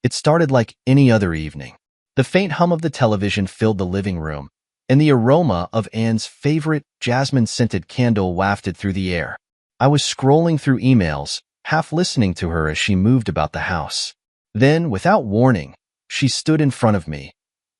It started like any other evening. The faint hum of the television filled the living room, and the aroma of Anne's favorite jasmine-scented candle wafted through the air. I was scrolling through emails, half listening to her as she moved about the house. Then, without warning, she stood in front of me,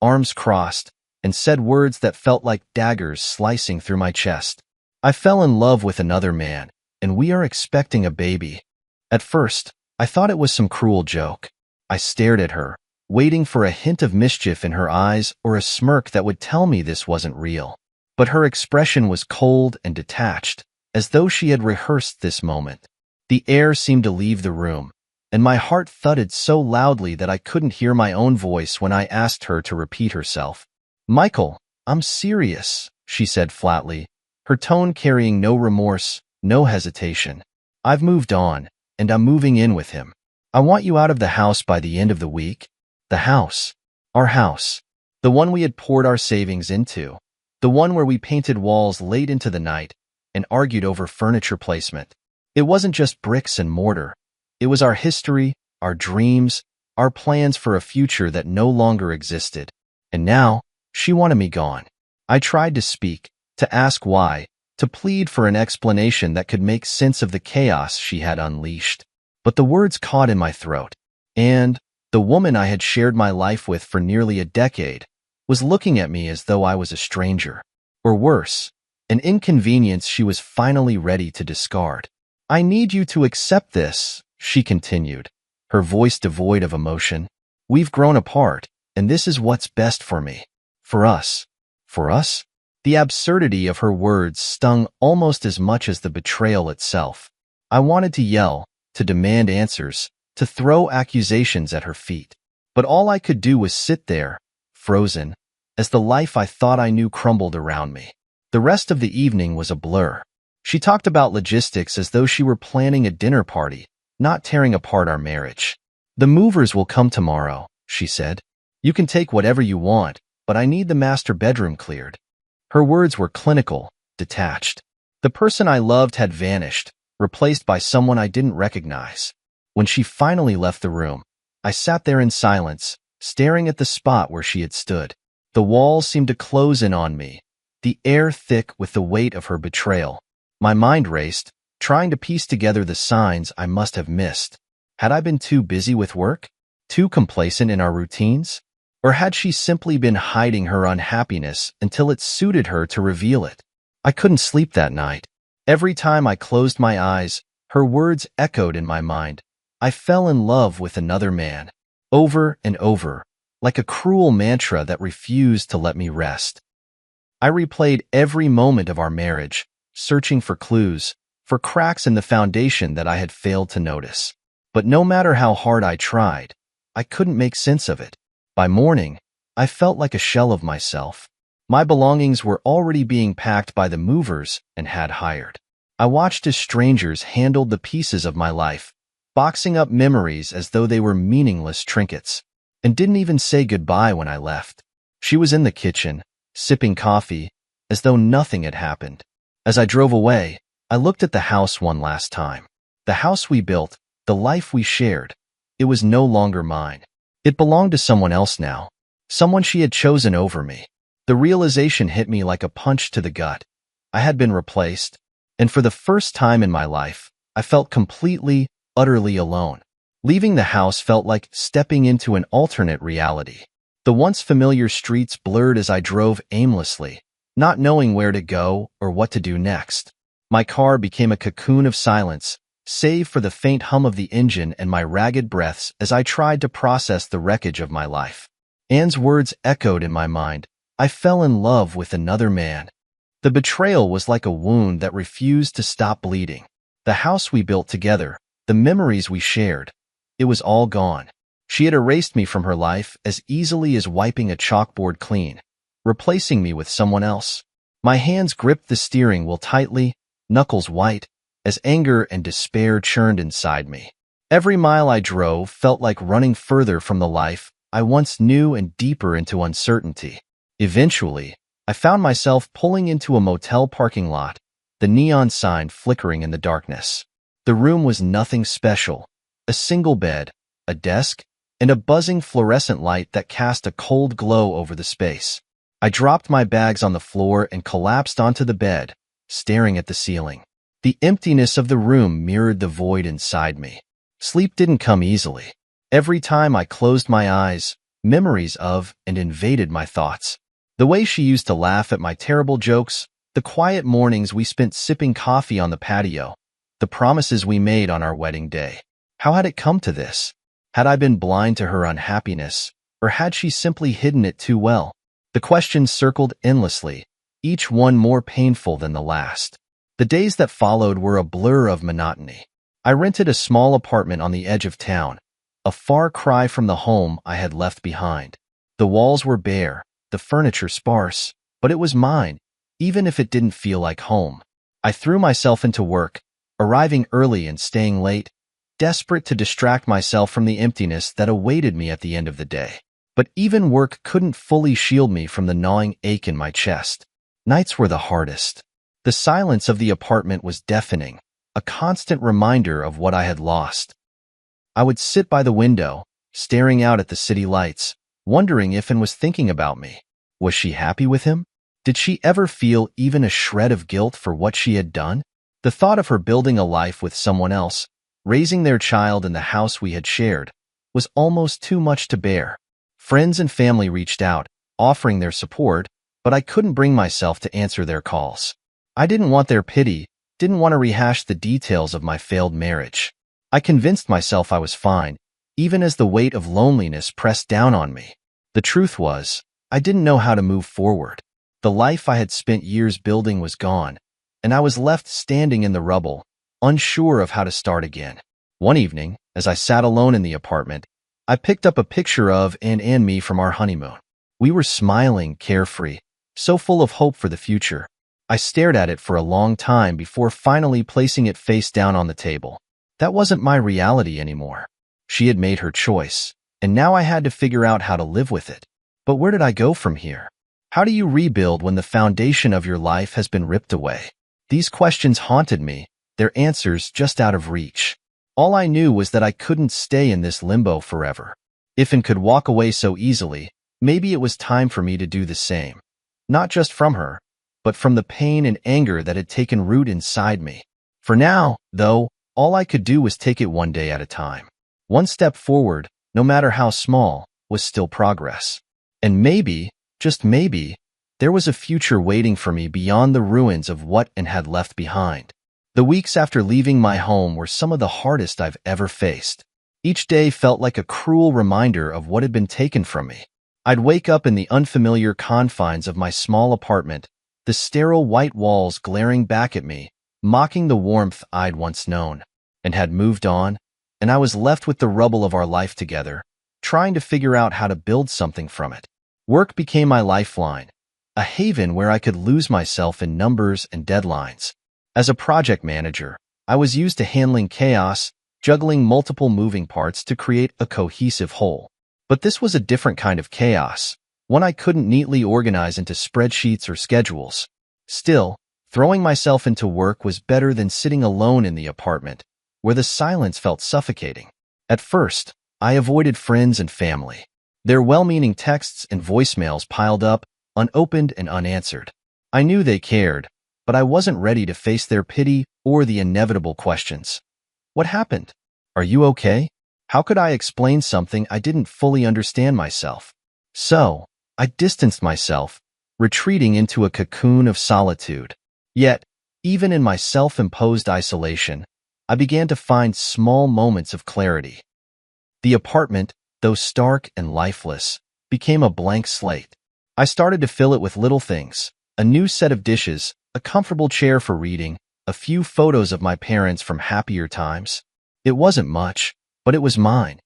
arms crossed, and said words that felt like daggers slicing through my chest. I fell in love with another man, and we are expecting a baby. At first, I thought it was some cruel joke. I stared at her, waiting for a hint of mischief in her eyes or a smirk that would tell me this wasn't real. But her expression was cold and detached, as though she had rehearsed this moment. The air seemed to leave the room, and my heart thudded so loudly that I couldn't hear my own voice when I asked her to repeat herself. "Michael, I'm serious," she said flatly, her tone carrying no remorse, no hesitation. "I've moved on, and I'm moving in with him. I want you out of the house by the end of the week." The house. Our house. The one we had poured our savings into. The one where we painted walls late into the night and argued over furniture placement. It wasn't just bricks and mortar. It was our history, our dreams, our plans for a future that no longer existed. And now, she wanted me gone. I tried to speak, to ask why, to plead for an explanation that could make sense of the chaos she had unleashed. But the words caught in my throat. And the woman I had shared my life with for nearly a decade was looking at me as though I was a stranger. Or worse, an inconvenience she was finally ready to discard. "I need you to accept this," she continued, her voice devoid of emotion. "We've grown apart, and this is what's best for me. For us." For us? The absurdity of her words stung almost as much as the betrayal itself. I wanted to yell, to demand answers, to throw accusations at her feet. But all I could do was sit there, frozen, as the life I thought I knew crumbled around me. The rest of the evening was a blur. She talked about logistics as though she were planning a dinner party, not tearing apart our marriage. "The movers will come tomorrow," she said. "You can take whatever you want, but I need the master bedroom cleared." Her words were clinical, detached. The person I loved had vanished, replaced by someone I didn't recognize. When she finally left the room, I sat there in silence, staring at the spot where she had stood. The walls seemed to close in on me, the air thick with the weight of her betrayal. My mind raced, trying to piece together the signs I must have missed. Had I been too busy with work? Too complacent in our routines? Or had she simply been hiding her unhappiness until it suited her to reveal it? I couldn't sleep that night. Every time I closed my eyes, her words echoed in my mind. "I fell in love with another man." Over and over, like a cruel mantra that refused to let me rest. I replayed every moment of our marriage, searching for clues, for cracks in the foundation that I had failed to notice. But no matter how hard I tried, I couldn't make sense of it. By morning, I felt like a shell of myself. My belongings were already being packed by the movers and had hired. I watched as strangers handled the pieces of my life, boxing up memories as though they were meaningless trinkets, and didn't even say goodbye when I left. She was in the kitchen, sipping coffee, as though nothing had happened. As I drove away, I looked at the house one last time. The house we built, the life we shared, it was no longer mine. It belonged to someone else now, someone she had chosen over me. The realization hit me like a punch to the gut. I had been replaced, and for the first time in my life, I felt completely, utterly alone. Leaving the house felt like stepping into an alternate reality. The once familiar streets blurred as I drove aimlessly, not knowing where to go or what to do next. My car became a cocoon of silence, save for the faint hum of the engine and my ragged breaths as I tried to process the wreckage of my life. Anne's words echoed in my mind. I fell in love with another man. The betrayal was like a wound that refused to stop bleeding. The house we built together, the memories we shared, it was all gone. She had erased me from her life as easily as wiping a chalkboard clean, replacing me with someone else. My hands gripped the steering wheel tightly, knuckles white, as anger and despair churned inside me. Every mile I drove felt like running further from the life I once knew and deeper into uncertainty. Eventually, I found myself pulling into a motel parking lot, the neon sign flickering in the darkness. The room was nothing special. A single bed, a desk, and a buzzing fluorescent light that cast a cold glow over the space. I dropped my bags on the floor and collapsed onto the bed, staring at the ceiling. The emptiness of the room mirrored the void inside me. Sleep didn't come easily. Every time I closed my eyes, memories of and invaded my thoughts. The way she used to laugh at my terrible jokes, the quiet mornings we spent sipping coffee on the patio, the promises we made on our wedding day. How had it come to this? Had I been blind to her unhappiness, or had she simply hidden it too well? The questions circled endlessly, each one more painful than the last. The days that followed were a blur of monotony. I rented a small apartment on the edge of town, a far cry from the home I had left behind. The walls were bare, the furniture sparse, but it was mine, even if it didn't feel like home. I threw myself into work, arriving early and staying late, desperate to distract myself from the emptiness that awaited me at the end of the day. But even work couldn't fully shield me from the gnawing ache in my chest. Nights were the hardest. The silence of the apartment was deafening, a constant reminder of what I had lost. I would sit by the window, staring out at the city lights, wondering if Anne was thinking about me. Was she happy with him? Did she ever feel even a shred of guilt for what she had done? The thought of her building a life with someone else, raising their child in the house we had shared, was almost too much to bear. Friends and family reached out, offering their support, but I couldn't bring myself to answer their calls. I didn't want their pity, didn't want to rehash the details of my failed marriage. I convinced myself I was fine, even as the weight of loneliness pressed down on me. The truth was, I didn't know how to move forward. The life I had spent years building was gone, and I was left standing in the rubble, unsure of how to start again. One evening, as I sat alone in the apartment, I picked up a picture of Anne and me from our honeymoon. We were smiling, carefree, so full of hope for the future. I stared at it for a long time before finally placing it face down on the table. That wasn't my reality anymore. She had made her choice, and now I had to figure out how to live with it. But where did I go from here? How do you rebuild when the foundation of your life has been ripped away? These questions haunted me, their answers just out of reach. All I knew was that I couldn't stay in this limbo forever. If Anne could walk away so easily, maybe it was time for me to do the same. Not just from her, but from the pain and anger that had taken root inside me. For now, though, all I could do was take it one day at a time. One step forward, no matter how small, was still progress. And maybe, just maybe, there was a future waiting for me beyond the ruins of what Anne had left behind. The weeks after leaving my home were some of the hardest I've ever faced. Each day felt like a cruel reminder of what had been taken from me. I'd wake up in the unfamiliar confines of my small apartment, the sterile white walls glaring back at me, mocking the warmth I'd once known, and had moved on, and I was left with the rubble of our life together, trying to figure out how to build something from it. Work became my lifeline, a haven where I could lose myself in numbers and deadlines. As a project manager, I was used to handling chaos, juggling multiple moving parts to create a cohesive whole. But this was a different kind of chaos, one I couldn't neatly organize into spreadsheets or schedules. Still, throwing myself into work was better than sitting alone in the apartment, where the silence felt suffocating. At first, I avoided friends and family. Their well-meaning texts and voicemails piled up, unopened and unanswered. I knew they cared, but I wasn't ready to face their pity or the inevitable questions. What happened? Are you okay? How could I explain something I didn't fully understand myself? So, I distanced myself, retreating into a cocoon of solitude. Yet, even in my self-imposed isolation, I began to find small moments of clarity. The apartment, though stark and lifeless, became a blank slate. I started to fill it with little things: a new set of dishes, a comfortable chair for reading, a few photos of my parents from happier times. It wasn't much, but it was mine.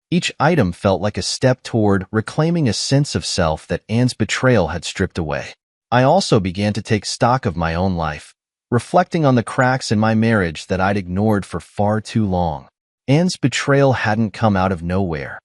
Each item felt like a step toward reclaiming a sense of self that Anne's betrayal had stripped away. I also began to take stock of my own life, reflecting on the cracks in my marriage that I'd ignored for far too long. Anne's betrayal hadn't come out of nowhere.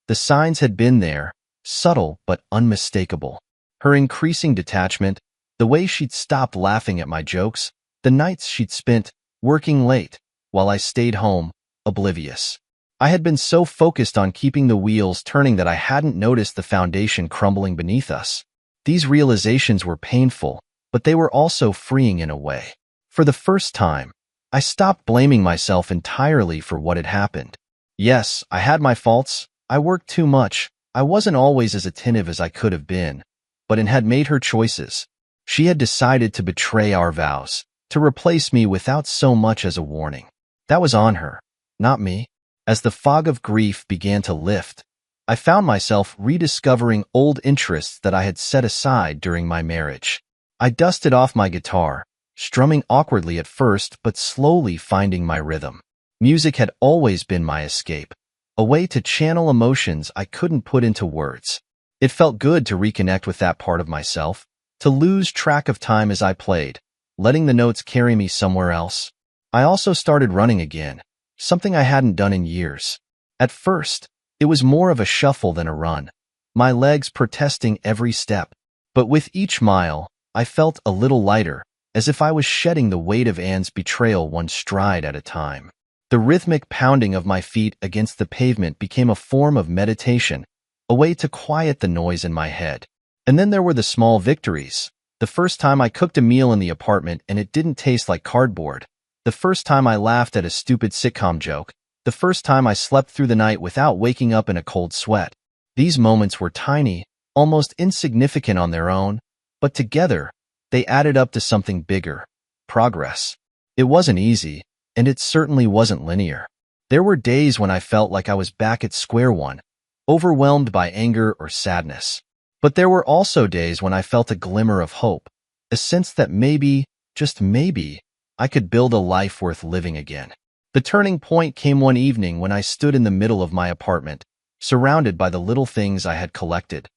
The signs had been there, subtle but unmistakable. Her increasing detachment, the way she'd stopped laughing at my jokes, the nights she'd spent working late while I stayed home, oblivious. I had been so focused on keeping the wheels turning that I hadn't noticed the foundation crumbling beneath us. These realizations were painful, but they were also freeing in a way. For the first time, I stopped blaming myself entirely for what had happened. Yes, I had my faults. I worked too much. I wasn't always as attentive as I could have been, but Anne had made her choices. She had decided to betray our vows, to replace me without so much as a warning. That was on her, not me. As the fog of grief began to lift, I found myself rediscovering old interests that I had set aside during my marriage. I dusted off my guitar, strumming awkwardly at first but slowly finding my rhythm. Music had always been my escape, a way to channel emotions I couldn't put into words. It felt good to reconnect with that part of myself, to lose track of time as I played, letting the notes carry me somewhere else. I also started running again, something I hadn't done in years. At first, it was more of a shuffle than a run, my legs protesting every step. But with each mile, I felt a little lighter, as if I was shedding the weight of Anne's betrayal one stride at a time. The rhythmic pounding of my feet against the pavement became a form of meditation, a way to quiet the noise in my head. And then there were the small victories. The first time I cooked a meal in the apartment and it didn't taste like cardboard. The first time I laughed at a stupid sitcom joke. The first time I slept through the night without waking up in a cold sweat. These moments were tiny, almost insignificant on their own, but together, they added up to something bigger: progress. It wasn't easy, and it certainly wasn't linear. There were days when I felt like I was back at square one, overwhelmed by anger or sadness. But there were also days when I felt a glimmer of hope, a sense that maybe, just maybe, I could build a life worth living again. The turning point came one evening when I stood in the middle of my apartment, surrounded by the little things I had collected: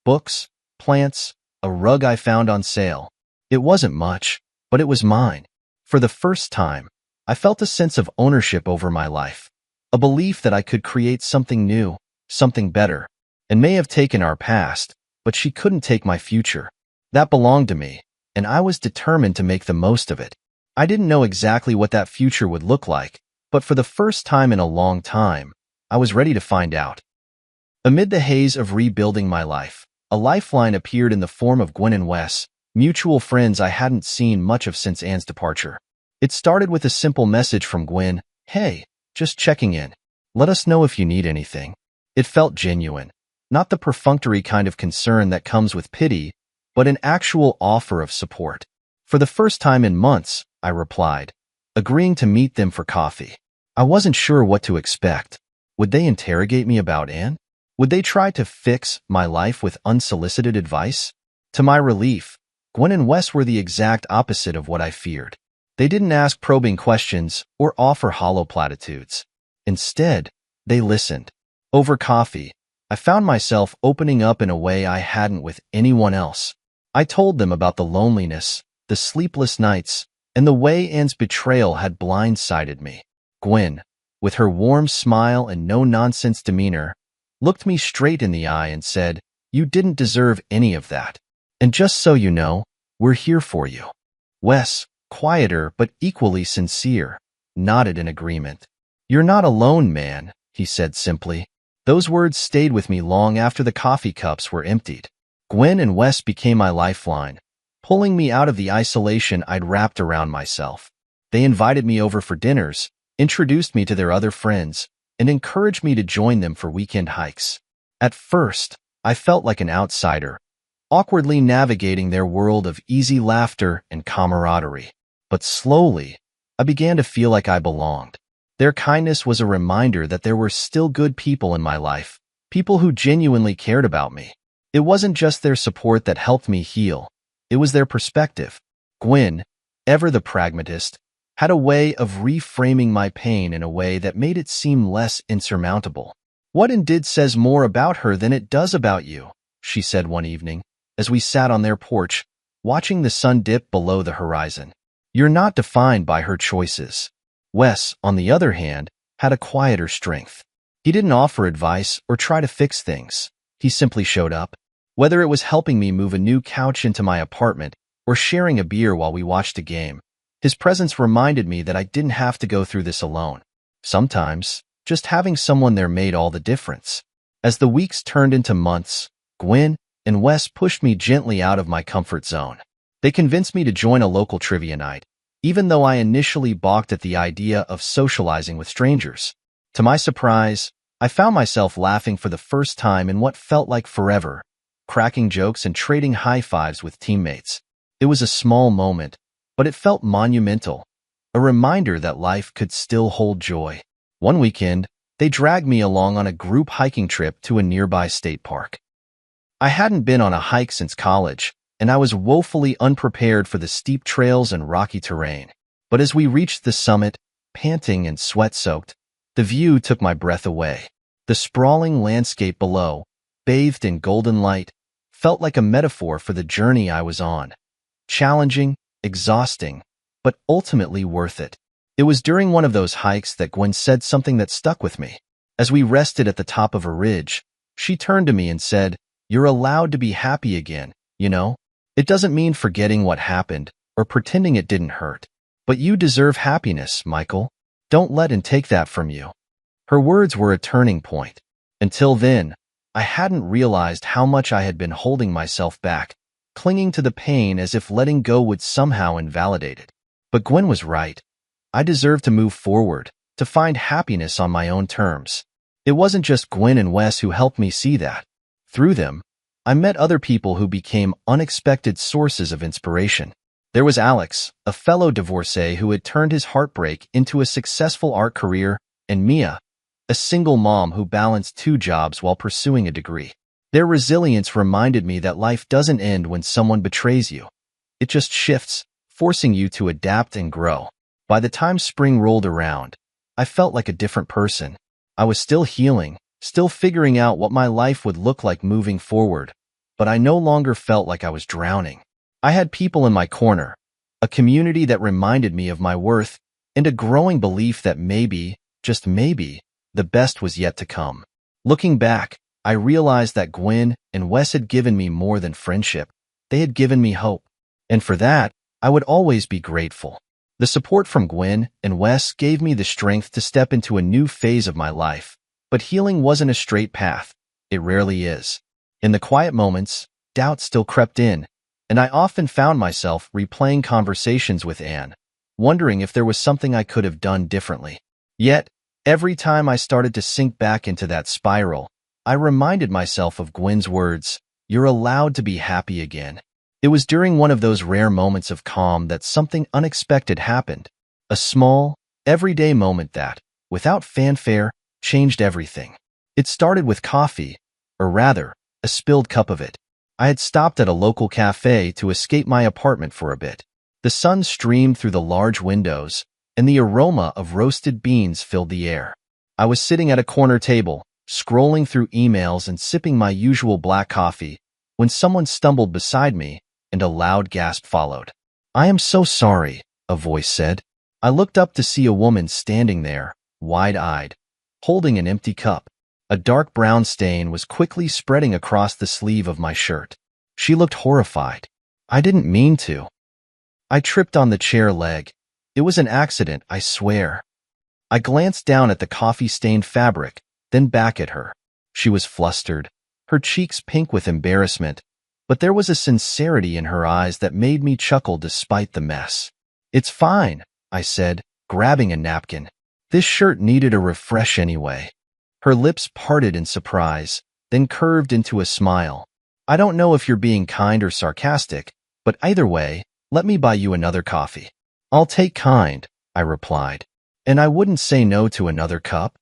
books, plants, a rug I found on sale. It wasn't much, but it was mine. For the first time, I felt a sense of ownership over my life, a belief that I could create something new, something better. And may have taken our past, but she couldn't take my future. That belonged to me, and I was determined to make the most of it. I didn't know exactly what that future would look like, but for the first time in a long time, I was ready to find out. Amid the haze of rebuilding my life, a lifeline appeared in the form of Gwen and Wes, mutual friends I hadn't seen much of since Anne's departure. It started with a simple message from Gwen: "Hey, just checking in. Let us know if you need anything." It felt genuine, not the perfunctory kind of concern that comes with pity, but an actual offer of support. For the first time in months, I replied, agreeing to meet them for coffee. I wasn't sure what to expect. Would they interrogate me about Anne? Would they try to fix my life with unsolicited advice? To my relief, Gwen and Wes were the exact opposite of what I feared. They didn't ask probing questions or offer hollow platitudes. Instead, they listened. Over coffee, I found myself opening up in a way I hadn't with anyone else. I told them about the loneliness, the sleepless nights, and the way Anne's betrayal had blindsided me. Gwen, with her warm smile and no-nonsense demeanor, looked me straight in the eye and said, "You didn't deserve any of that. And just so you know, we're here for you." Wes, quieter but equally sincere, nodded in agreement. "You're not alone, man," he said simply. Those words stayed with me long after the coffee cups were emptied. Gwen and Wes became my lifeline, pulling me out of the isolation I'd wrapped around myself. They invited me over for dinners, introduced me to their other friends, and encouraged me to join them for weekend hikes. At first, I felt like an outsider, awkwardly navigating their world of easy laughter and camaraderie. But slowly, I began to feel like I belonged. Their kindness was a reminder that there were still good people in my life, people who genuinely cared about me. It wasn't just their support that helped me heal. It was their perspective. Gwen, ever the pragmatist, had a way of reframing my pain in a way that made it seem less insurmountable. "What Anne did says more about her than it does about you," she said one evening, as we sat on their porch, watching the sun dip below the horizon. "You're not defined by her choices." Wes, on the other hand, had a quieter strength. He didn't offer advice or try to fix things. He simply showed up. Whether it was helping me move a new couch into my apartment or sharing a beer while we watched a game, his presence reminded me that I didn't have to go through this alone. Sometimes, Just having someone there made all the difference. As the weeks turned into months, Gwen and Wes pushed me gently out of my comfort zone. They convinced me to join a local trivia night, even though I initially balked at the idea of socializing with strangers. To my surprise, I found myself laughing for the first time in what felt like forever, cracking jokes and trading high fives with teammates. It was a small moment, but it felt monumental, a reminder that life could still hold joy. One weekend, they dragged me along on a group hiking trip to a nearby state park. I hadn't been on a hike since college, and I was woefully unprepared for the steep trails and rocky terrain. But as we reached the summit, panting and sweat-soaked, the view took my breath away. The sprawling landscape below, bathed in golden light, felt like a metaphor for the journey I was on. Challenging, exhausting, but ultimately worth it. It was during one of those hikes that Gwen said something that stuck with me. As we rested at the top of a ridge, she turned to me and said, "You're allowed to be happy again, you know? It doesn't mean forgetting what happened or pretending it didn't hurt. But you deserve happiness, Michael. Don't let him take that from you." Her words were a turning point. Until then, I hadn't realized how much I had been holding myself back, clinging to the pain as if letting go would somehow invalidate it. But Gwen was right. I deserved to move forward, to find happiness on my own terms. It wasn't just Gwen and Wes who helped me see that. Through them, I met other people who became unexpected sources of inspiration. There was Alex, a fellow divorcee who had turned his heartbreak into a successful art career, and Mia, a single mom who balanced 2 jobs while pursuing a degree. Their resilience reminded me that life doesn't end when someone betrays you. It just shifts, forcing you to adapt and grow. By the time spring rolled around, I felt like a different person. I was still healing, still figuring out what my life would look like moving forward, but I no longer felt like I was drowning. I had people in my corner, a community that reminded me of my worth, and a growing belief that maybe, just maybe, the best was yet to come. Looking back, I realized that Gwen and Wes had given me more than friendship. They had given me hope. And for that, I would always be grateful. The support from Gwen and Wes gave me the strength to step into a new phase of my life. But healing wasn't a straight path. It rarely is. In the quiet moments, doubt still crept in, and I often found myself replaying conversations with Anne, wondering if there was something I could have done differently. Yet, every time I started to sink back into that spiral, I reminded myself of Gwen's words, "You're allowed to be happy again." It was during one of those rare moments of calm that something unexpected happened. A small, everyday moment that, without fanfare, changed everything. It started with coffee, or rather, a spilled cup of it. I had stopped at a local cafe to escape my apartment for a bit. The sun streamed through the large windows, and the aroma of roasted beans filled the air. I was sitting at a corner table, scrolling through emails and sipping my usual black coffee, when someone stumbled beside me, and a loud gasp followed. "I am so sorry," a voice said. I looked up to see a woman standing there, wide-eyed, holding an empty cup. A dark brown stain was quickly spreading across the sleeve of my shirt. She looked horrified. "I didn't mean to." I tripped on the chair leg. "It was an accident, I swear." I glanced down at the coffee-stained fabric, then back at her. She was flustered, her cheeks pink with embarrassment, but there was a sincerity in her eyes that made me chuckle despite the mess. "It's fine," I said, grabbing a napkin. This shirt needed a refresh anyway. Her lips parted in surprise, then curved into a smile. "I don't know if you're being kind or sarcastic, but either way, let me buy you another coffee." "I'll take kind," I replied. "And I wouldn't say no to another cup."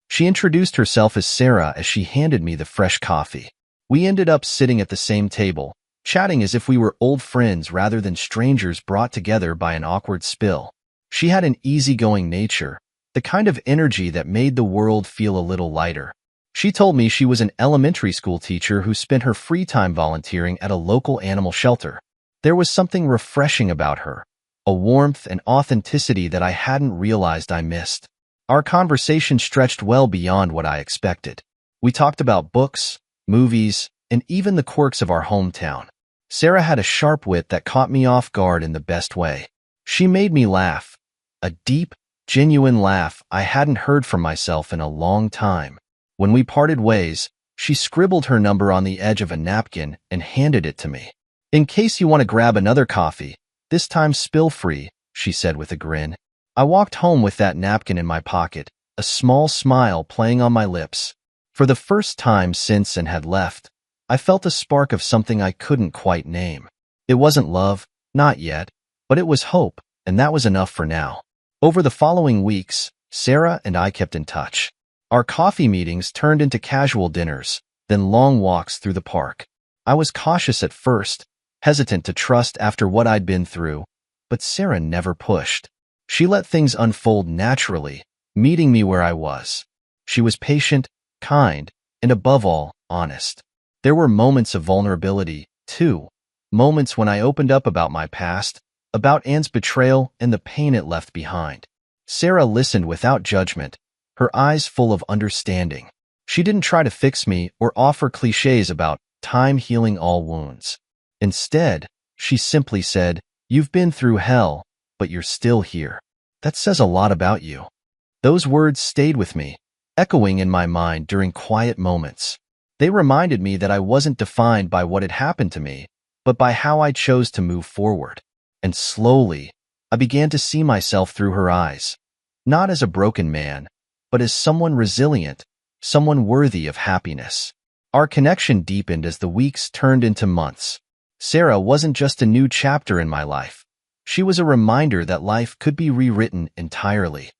She introduced herself as Sarah as she handed me the fresh coffee. We ended up sitting at the same table, chatting as if we were old friends rather than strangers brought together by an awkward spill. She had an easygoing nature, the kind of energy that made the world feel a little lighter. She told me she was an elementary school teacher who spent her free time volunteering at a local animal shelter. There was something refreshing about her, a warmth and authenticity that I hadn't realized I missed. Our conversation stretched well beyond what I expected. We talked about books, movies, and even the quirks of our hometown. Sarah had a sharp wit that caught me off guard in the best way. She made me laugh, a deep, Genuine laugh. I hadn't heard from myself in a long time. When we parted ways, she scribbled her number on the edge of a napkin and handed it to me. In case you want to grab another coffee, this time spill-free, she said with a grin. I walked home with that napkin in my pocket, a small smile playing on my lips. For the first time since and had left, I felt a spark of something I couldn't quite name. It wasn't love, not yet, but it was hope, and that was enough for now. Over the following weeks, Sarah and I kept in touch. Our coffee meetings turned into casual dinners, then long walks through the park. I was cautious at first, hesitant to trust after what I'd been through, but Sarah never pushed. She let things unfold naturally, meeting me where I was. She was patient, kind, and above all, honest. There were moments of vulnerability, too. Moments when I opened up about my past, about Anne's betrayal and the pain it left behind. Sarah listened without judgment, her eyes full of understanding. She didn't try to fix me or offer cliches about time healing all wounds. Instead, she simply said, "You've been through hell, but you're still here. That says a lot about you." Those words stayed with me, echoing in my mind during quiet moments. They reminded me that I wasn't defined by what had happened to me, but by how I chose to move forward. And slowly, I began to see myself through her eyes, not as a broken man, but as someone resilient, someone worthy of happiness. Our connection deepened as the weeks turned into months. Sarah wasn't just a new chapter in my life. She was a reminder that life could be rewritten entirely.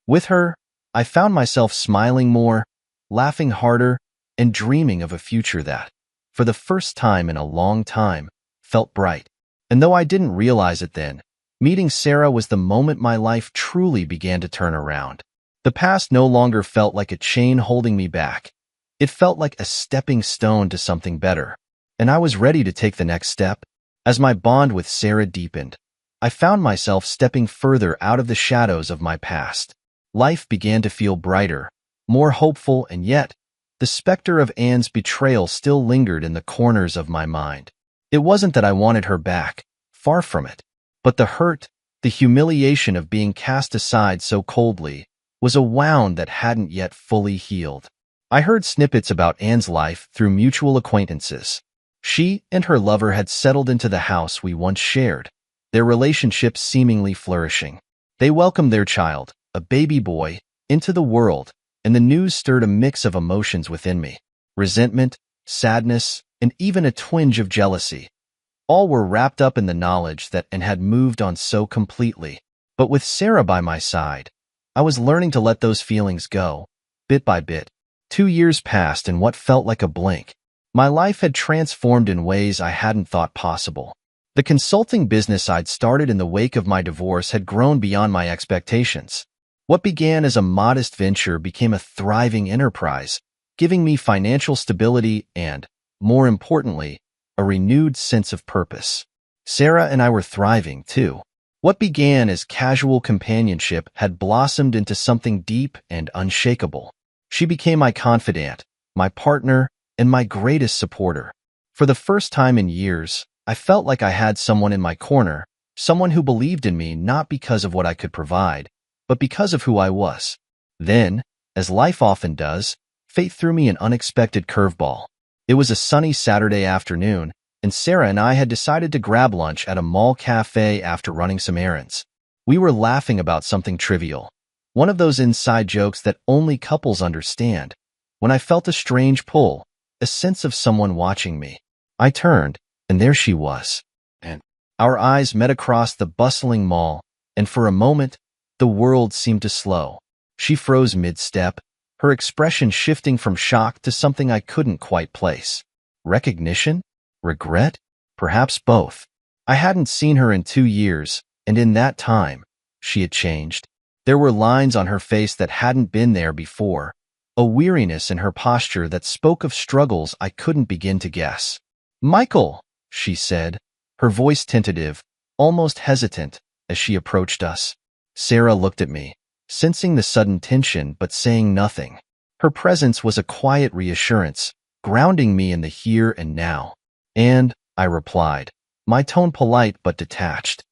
With her, I found myself smiling more, laughing harder, and dreaming of a future that, for the first time in a long time, felt bright. And though I didn't realize it then, meeting Sarah was the moment my life truly began to turn around. The past no longer felt like a chain holding me back. It felt like a stepping stone to something better, and I was ready to take the next step. As my bond with Sarah deepened, I found myself stepping further out of the shadows of my past. Life began to feel brighter, more hopeful, and yet, the specter of Anne's betrayal still lingered in the corners of my mind. It wasn't that I wanted her back, far from it, but the hurt, the humiliation of being cast aside so coldly, was a wound that hadn't yet fully healed. I heard snippets about Anne's life through mutual acquaintances. She and her lover had settled into the house we once shared, their relationship seemingly flourishing. They welcomed their child, a baby boy, into the world, and the news stirred a mix of emotions within me. Resentment, sadness, and even a twinge of jealousy. All were wrapped up in the knowledge that Anne had moved on so completely. But with Sarah by my side, I was learning to let those feelings go, bit by bit. 2 years passed in what felt like a blink. My life had transformed in ways I hadn't thought possible. The consulting business I'd started in the wake of my divorce had grown beyond my expectations. What began as a modest venture became a thriving enterprise, giving me financial stability and, more importantly, a renewed sense of purpose. Sarah and I were thriving, too. What began as casual companionship had blossomed into something deep and unshakable. She became my confidant, my partner, and my greatest supporter. For the first time in years, I felt like I had someone in my corner, someone who believed in me not because of what I could provide, but because of who I was. Then, as life often does, fate threw me an unexpected curveball. It was a sunny Saturday afternoon, and Sarah and I had decided to grab lunch at a mall cafe after running some errands. We were laughing about something trivial, one of those inside jokes that only couples understand, when I felt a strange pull, a sense of someone watching me. I turned, and there she was. And our eyes met across the bustling mall, and for a moment, the world seemed to slow. She froze mid-step, her expression shifting from shock to something I couldn't quite place. Recognition? Regret? Perhaps both. I hadn't seen her in 2 years, and in that time, she had changed. There were lines on her face that hadn't been there before, a weariness in her posture that spoke of struggles I couldn't begin to guess. "Michael," she said, her voice tentative, almost hesitant, as she approached us. Sarah looked at me, sensing the sudden tension but saying nothing. Her presence was a quiet reassurance, grounding me in the here and now. "And," I replied, my tone polite but detached.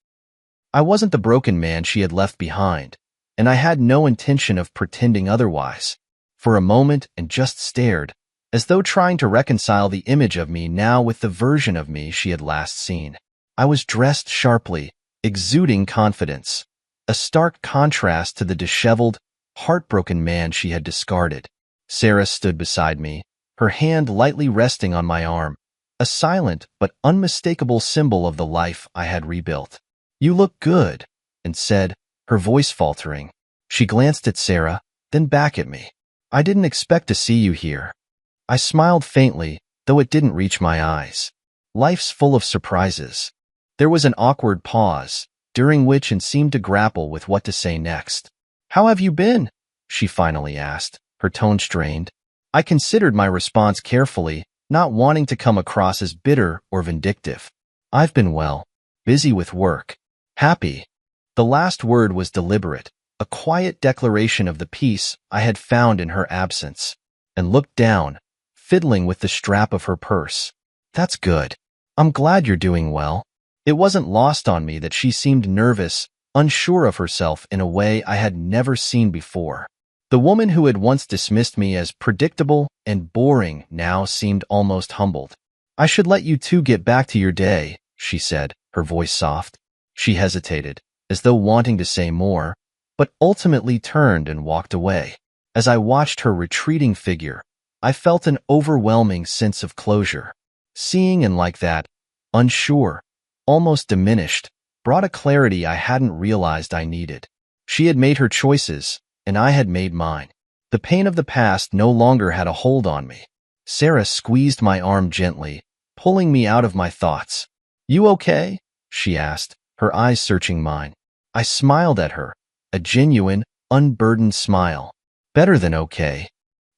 I wasn't the broken man she had left behind, and I had no intention of pretending otherwise. For a moment and just stared, as though trying to reconcile the image of me now with the version of me she had last seen. I was dressed sharply, exuding confidence, a stark contrast to the disheveled, heartbroken man she had discarded. Sarah stood beside me, her hand lightly resting on my arm, a silent but unmistakable symbol of the life I had rebuilt. "You look good," and said, her voice faltering. She glanced at Sarah, then back at me. "I didn't expect to see you here." I smiled faintly, though it didn't reach my eyes. Life's full of surprises. There was an awkward pause, during which Anne seemed to grapple with what to say next. "How have you been?" she finally asked, her tone strained. I considered my response carefully, not wanting to come across as bitter or vindictive. "I've been well, busy with work, happy." The last word was deliberate, a quiet declaration of the peace I had found in her absence, and looked down, fiddling with the strap of her purse. "That's good. I'm glad you're doing well." It wasn't lost on me that she seemed nervous, unsure of herself in a way I had never seen before. The woman who had once dismissed me as predictable and boring now seemed almost humbled. "I should let you two get back to your day," she said, her voice soft. She hesitated, as though wanting to say more, but ultimately turned and walked away. As I watched her retreating figure, I felt an overwhelming sense of closure. Seeing Anne like that, unsure, almost diminished, brought a clarity I hadn't realized I needed. She had made her choices, and I had made mine. The pain of the past no longer had a hold on me. Sarah squeezed my arm gently, pulling me out of my thoughts. "You okay?" she asked, her eyes searching mine. I smiled at her, a genuine, unburdened smile. Better than okay.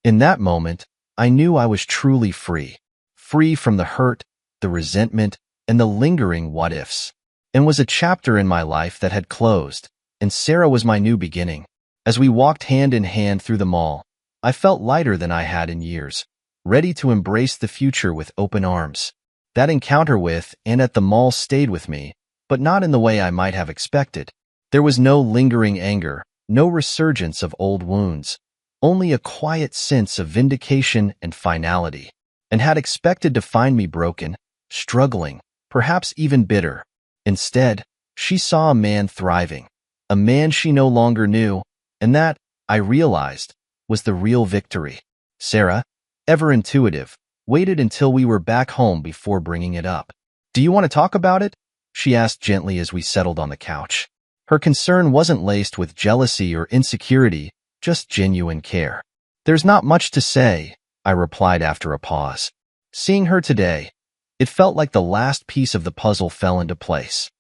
In that moment, I knew I was truly free. Free from the hurt, the resentment, and the lingering what-ifs. And was a chapter in my life that had closed, and Sarah was my new beginning. As we walked hand in hand through the mall, I felt lighter than I had in years, ready to embrace the future with open arms. That encounter with Anne at the mall stayed with me, but not in the way I might have expected. There was no lingering anger, no resurgence of old wounds, only a quiet sense of vindication and finality. And had expected to find me broken, struggling, perhaps even bitter. Instead, she saw a man thriving, a man she no longer knew, and that, I realized, was the real victory. Sarah, ever intuitive, waited until we were back home before bringing it up. "Do you want to talk about it?" she asked gently as we settled on the couch. Her concern wasn't laced with jealousy or insecurity, just genuine care. "There's not much to say," I replied after a pause. Seeing her today, it felt like the last piece of the puzzle fell into place.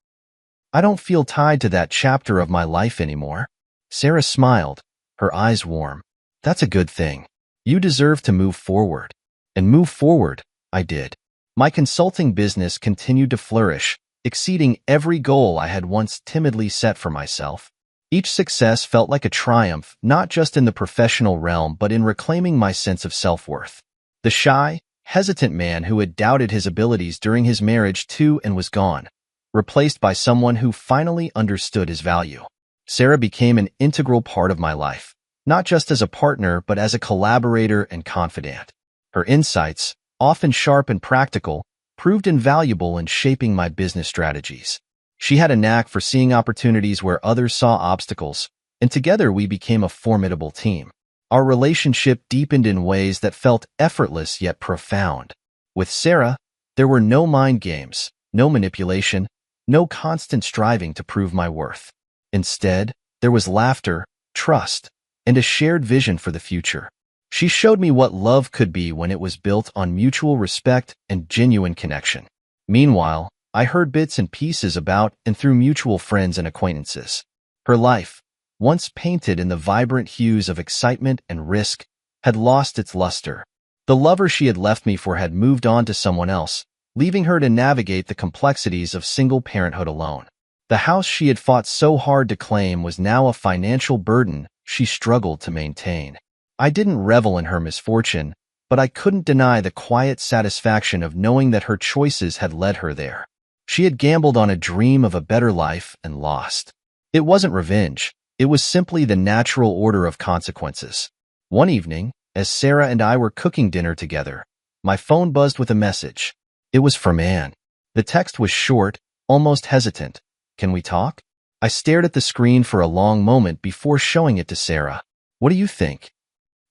"I don't feel tied to that chapter of my life anymore." Sarah smiled, her eyes warm. "That's a good thing. You deserve to move forward." And move forward, I did. My consulting business continued to flourish, exceeding every goal I had once timidly set for myself. Each success felt like a triumph, not just in the professional realm but in reclaiming my sense of self-worth. The shy, hesitant man who had doubted his abilities during his marriage to and was gone, replaced by someone who finally understood his value. Sarah became an integral part of my life, not just as a partner but as a collaborator and confidant. Her insights, often sharp and practical, proved invaluable in shaping my business strategies. She had a knack for seeing opportunities where others saw obstacles, and together we became a formidable team. Our relationship deepened in ways that felt effortless yet profound. With Sarah, there were no mind games, no manipulation, no constant striving to prove my worth. Instead, there was laughter, trust, and a shared vision for the future. She showed me what love could be when it was built on mutual respect and genuine connection. Meanwhile, I heard bits and pieces about and through mutual friends and acquaintances. Her life, once painted in the vibrant hues of excitement and risk, had lost its luster. The lover she had left me for had moved on to someone else, leaving her to navigate the complexities of single parenthood alone. The house she had fought so hard to claim was now a financial burden she struggled to maintain. I didn't revel in her misfortune, but I couldn't deny the quiet satisfaction of knowing that her choices had led her there. She had gambled on a dream of a better life and lost. It wasn't revenge, It was simply the natural order of consequences. One evening, as Sarah and I were cooking dinner together, my phone buzzed with a message. It was from Anne. The text was short, almost hesitant. "Can we talk?" I stared at the screen for a long moment before showing it to Sarah. "What do you think?"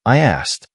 I asked.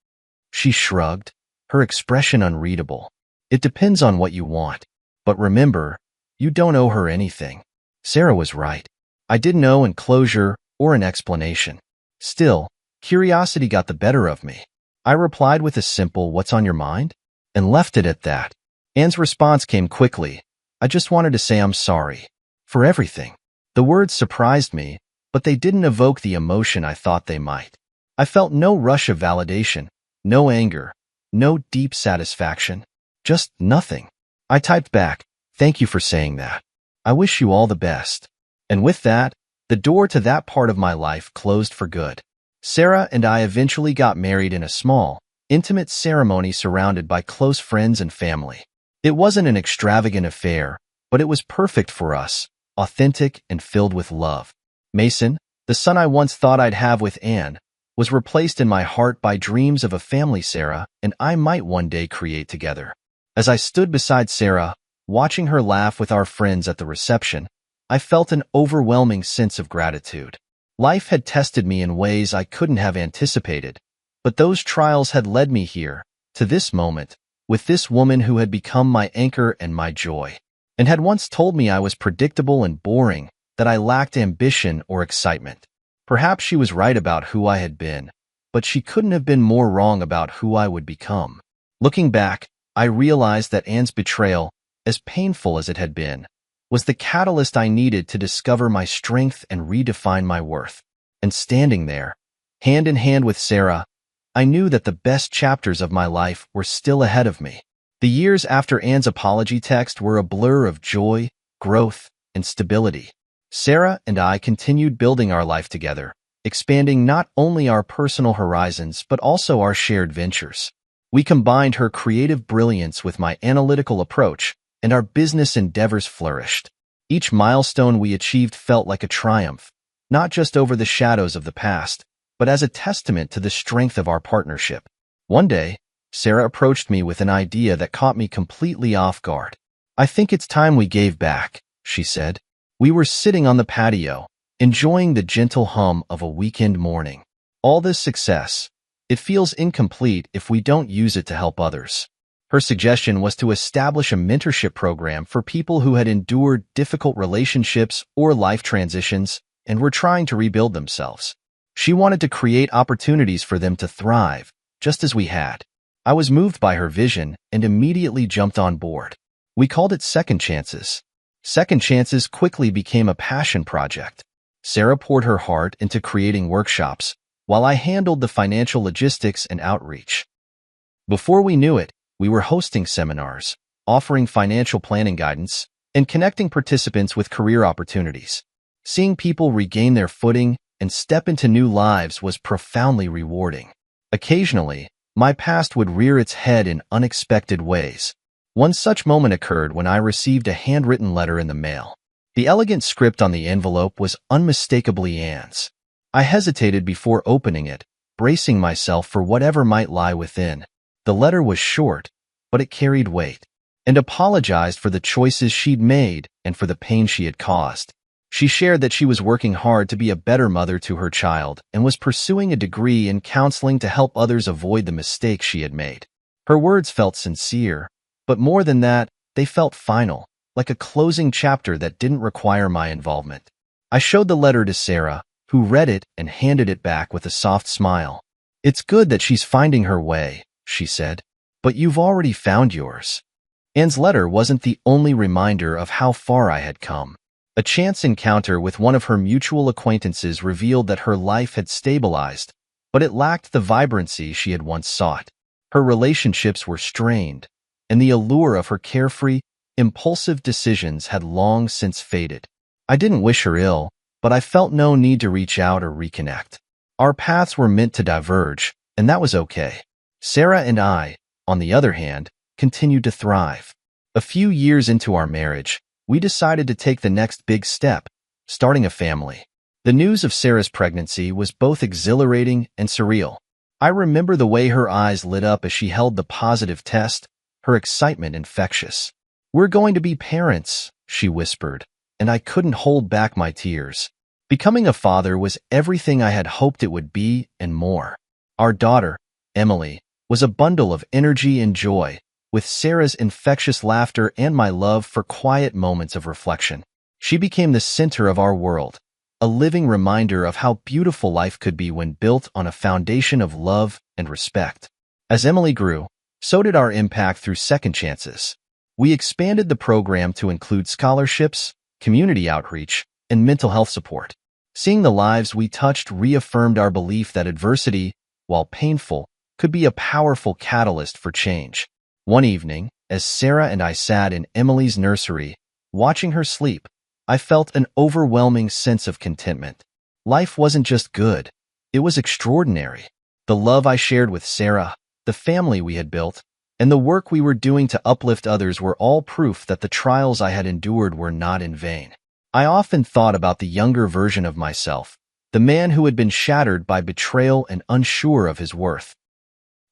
She shrugged, her expression unreadable. "It depends on what you want. But remember, you don't owe her anything." Sarah was right. I didn't owe an closure or an explanation. Still, curiosity got the better of me. I replied with a simple "What's on your mind?" and left it at that. Anne's response came quickly. "I just wanted to say I'm sorry. For everything." The words surprised me, but they didn't evoke the emotion I thought they might. I felt no rush of validation, no anger, no deep satisfaction. Just nothing. I typed back, "Thank you for saying that. I wish you all the best." And with that, the door to that part of my life closed for good. Sarah and I eventually got married in a small, intimate ceremony surrounded by close friends and family. It wasn't an extravagant affair, but it was perfect for us, authentic and filled with love. Mason, the son I once thought I'd have with Anne, was replaced in my heart by dreams of a family Sarah and I might one day create together. As I stood beside Sarah, watching her laugh with our friends at the reception, I felt an overwhelming sense of gratitude. Life had tested me in ways I couldn't have anticipated, but those trials had led me here, to this moment, with this woman who had become my anchor and my joy, and had once told me I was predictable and boring, that I lacked ambition or excitement. Perhaps she was right about who I had been, but she couldn't have been more wrong about who I would become. Looking back, I realized that Anne's betrayal, as painful as it had been, was the catalyst I needed to discover my strength and redefine my worth. And standing there, hand in hand with Sarah, I knew that the best chapters of my life were still ahead of me. The years after Anne's apology text were a blur of joy, growth, and stability. Sarah and I continued building our life together, expanding not only our personal horizons but also our shared ventures. We combined her creative brilliance with my analytical approach, and our business endeavors flourished. Each milestone we achieved felt like a triumph, not just over the shadows of the past, but as a testament to the strength of our partnership. One day, Sarah approached me with an idea that caught me completely off guard. "I think it's time we gave back," she said. We were sitting on the patio, enjoying the gentle hum of a weekend morning. All this success, it feels incomplete if we don't use it to help others. Her suggestion was to establish a mentorship program for people who had endured difficult relationships or life transitions and were trying to rebuild themselves. She wanted to create opportunities for them to thrive, just as we had. I was moved by her vision and immediately jumped on board. We called it Second Chances. Second Chances quickly became a passion project. Sarah poured her heart into creating workshops, while I handled the financial logistics and outreach. Before we knew it, we were hosting seminars, offering financial planning guidance, and connecting participants with career opportunities. Seeing people regain their footing and step into new lives was profoundly rewarding. Occasionally, my past would rear its head in unexpected ways. One such moment occurred when I received a handwritten letter in the mail. The elegant script on the envelope was unmistakably Anne's. I hesitated before opening it, bracing myself for whatever might lie within. The letter was short, but it carried weight, and apologized for the choices she'd made and for the pain she had caused. She shared that she was working hard to be a better mother to her child and was pursuing a degree in counseling to help others avoid the mistakes she had made. Her words felt sincere, but more than that, they felt final, like a closing chapter that didn't require my involvement. I showed the letter to Sarah, who read it and handed it back with a soft smile. "It's good that she's finding her way," she said, "but you've already found yours." Anne's letter wasn't the only reminder of how far I had come. A chance encounter with one of her mutual acquaintances revealed that her life had stabilized, but it lacked the vibrancy she had once sought. Her relationships were strained, and the allure of her carefree, impulsive decisions had long since faded. I didn't wish her ill, but I felt no need to reach out or reconnect. Our paths were meant to diverge, and that was okay. Sarah and I, on the other hand, continued to thrive. A few years into our marriage, we decided to take the next big step, starting a family. The news of Sarah's pregnancy was both exhilarating and surreal. I remember the way her eyes lit up as she held the positive test, her excitement infectious. "We're going to be parents," she whispered, and I couldn't hold back my tears. Becoming a father was everything I had hoped it would be and more. Our daughter, Emily, was a bundle of energy and joy, with Sarah's infectious laughter and my love for quiet moments of reflection. She became the center of our world, a living reminder of how beautiful life could be when built on a foundation of love and respect. As Emily grew, so did our impact through second chances. We expanded the program to include scholarships, community outreach, and mental health support. Seeing the lives we touched reaffirmed our belief that adversity, while painful, could be a powerful catalyst for change. One evening, as Sarah and I sat in Emily's nursery, watching her sleep, I felt an overwhelming sense of contentment. Life wasn't just good, it was extraordinary. The love I shared with Sarah, the family we had built, and the work we were doing to uplift others were all proof that the trials I had endured were not in vain. I often thought about the younger version of myself, the man who had been shattered by betrayal and unsure of his worth.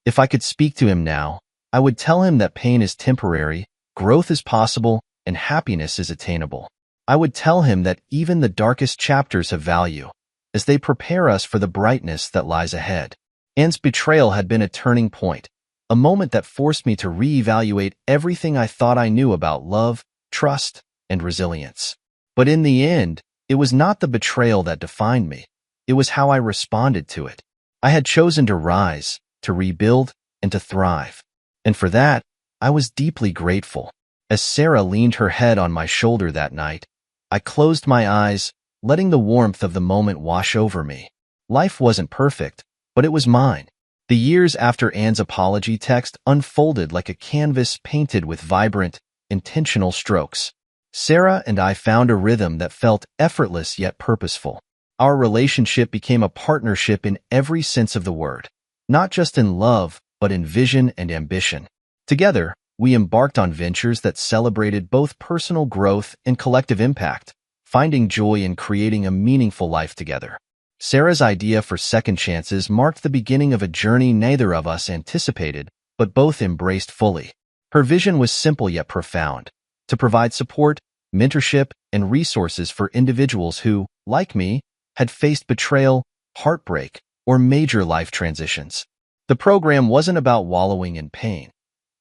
If I could speak to him now, I would tell him that pain is temporary, growth is possible, and happiness is attainable. I would tell him that even the darkest chapters have value, as they prepare us for the brightness that lies ahead. Anne's betrayal had been a turning point, a moment that forced me to reevaluate everything I thought I knew about love, trust, and resilience. But in the end, it was not the betrayal that defined me. It was how I responded to it. I had chosen to rise, to rebuild, and to thrive. And for that, I was deeply grateful. As Sarah leaned her head on my shoulder that night, I closed my eyes, letting the warmth of the moment wash over me. Life wasn't perfect, but it was mine. The years after Anne's apology text unfolded like a canvas painted with vibrant, intentional strokes. Sarah and I found a rhythm that felt effortless yet purposeful. Our relationship became a partnership in every sense of the word, not just in love, but in vision and ambition. Together, we embarked on ventures that celebrated both personal growth and collective impact, finding joy in creating a meaningful life together. Sarah's idea for second chances marked the beginning of a journey neither of us anticipated, but both embraced fully. Her vision was simple yet profound: to provide support, mentorship, and resources for individuals who, like me, had faced betrayal, heartbreak, or major life transitions. The program wasn't about wallowing in pain.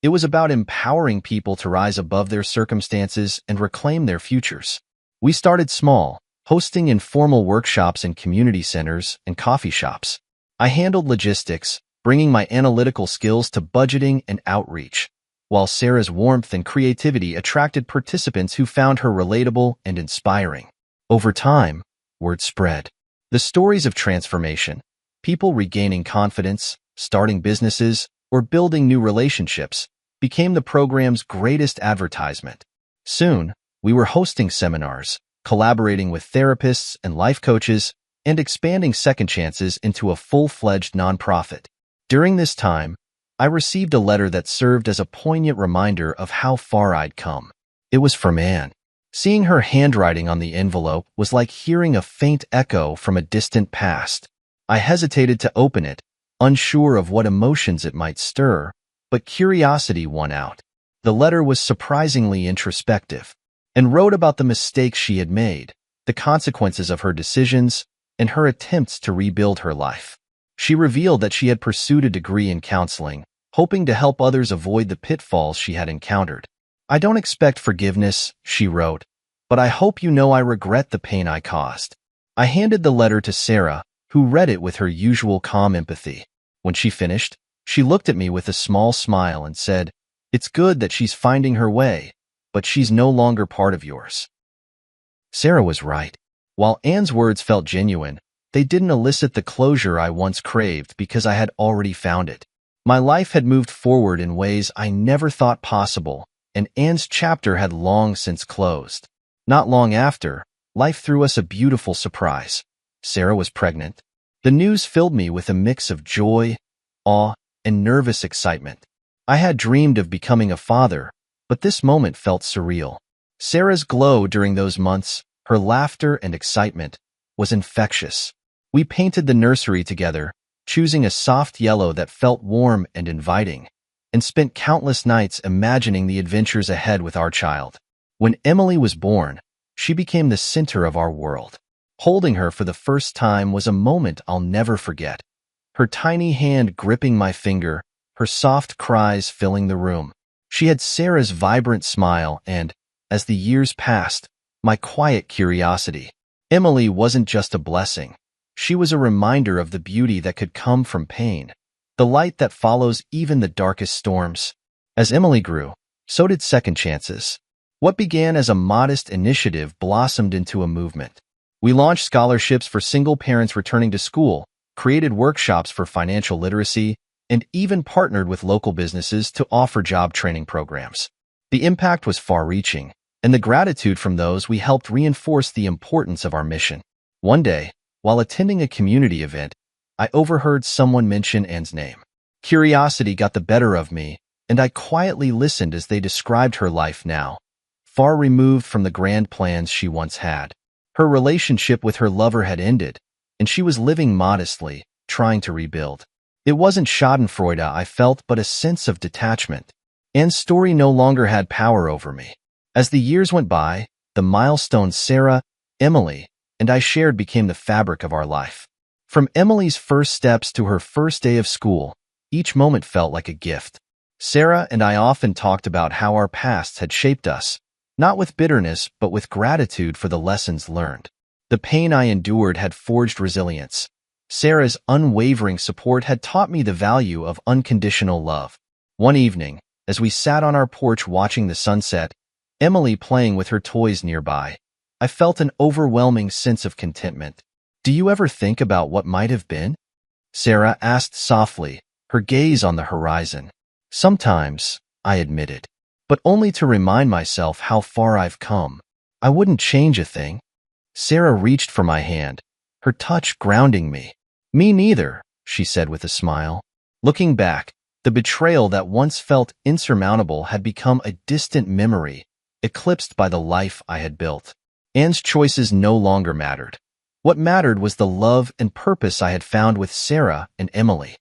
It was about empowering people to rise above their circumstances and reclaim their futures. We started small, hosting informal workshops in community centers and coffee shops. I handled logistics, bringing my analytical skills to budgeting and outreach, while Sarah's warmth and creativity attracted participants who found her relatable and inspiring. Over time, word spread. The stories of transformation, people regaining confidence, starting businesses, or building new relationships, became the program's greatest advertisement. Soon, we were hosting seminars, collaborating with therapists and life coaches, and expanding Second Chances into a full-fledged nonprofit. During this time, I received a letter that served as a poignant reminder of how far I'd come. It was from Anne. Seeing her handwriting on the envelope was like hearing a faint echo from a distant past. I hesitated to open it, unsure of what emotions it might stir, but curiosity won out. The letter was surprisingly introspective, and wrote about the mistakes she had made, the consequences of her decisions, and her attempts to rebuild her life. She revealed that she had pursued a degree in counseling, hoping to help others avoid the pitfalls she had encountered. "I don't expect forgiveness," she wrote, "but I hope you know I regret the pain I caused." I handed the letter to Sarah, who read it with her usual calm empathy. When she finished, she looked at me with a small smile and said, "It's good that she's finding her way, but she's no longer part of yours." Sarah was right. While Anne's words felt genuine, they didn't elicit the closure I once craved because I had already found it. My life had moved forward in ways I never thought possible, and Anne's chapter had long since closed. Not long after, life threw us a beautiful surprise. Sarah was pregnant. The news filled me with a mix of joy, awe, and nervous excitement. I had dreamed of becoming a father, but this moment felt surreal. Sarah's glow during those months, her laughter and excitement, was infectious. We painted the nursery together, choosing a soft yellow that felt warm and inviting, and spent countless nights imagining the adventures ahead with our child. When Emily was born, she became the center of our world. Holding her for the first time was a moment I'll never forget. Her tiny hand gripping my finger, her soft cries filling the room. She had Sarah's vibrant smile and, as the years passed, my quiet curiosity. Emily wasn't just a blessing. She was a reminder of the beauty that could come from pain, the light that follows even the darkest storms. As Emily grew, so did Second Chances. What began as a modest initiative blossomed into a movement. We launched scholarships for single parents returning to school, created workshops for financial literacy, and even partnered with local businesses to offer job training programs. The impact was far-reaching, and the gratitude from those we helped reinforced the importance of our mission. One day, while attending a community event, I overheard someone mention Anne's name. Curiosity got the better of me, and I quietly listened as they described her life now, far removed from the grand plans she once had. Her relationship with her lover had ended, and she was living modestly, trying to rebuild. It wasn't schadenfreude I felt, but a sense of detachment. Anne's story no longer had power over me. As the years went by, the milestones Sarah, Emily, and I shared became the fabric of our life. From Emily's first steps to her first day of school, each moment felt like a gift. Sarah and I often talked about how our pasts had shaped us, not with bitterness but with gratitude for the lessons learned. The pain I endured had forged resilience. Sarah's unwavering support had taught me the value of unconditional love. One evening, as we sat on our porch watching the sunset, Emily playing with her toys nearby, I felt an overwhelming sense of contentment. "Do you ever think about what might have been?" Sarah asked softly, her gaze on the horizon. "Sometimes," I admitted, "but only to remind myself how far I've come. I wouldn't change a thing." Sarah reached for my hand, her touch grounding me. "Me neither," she said with a smile. Looking back, the betrayal that once felt insurmountable had become a distant memory, eclipsed by the life I had built. Anne's choices no longer mattered. What mattered was the love and purpose I had found with Sarah and Emily.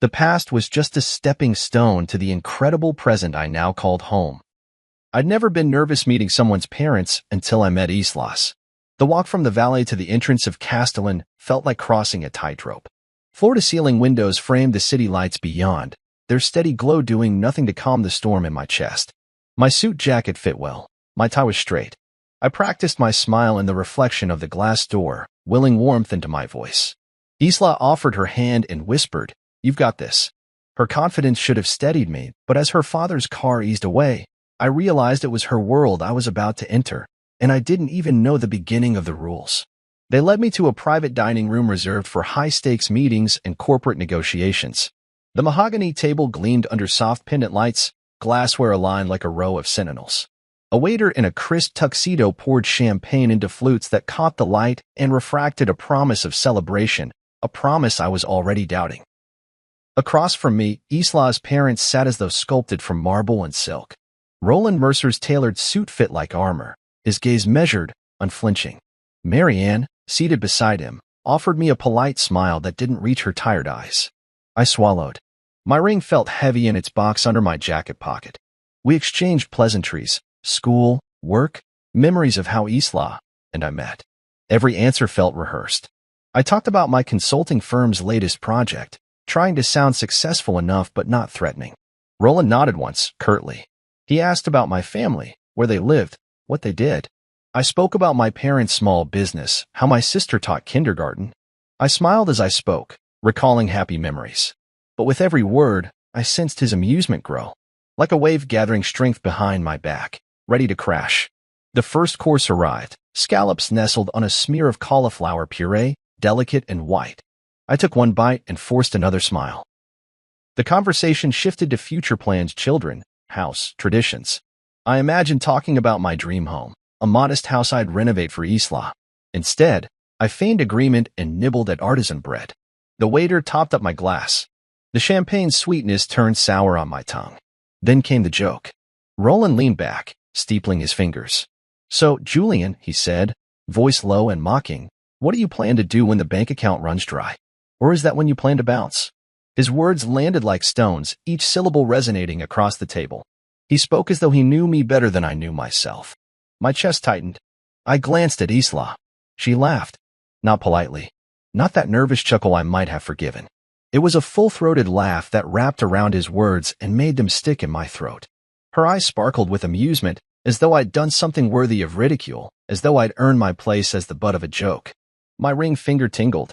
The past was just a stepping stone to the incredible present I now called home. I'd never been nervous meeting someone's parents until I met Islas. The walk from the valley to the entrance of Castellan felt like crossing a tightrope. Floor-to-ceiling windows framed the city lights beyond, their steady glow doing nothing to calm the storm in my chest. My suit jacket fit well. My tie was straight. I practiced my smile in the reflection of the glass door, willing warmth into my voice. Isla offered her hand and whispered, "You've got this." Her confidence should have steadied me, but as her father's car eased away, I realized it was her world I was about to enter, and I didn't even know the beginning of the rules. They led me to a private dining room reserved for high-stakes meetings and corporate negotiations. The mahogany table gleamed under soft pendant lights, glassware aligned like a row of sentinels. A waiter in a crisp tuxedo poured champagne into flutes that caught the light and refracted a promise of celebration, a promise I was already doubting. Across from me, Isla's parents sat as though sculpted from marble and silk. Roland Mercer's tailored suit fit like armor, his gaze measured, unflinching. Marianne, seated beside him, offered me a polite smile that didn't reach her tired eyes. I swallowed. My ring felt heavy in its box under my jacket pocket. We exchanged pleasantries, school, work, memories of how Isla and I met. Every answer felt rehearsed. I talked about my consulting firm's latest project, trying to sound successful enough but not threatening. Roland nodded once, curtly. He asked about my family, where they lived, what they did. I spoke about my parents' small business, how my sister taught kindergarten. I smiled as I spoke, recalling happy memories. But with every word, I sensed his amusement grow, like a wave gathering strength behind my back, ready to crash. The first course arrived, scallops nestled on a smear of cauliflower puree, delicate and white. I took one bite and forced another smile. The conversation shifted to future plans, children, house, traditions. I imagined talking about my dream home, a modest house I'd renovate for Isla. Instead, I feigned agreement and nibbled at artisan bread. The waiter topped up my glass. The champagne's sweetness turned sour on my tongue. Then came the joke. Roland leaned back, steepling his fingers. "So, Julian," he said, voice low and mocking, What do you plan to do when the bank account runs dry? Or is that when you plan to bounce? His words landed like stones, each syllable resonating across the table. He spoke as though he knew me better than I knew myself. My chest tightened. I glanced at Isla. She laughed. Not politely. Not that nervous chuckle I might have forgiven. It was a full-throated laugh that wrapped around his words and made them stick in my throat. Her eyes sparkled with amusement, as though I'd done something worthy of ridicule, as though I'd earned my place as the butt of a joke. My ring finger tingled.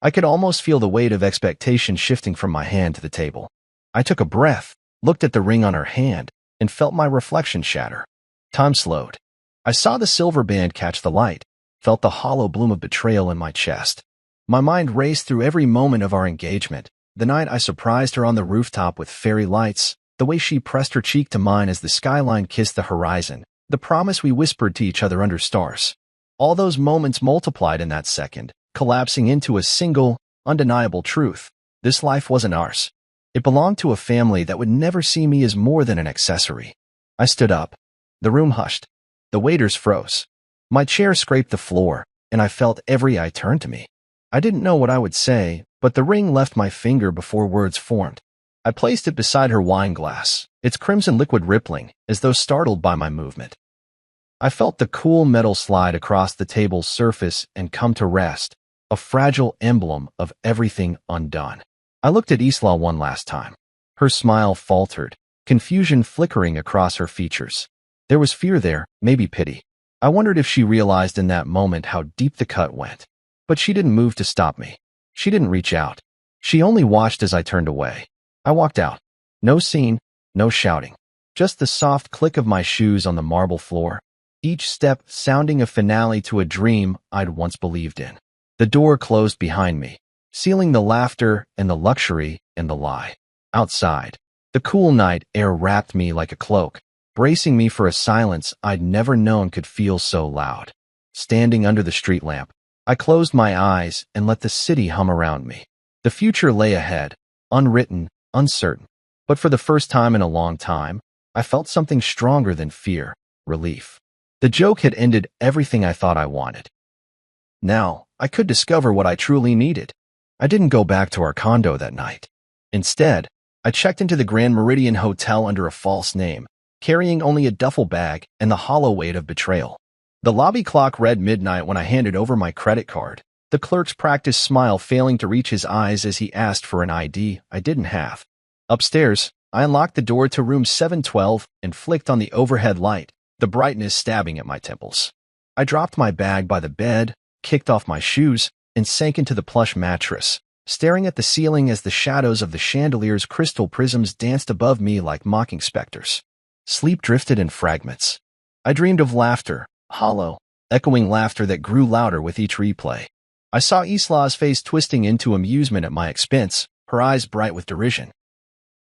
I could almost feel the weight of expectation shifting from my hand to the table. I took a breath, looked at the ring on her hand, and felt my reflection shatter. Time slowed. I saw the silver band catch the light, felt the hollow bloom of betrayal in my chest. My mind raced through every moment of our engagement, the night I surprised her on the rooftop with fairy lights, the way she pressed her cheek to mine as the skyline kissed the horizon, the promise we whispered to each other under stars. All those moments multiplied in that second, collapsing into a single, undeniable truth. This life wasn't ours. It belonged to a family that would never see me as more than an accessory. I stood up. The room hushed. The waiters froze. My chair scraped the floor, and I felt every eye turn to me. I didn't know what I would say, but the ring left my finger before words formed. I placed it beside her wine glass, its crimson liquid rippling, as though startled by my movement. I felt the cool metal slide across the table's surface and come to rest, a fragile emblem of everything undone. I looked at Isla one last time. Her smile faltered, confusion flickering across her features. There was fear there, maybe pity. I wondered if she realized in that moment how deep the cut went. But she didn't move to stop me. She didn't reach out. She only watched as I turned away. I walked out. No scene, no shouting. Just the soft click of my shoes on the marble floor, each step sounding a finale to a dream I'd once believed in. The door closed behind me, sealing the laughter and the luxury and the lie. Outside, the cool night air wrapped me like a cloak, bracing me for a silence I'd never known could feel so loud. Standing under the street lamp, I closed my eyes and let the city hum around me. The future lay ahead, unwritten, uncertain. But for the first time in a long time, I felt something stronger than fear, relief. The joke had ended everything I thought I wanted. Now, I could discover what I truly needed. I didn't go back to our condo that night. Instead, I checked into the Grand Meridian Hotel under a false name, carrying only a duffel bag and the hollow weight of betrayal. The lobby clock read midnight when I handed over my credit card, the clerk's practiced smile failing to reach his eyes as he asked for an ID I didn't have. Upstairs, I unlocked the door to room 712 and flicked on the overhead light, the brightness stabbing at my temples. I dropped my bag by the bed, kicked off my shoes, and sank into the plush mattress, staring at the ceiling as the shadows of the chandelier's crystal prisms danced above me like mocking specters. Sleep drifted in fragments. I dreamed of laughter, hollow, echoing laughter that grew louder with each replay. I saw Isla's face twisting into amusement at my expense, her eyes bright with derision.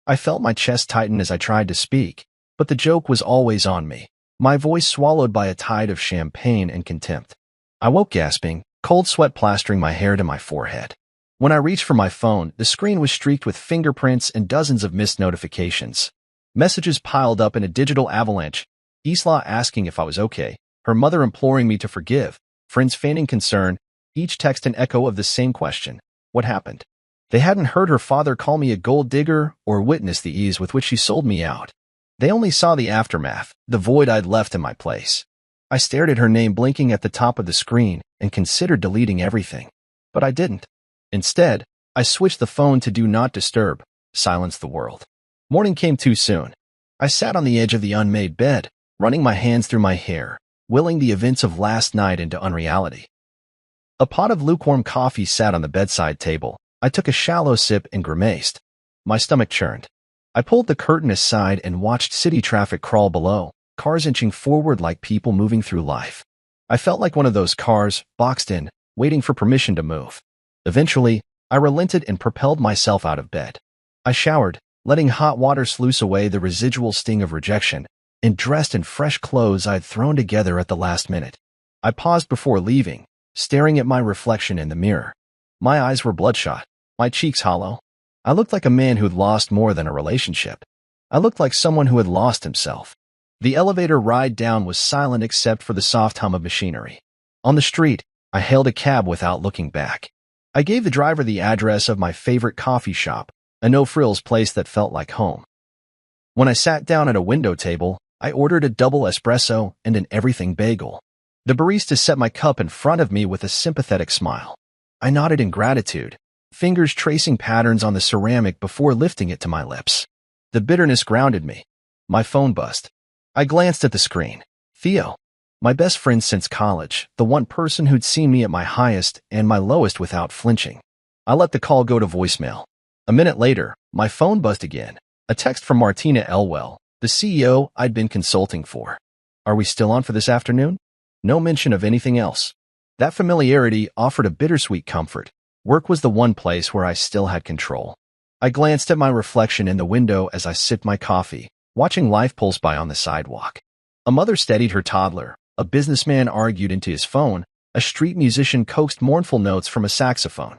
I felt my chest tighten as I tried to speak, but the joke was always on me, my voice swallowed by a tide of champagne and contempt. I woke gasping, cold sweat plastering my hair to my forehead. When I reached for my phone, the screen was streaked with fingerprints and dozens of missed notifications. Messages piled up in a digital avalanche, Isla asking if I was okay, her mother imploring me to forgive, friends feigning concern, each text an echo of the same question: what happened? They hadn't heard her father call me a gold digger or witnessed the ease with which she sold me out. They only saw the aftermath, the void I'd left in my place. I stared at her name blinking at the top of the screen and considered deleting everything. But I didn't. Instead, I switched the phone to Do Not Disturb, silence the world. Morning came too soon. I sat on the edge of the unmade bed, running my hands through my hair, willing the events of last night into unreality. A pot of lukewarm coffee sat on the bedside table. I took a shallow sip and grimaced. My stomach churned. I pulled the curtain aside and watched city traffic crawl below, cars inching forward like people moving through life. I felt like one of those cars, boxed in, waiting for permission to move. Eventually, I relented and propelled myself out of bed. I showered, letting hot water sluice away the residual sting of rejection, and dressed in fresh clothes I'd thrown together at the last minute. I paused before leaving, staring at my reflection in the mirror. My eyes were bloodshot, my cheeks hollow. I looked like a man who'd lost more than a relationship. I looked like someone who had lost himself. The elevator ride down was silent except for the soft hum of machinery. On the street, I hailed a cab without looking back. I gave the driver the address of my favorite coffee shop, a no-frills place that felt like home. When I sat down at a window table, I ordered a double espresso and an everything bagel. The barista set my cup in front of me with a sympathetic smile. I nodded in gratitude, fingers tracing patterns on the ceramic before lifting it to my lips. The bitterness grounded me. My phone buzzed. I glanced at the screen. Theo, my best friend since college, the one person who'd seen me at my highest and my lowest without flinching. I let the call go to voicemail. A minute later, my phone buzzed again. A text from Martina Elwell, the CEO I'd been consulting for. Are we still on for this afternoon? No mention of anything else. That familiarity offered a bittersweet comfort. Work was the one place where I still had control. I glanced at my reflection in the window as I sipped my coffee, watching life pulse by on the sidewalk. A mother steadied her toddler, a businessman argued into his phone, a street musician coaxed mournful notes from a saxophone.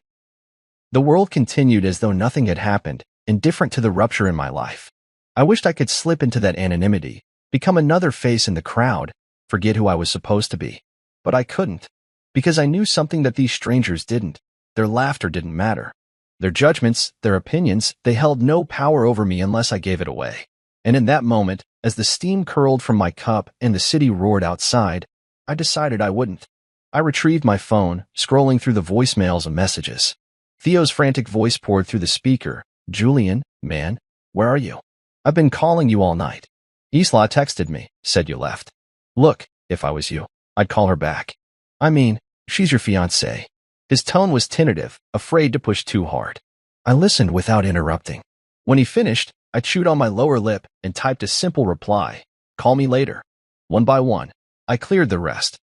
The world continued as though nothing had happened, indifferent to the rupture in my life. I wished I could slip into that anonymity, become another face in the crowd, forget who I was supposed to be. But I couldn't, because I knew something that these strangers didn't. Their laughter didn't matter. Their judgments, their opinions, they held no power over me unless I gave it away. And in that moment, as the steam curled from my cup and the city roared outside, I decided I wouldn't. I retrieved my phone, scrolling through the voicemails and messages. Theo's frantic voice poured through the speaker. Julian, man, where are you? I've been calling you all night. Isla texted me, said you left. Look, if I was you, I'd call her back. I mean, she's your fiancée. His tone was tentative, afraid to push too hard. I listened without interrupting. When he finished, I chewed on my lower lip and typed a simple reply. Call me later. One by one, I cleared the rest.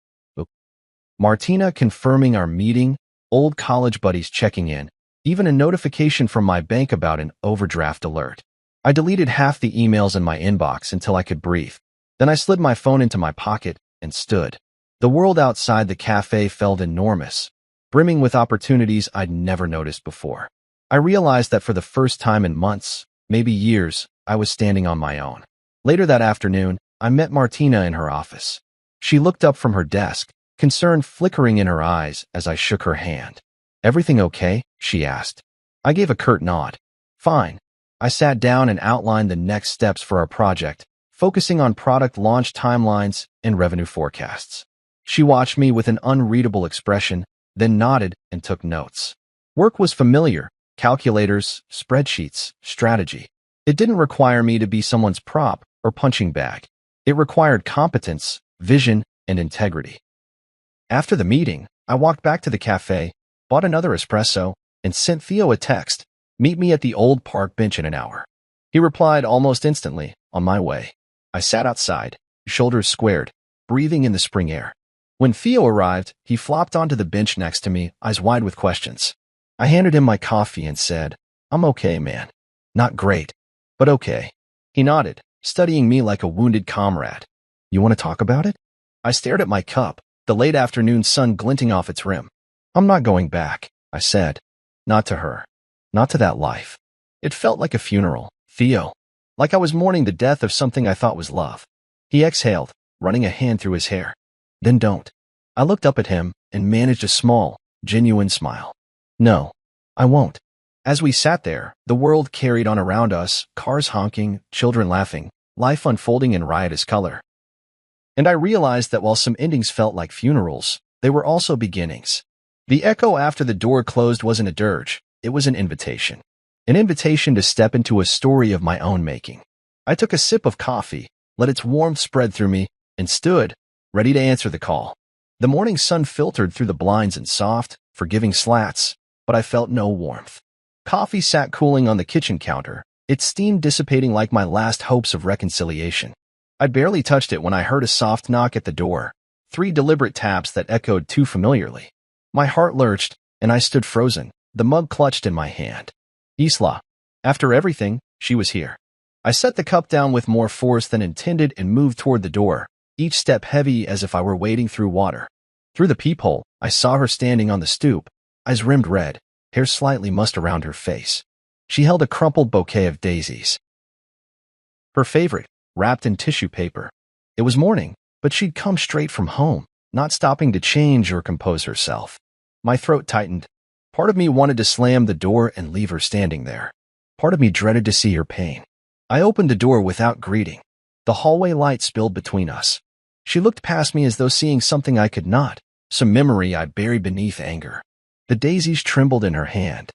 Martina confirming our meeting, old college buddies checking in, even a notification from my bank about an overdraft alert. I deleted half the emails in my inbox until I could breathe. Then I slid my phone into my pocket and stood. The world outside the cafe felt enormous, brimming with opportunities I'd never noticed before. I realized that for the first time in months, maybe years, I was standing on my own. Later that afternoon, I met Martina in her office. She looked up from her desk, concern flickering in her eyes as I shook her hand. Everything okay? She asked. I gave a curt nod. Fine. I sat down and outlined the next steps for our project, focusing on product launch timelines and revenue forecasts. She watched me with an unreadable expression, then nodded and took notes. Work was familiar. Calculators, spreadsheets, strategy. It didn't require me to be someone's prop or punching bag. It required competence, vision, and integrity. After the meeting, I walked back to the cafe, bought another espresso, and sent Theo a text, meet me at the old park bench in an hour. He replied almost instantly, on my way. I sat outside, shoulders squared, breathing in the spring air. When Theo arrived, he flopped onto the bench next to me, eyes wide with questions. I handed him my coffee and said, I'm okay, man. Not great, but okay. He nodded, studying me like a wounded comrade. You want to talk about it? I stared at my cup, the late afternoon sun glinting off its rim. I'm not going back, I said. Not to her. Not to that life. It felt like a funeral, Theo. Like I was mourning the death of something I thought was love. He exhaled, running a hand through his hair. Then don't. I looked up at him and managed a small, genuine smile. No, I won't. As we sat there, the world carried on around us, cars honking, children laughing, life unfolding in riotous color. And I realized that while some endings felt like funerals, they were also beginnings. The echo after the door closed wasn't a dirge, it was an invitation. An invitation to step into a story of my own making. I took a sip of coffee, let its warmth spread through me, and stood, ready to answer the call. The morning sun filtered through the blinds in soft, forgiving slats, but I felt no warmth. Coffee sat cooling on the kitchen counter, its steam dissipating like my last hopes of reconciliation. I'd barely touched it when I heard a soft knock at the door, 3 deliberate taps that echoed too familiarly. My heart lurched, and I stood frozen, the mug clutched in my hand. Isla. After everything, she was here. I set the cup down with more force than intended and moved toward the door, each step heavy as if I were wading through water. Through the peephole, I saw her standing on the stoop, eyes rimmed red, hair slightly mussed around her face. She held a crumpled bouquet of daisies. Her favorite, wrapped in tissue paper. It was morning, but she'd come straight from home, not stopping to change or compose herself. My throat tightened. Part of me wanted to slam the door and leave her standing there. Part of me dreaded to see her pain. I opened the door without greeting. The hallway light spilled between us. She looked past me as though seeing something I could not, some memory I buried beneath anger. The daisies trembled in her hand.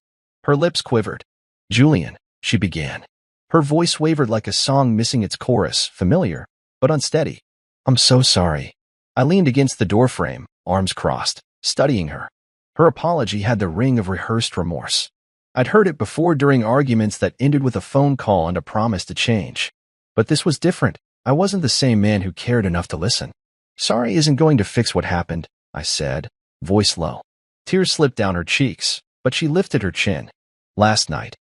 Her lips quivered. "Julian," she began. Her voice wavered like a song missing its chorus, familiar, but unsteady. "I'm so sorry." I leaned against the doorframe, arms crossed, studying her. Her apology had the ring of rehearsed remorse. I'd heard it before during arguments that ended with a phone call and a promise to change. But this was different. I wasn't the same man who cared enough to listen. "Sorry isn't going to fix what happened," I said, voice low. Tears slipped down her cheeks, but she lifted her chin. "Last night.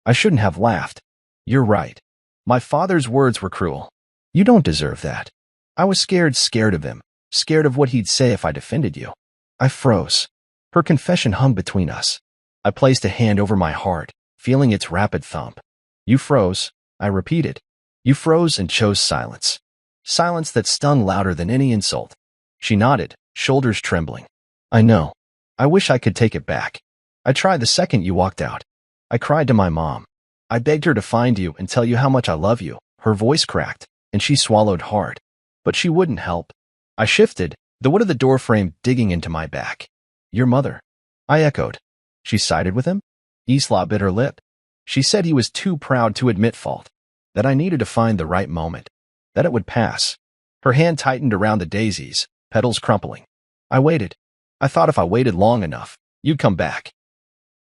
I shouldn't have laughed. You're right. My father's words were cruel. You don't deserve that. I was scared of him, scared of what he'd say if I defended you." I froze. Her confession hung between us. I placed a hand over my heart, feeling its rapid thump. "You froze," I repeated. "You froze and chose silence. Silence that stung louder than any insult." She nodded, shoulders trembling. "I know. I wish I could take it back. I tried the second you walked out. I cried to my mom. I begged her to find you and tell you how much I love you." Her voice cracked, and she swallowed hard. But she wouldn't help. I shifted, the wood of the doorframe digging into my back. "Your mother," I echoed. "She sided with him?" Isla bit her lip. She said he was too proud to admit fault, that I needed to find the right moment, that it would pass. Her hand tightened around the daisies, petals crumpling. I waited. I thought if I waited long enough, you'd come back.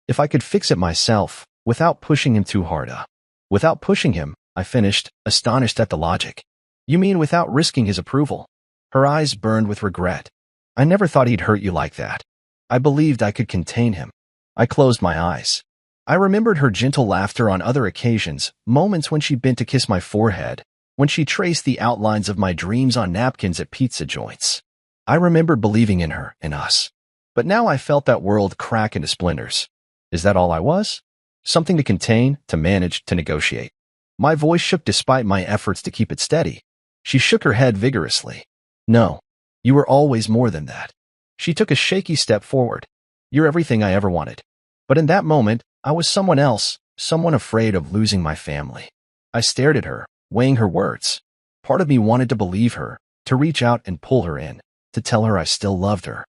If I could fix it myself, without pushing him too hard. Without pushing him, I finished, astonished at the logic. "You mean without risking his approval?" Her eyes burned with regret. "I never thought he'd hurt you like that. I believed I could contain him." I closed my eyes. I remembered her gentle laughter on other occasions, moments when she bent to kiss my forehead, when she traced the outlines of my dreams on napkins at pizza joints. I remembered believing in her, in us. But now I felt that world crack into splinters. Is that all I was? Something to contain, to manage, to negotiate. My voice shook despite my efforts to keep it steady. She shook her head vigorously. "No, you were always more than that." She took a shaky step forward. "You're everything I ever wanted." But in that moment, I was someone else, someone afraid of losing my family. I stared at her, weighing her words. Part of me wanted to believe her, to reach out and pull her in, to tell her I still loved her.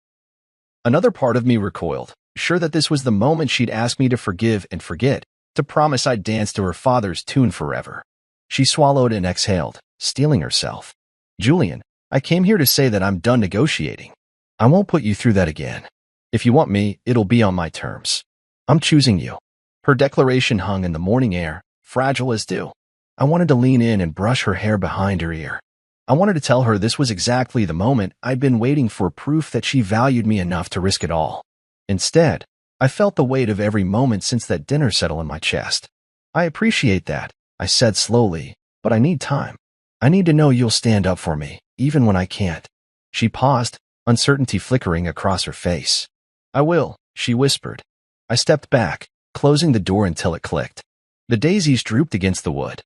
Another part of me recoiled, sure that this was the moment she'd ask me to forgive and forget, to promise I'd dance to her father's tune forever. She swallowed and exhaled, steeling herself. "Julian, I came here to say that I'm done negotiating. I won't put you through that again. If you want me, it'll be on my terms. I'm choosing you." Her declaration hung in the morning air, fragile as dew. I wanted to lean in and brush her hair behind her ear. I wanted to tell her this was exactly the moment I'd been waiting for, proof that she valued me enough to risk it all. Instead, I felt the weight of every moment since that dinner settle in my chest. "I appreciate that," I said slowly, "but I need time. I need to know you'll stand up for me, even when I can't." She paused, uncertainty flickering across her face. "I will," she whispered. I stepped back, closing the door until it clicked. The daisies drooped against the wood.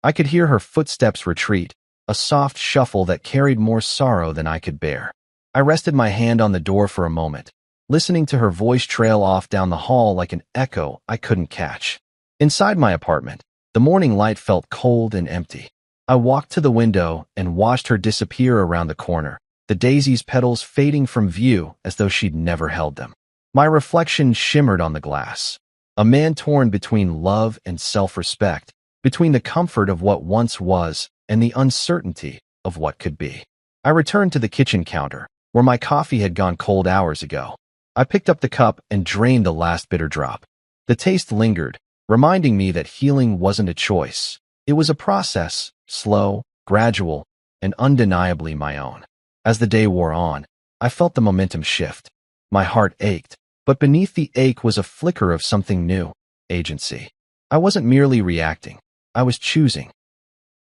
I could hear her footsteps retreat, a soft shuffle that carried more sorrow than I could bear. I rested my hand on the door for a moment, listening to her voice trail off down the hall like an echo I couldn't catch. Inside my apartment, the morning light felt cold and empty. I walked to the window and watched her disappear around the corner, the daisy's petals fading from view as though she'd never held them. My reflection shimmered on the glass. A man torn between love and self-respect, between the comfort of what once was and the uncertainty of what could be. I returned to the kitchen counter, where my coffee had gone cold hours ago. I picked up the cup and drained the last bitter drop. The taste lingered, reminding me that healing wasn't a choice. It was a process, slow, gradual, and undeniably my own. As the day wore on, I felt the momentum shift. My heart ached, but beneath the ache was a flicker of something new, agency. I wasn't merely reacting. I was choosing.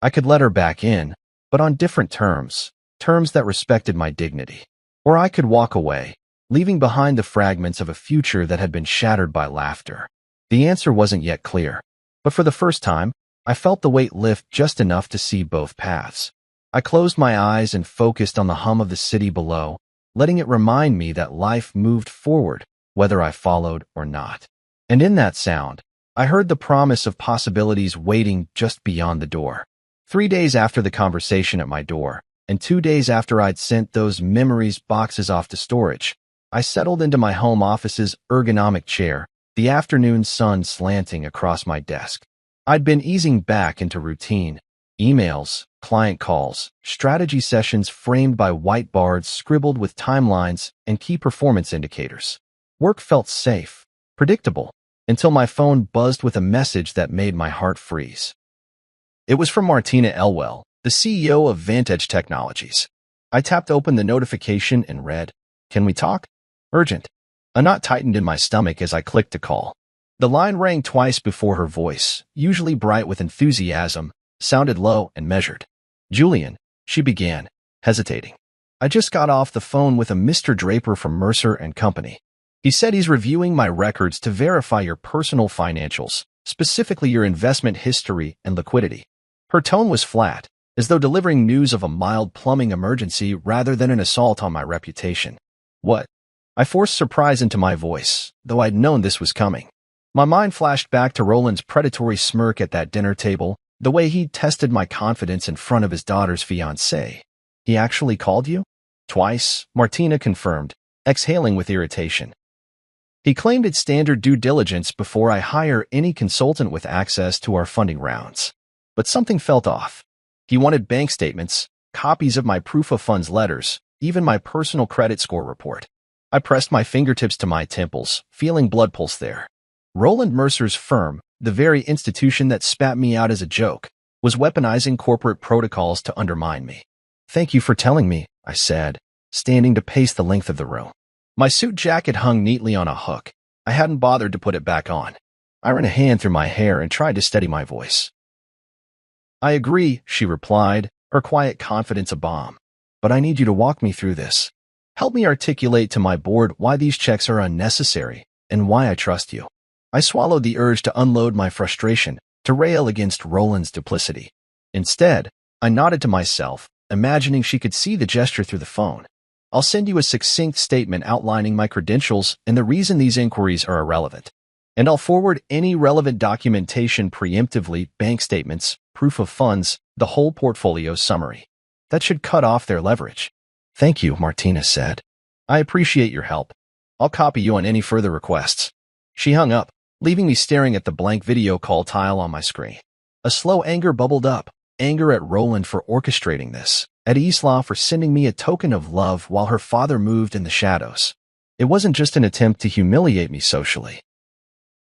I could let her back in, but on different terms, terms that respected my dignity. Or I could walk away, leaving behind the fragments of a future that had been shattered by laughter. The answer wasn't yet clear, but for the first time, I felt the weight lift just enough to see both paths. I closed my eyes and focused on the hum of the city below, letting it remind me that life moved forward, whether I followed or not. And in that sound, I heard the promise of possibilities waiting just beyond the door. 3 days after the conversation at my door, and 2 days after I'd sent those memories boxes off to storage, I settled into my home office's ergonomic chair, the afternoon sun slanting across my desk. I'd been easing back into routine. Emails, client calls, strategy sessions framed by whiteboards scribbled with timelines and key performance indicators. Work felt safe, predictable, until my phone buzzed with a message that made my heart freeze. It was from Martina Elwell, the CEO of Vantage Technologies. I tapped open the notification and read, "Can we talk? Urgent." A knot tightened in my stomach as I clicked to call. The line rang twice before her voice, usually bright with enthusiasm, sounded low and measured. "Julian," she began, hesitating. "I just got off the phone with a Mr. Draper from Mercer and Company. He said he's reviewing my records to verify your personal financials, specifically your investment history and liquidity." Her tone was flat, as though delivering news of a mild plumbing emergency rather than an assault on my reputation. "What?" I forced surprise into my voice, though I'd known this was coming. My mind flashed back to Roland's predatory smirk at that dinner table, the way he'd tested my confidence in front of his daughter's fiancé. "He actually called you?" "Twice," Martina confirmed, exhaling with irritation. "He claimed it's standard due diligence before I hire any consultant with access to our funding rounds. But something felt off. He wanted bank statements, copies of my proof of funds letters, even my personal credit score report." I pressed my fingertips to my temples, feeling blood pulse there. Roland Mercer's firm, the very institution that spat me out as a joke, was weaponizing corporate protocols to undermine me. "Thank you for telling me," I said, standing to pace the length of the room. My suit jacket hung neatly on a hook. I hadn't bothered to put it back on. I ran a hand through my hair and tried to steady my voice. "I agree," she replied, her quiet confidence a bomb. "But I need you to walk me through this. Help me articulate to my board why these checks are unnecessary and why I trust you." I swallowed the urge to unload my frustration, to rail against Roland's duplicity. Instead, I nodded to myself, imagining she could see the gesture through the phone. "I'll send you a succinct statement outlining my credentials and the reason these inquiries are irrelevant. And I'll forward any relevant documentation preemptively, bank statements, proof of funds, the whole portfolio summary. That should cut off their leverage." "Thank you," Martina said. "I appreciate your help. I'll copy you on any further requests." She hung up, leaving me staring at the blank video call tile on my screen. A slow anger bubbled up, anger at Roland for orchestrating this, at Isla for sending me a token of love while her father moved in the shadows. It wasn't just an attempt to humiliate me socially.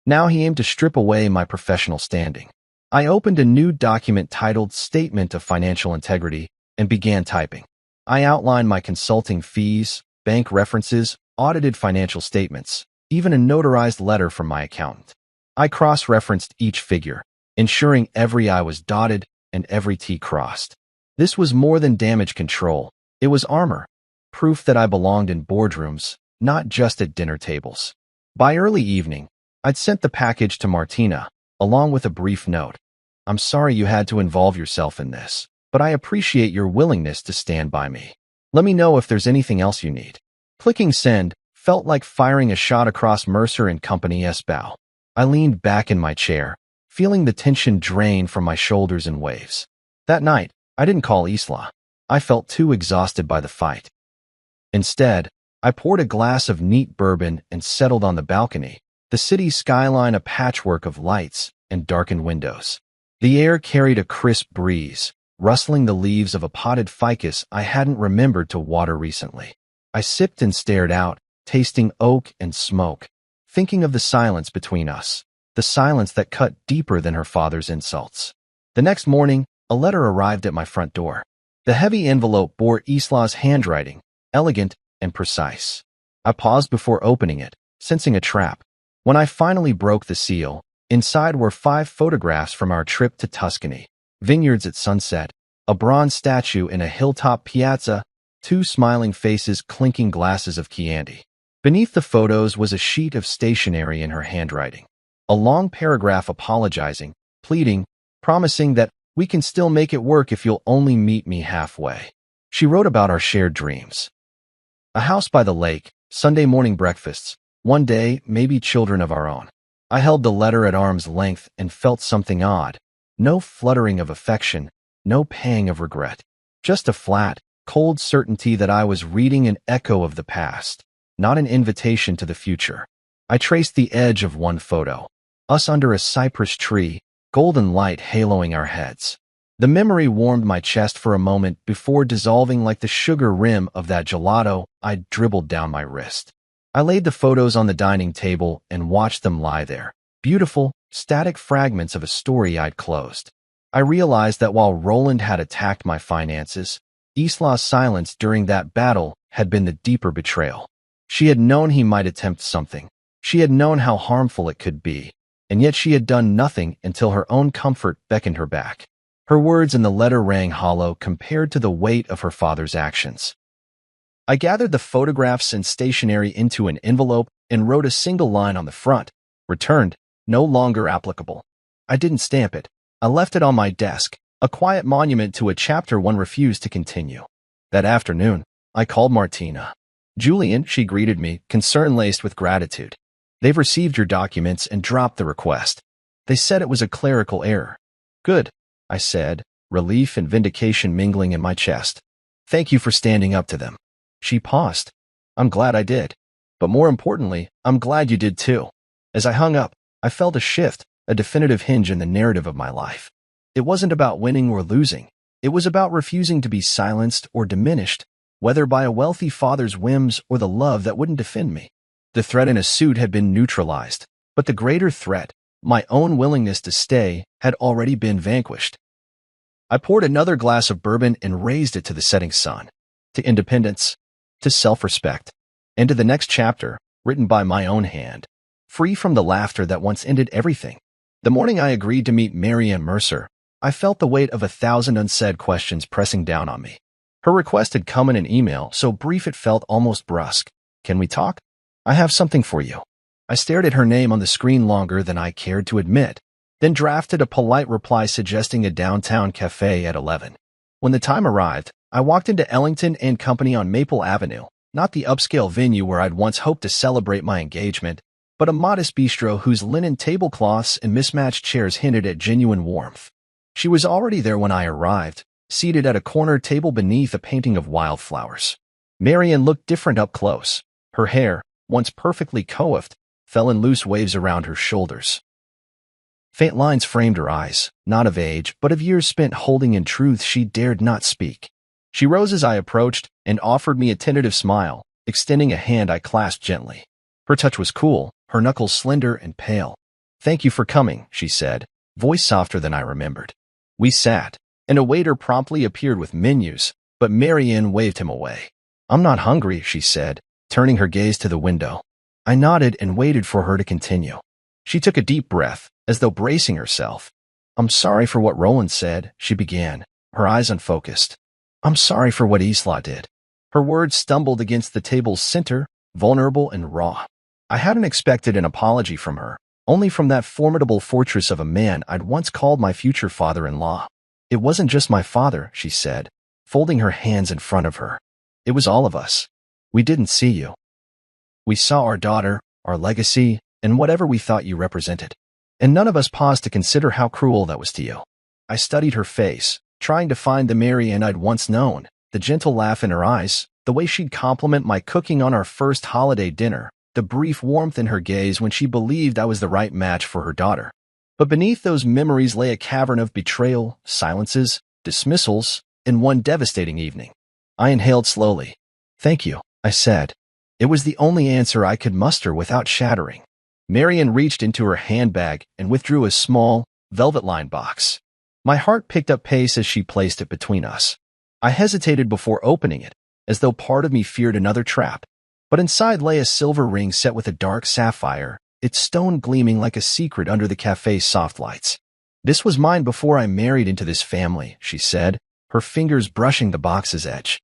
Now he aimed to strip away my professional standing. I opened a new document titled Statement of Financial Integrity and began typing. I outlined my consulting fees, bank references, audited financial statements, even a notarized letter from my accountant. I cross-referenced each figure, ensuring every I was dotted and every T crossed. This was more than damage control. It was armor, proof that I belonged in boardrooms, not just at dinner tables. By early evening, I'd sent the package to Martina, along with a brief note. "I'm sorry you had to involve yourself in this, but I appreciate your willingness to stand by me. Let me know if there's anything else you need." Clicking send felt like firing a shot across Mercer and Company's bow. I leaned back in my chair, feeling the tension drain from my shoulders in waves. That night, I didn't call Isla. I felt too exhausted by the fight. Instead, I poured a glass of neat bourbon and settled on the balcony, the city's skyline a patchwork of lights and darkened windows. The air carried a crisp breeze, rustling the leaves of a potted ficus I hadn't remembered to water recently. I sipped and stared out, tasting oak and smoke, thinking of the silence between us, the silence that cut deeper than her father's insults. The next morning, a letter arrived at my front door. The heavy envelope bore Isla's handwriting, elegant and precise. I paused before opening it, sensing a trap. When I finally broke the seal, inside were 5 photographs from our trip to Tuscany, vineyards at sunset, a bronze statue in a hilltop piazza, 2 smiling faces clinking glasses of Chianti. Beneath the photos was a sheet of stationery in her handwriting, a long paragraph apologizing, pleading, promising that We can still make it work if you'll only meet me halfway. She wrote about our shared dreams. A house by the lake, Sunday morning breakfasts, one day, maybe children of our own. I held the letter at arm's length and felt something odd. No fluttering of affection, no pang of regret. Just a flat, cold certainty that I was reading an echo of the past, not an invitation to the future. I traced the edge of one photo. Us under a cypress tree, golden light haloing our heads. The memory warmed my chest for a moment before dissolving like the sugar rim of that gelato I'd dribbled down my wrist. I laid the photos on the dining table and watched them lie there, beautiful, static fragments of a story I'd closed. I realized that while Roland had attacked my finances, Isla's silence during that battle had been the deeper betrayal. She had known he might attempt something. She had known how harmful it could be, and yet she had done nothing until her own comfort beckoned her back. Her words in the letter rang hollow compared to the weight of her father's actions. I gathered the photographs and stationery into an envelope and wrote a single line on the front, returned, no longer applicable. I didn't stamp it. I left it on my desk, a quiet monument to a chapter one refused to continue. That afternoon, I called Martina. Julian, she greeted me, concern laced with gratitude. They've received your documents and dropped the request. They said it was a clerical error. Good, I said, relief and vindication mingling in my chest. Thank you for standing up to them. She paused. I'm glad I did. But more importantly, I'm glad you did too. As I hung up, I felt a shift, a definitive hinge in the narrative of my life. It wasn't about winning or losing. It was about refusing to be silenced or diminished, whether by a wealthy father's whims or the love that wouldn't defend me. The threat in a suit had been neutralized, but the greater threat, my own willingness to stay, had already been vanquished. I poured another glass of bourbon and raised it to the setting sun, to independence, to self-respect, and to the next chapter, written by my own hand, free from the laughter that once ended everything. The morning I agreed to meet Marianne Mercer, I felt the weight of 1,000 unsaid questions pressing down on me. Her request had come in an email, so brief it felt almost brusque. Can we talk? I have something for you. I stared at her name on the screen longer than I cared to admit, then drafted a polite reply suggesting a downtown cafe at 11. When the time arrived, I walked into Ellington and Company on Maple Avenue, not the upscale venue where I'd once hoped to celebrate my engagement, but a modest bistro whose linen tablecloths and mismatched chairs hinted at genuine warmth. She was already there when I arrived, seated at a corner table beneath a painting of wildflowers. Marianne looked different up close. Her hair, once perfectly coiffed, fell in loose waves around her shoulders. Faint lines framed her eyes, not of age, but of years spent holding in truths she dared not speak. She rose as I approached and offered me a tentative smile, extending a hand I clasped gently. Her touch was cool, her knuckles slender and pale. Thank you for coming, she said, voice softer than I remembered. We sat, and a waiter promptly appeared with menus, but Marianne waved him away. I'm not hungry, she said, turning her gaze to the window. I nodded and waited for her to continue. She took a deep breath, as though bracing herself. I'm sorry for what Roland said, she began, her eyes unfocused. I'm sorry for what Isla did. Her words stumbled against the table's center, vulnerable and raw. I hadn't expected an apology from her, only from that formidable fortress of a man I'd once called my future father-in-law. It wasn't just my father, she said, folding her hands in front of her. It was all of us. We didn't see you. We saw our daughter, our legacy, and whatever we thought you represented. And none of us paused to consider how cruel that was to you. I studied her face, trying to find the Marianne I'd once known, the gentle laugh in her eyes, the way she'd compliment my cooking on our first holiday dinner, the brief warmth in her gaze when she believed I was the right match for her daughter. But beneath those memories lay a cavern of betrayal, silences, dismissals, and one devastating evening. I inhaled slowly. Thank you, I said. It was the only answer I could muster without shattering. Marianne reached into her handbag and withdrew a small, velvet-lined box. My heart picked up pace as she placed it between us. I hesitated before opening it, as though part of me feared another trap. But inside lay a silver ring set with a dark sapphire, its stone gleaming like a secret under the cafe's soft lights. This was mine before I married into this family, she said, her fingers brushing the box's edge.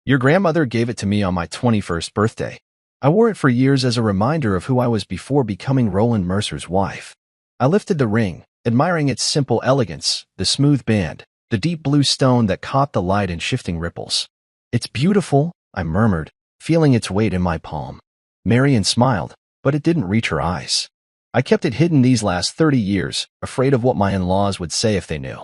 Your grandmother gave it to me on my 21st birthday. I wore it for years as a reminder of who I was before becoming Roland Mercer's wife. I lifted the ring, admiring its simple elegance, the smooth band, the deep blue stone that caught the light in shifting ripples. "It's beautiful," I murmured, feeling its weight in my palm. Marian smiled, but it didn't reach her eyes. I kept it hidden these last 30 years, afraid of what my in-laws would say if they knew.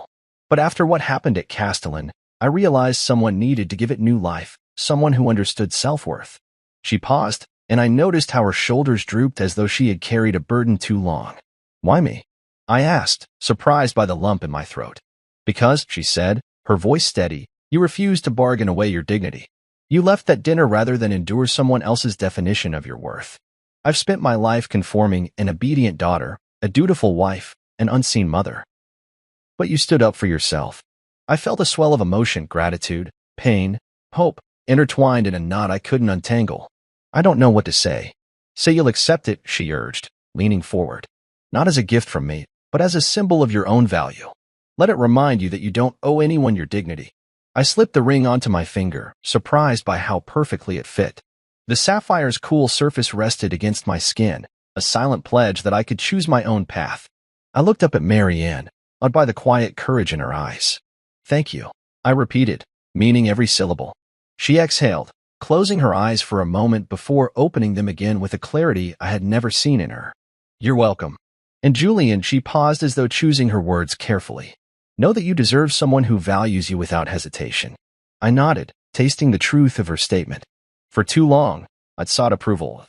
But after what happened at Castellan, I realized someone needed to give it new life, someone who understood self-worth. She paused, and I noticed how her shoulders drooped as though she had carried a burden too long. "Why me?" I asked, surprised by the lump in my throat. "Because," she said, her voice steady, "you refused to bargain away your dignity. You left that dinner rather than endure someone else's definition of your worth. I've spent my life conforming an obedient daughter, a dutiful wife, an unseen mother. But you stood up for yourself." I felt a swell of emotion, gratitude, pain, hope, intertwined in a knot I couldn't untangle. "I don't know what to say." "Say you'll accept it," she urged, leaning forward. "Not as a gift from me, but as a symbol of your own value. Let it remind you that you don't owe anyone your dignity." I slipped the ring onto my finger, surprised by how perfectly it fit. The sapphire's cool surface rested against my skin, a silent pledge that I could choose my own path. I looked up at Marianne, awed by the quiet courage in her eyes. "Thank you," I repeated, meaning every syllable. She exhaled, closing her eyes for a moment before opening them again with a clarity I had never seen in her. "You're welcome." And Julian, she paused as though choosing her words carefully. "Know that you deserve someone who values you without hesitation." I nodded, tasting the truth of her statement. For too long, I'd sought approval.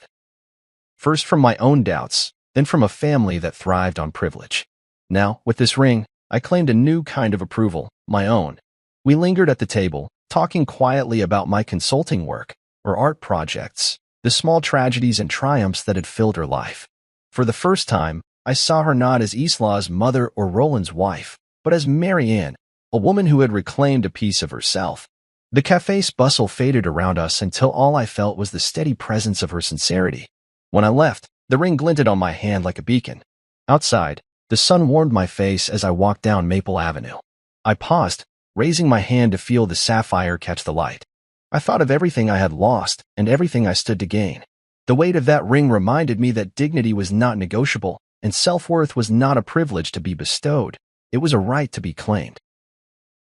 First from my own doubts, then from a family that thrived on privilege. Now, with this ring, I claimed a new kind of approval, my own. We lingered at the table, talking quietly about my consulting work, or art projects, the small tragedies and triumphs that had filled her life. For the first time, I saw her not as Isla's mother or Roland's wife, but as Marianne, a woman who had reclaimed a piece of herself. The cafe's bustle faded around us until all I felt was the steady presence of her sincerity. When I left, the ring glinted on my hand like a beacon. Outside, the sun warmed my face as I walked down Maple Avenue. I paused, raising my hand to feel the sapphire catch the light. I thought of everything I had lost and everything I stood to gain. The weight of that ring reminded me that dignity was not negotiable, and self-worth was not a privilege to be bestowed. It was a right to be claimed.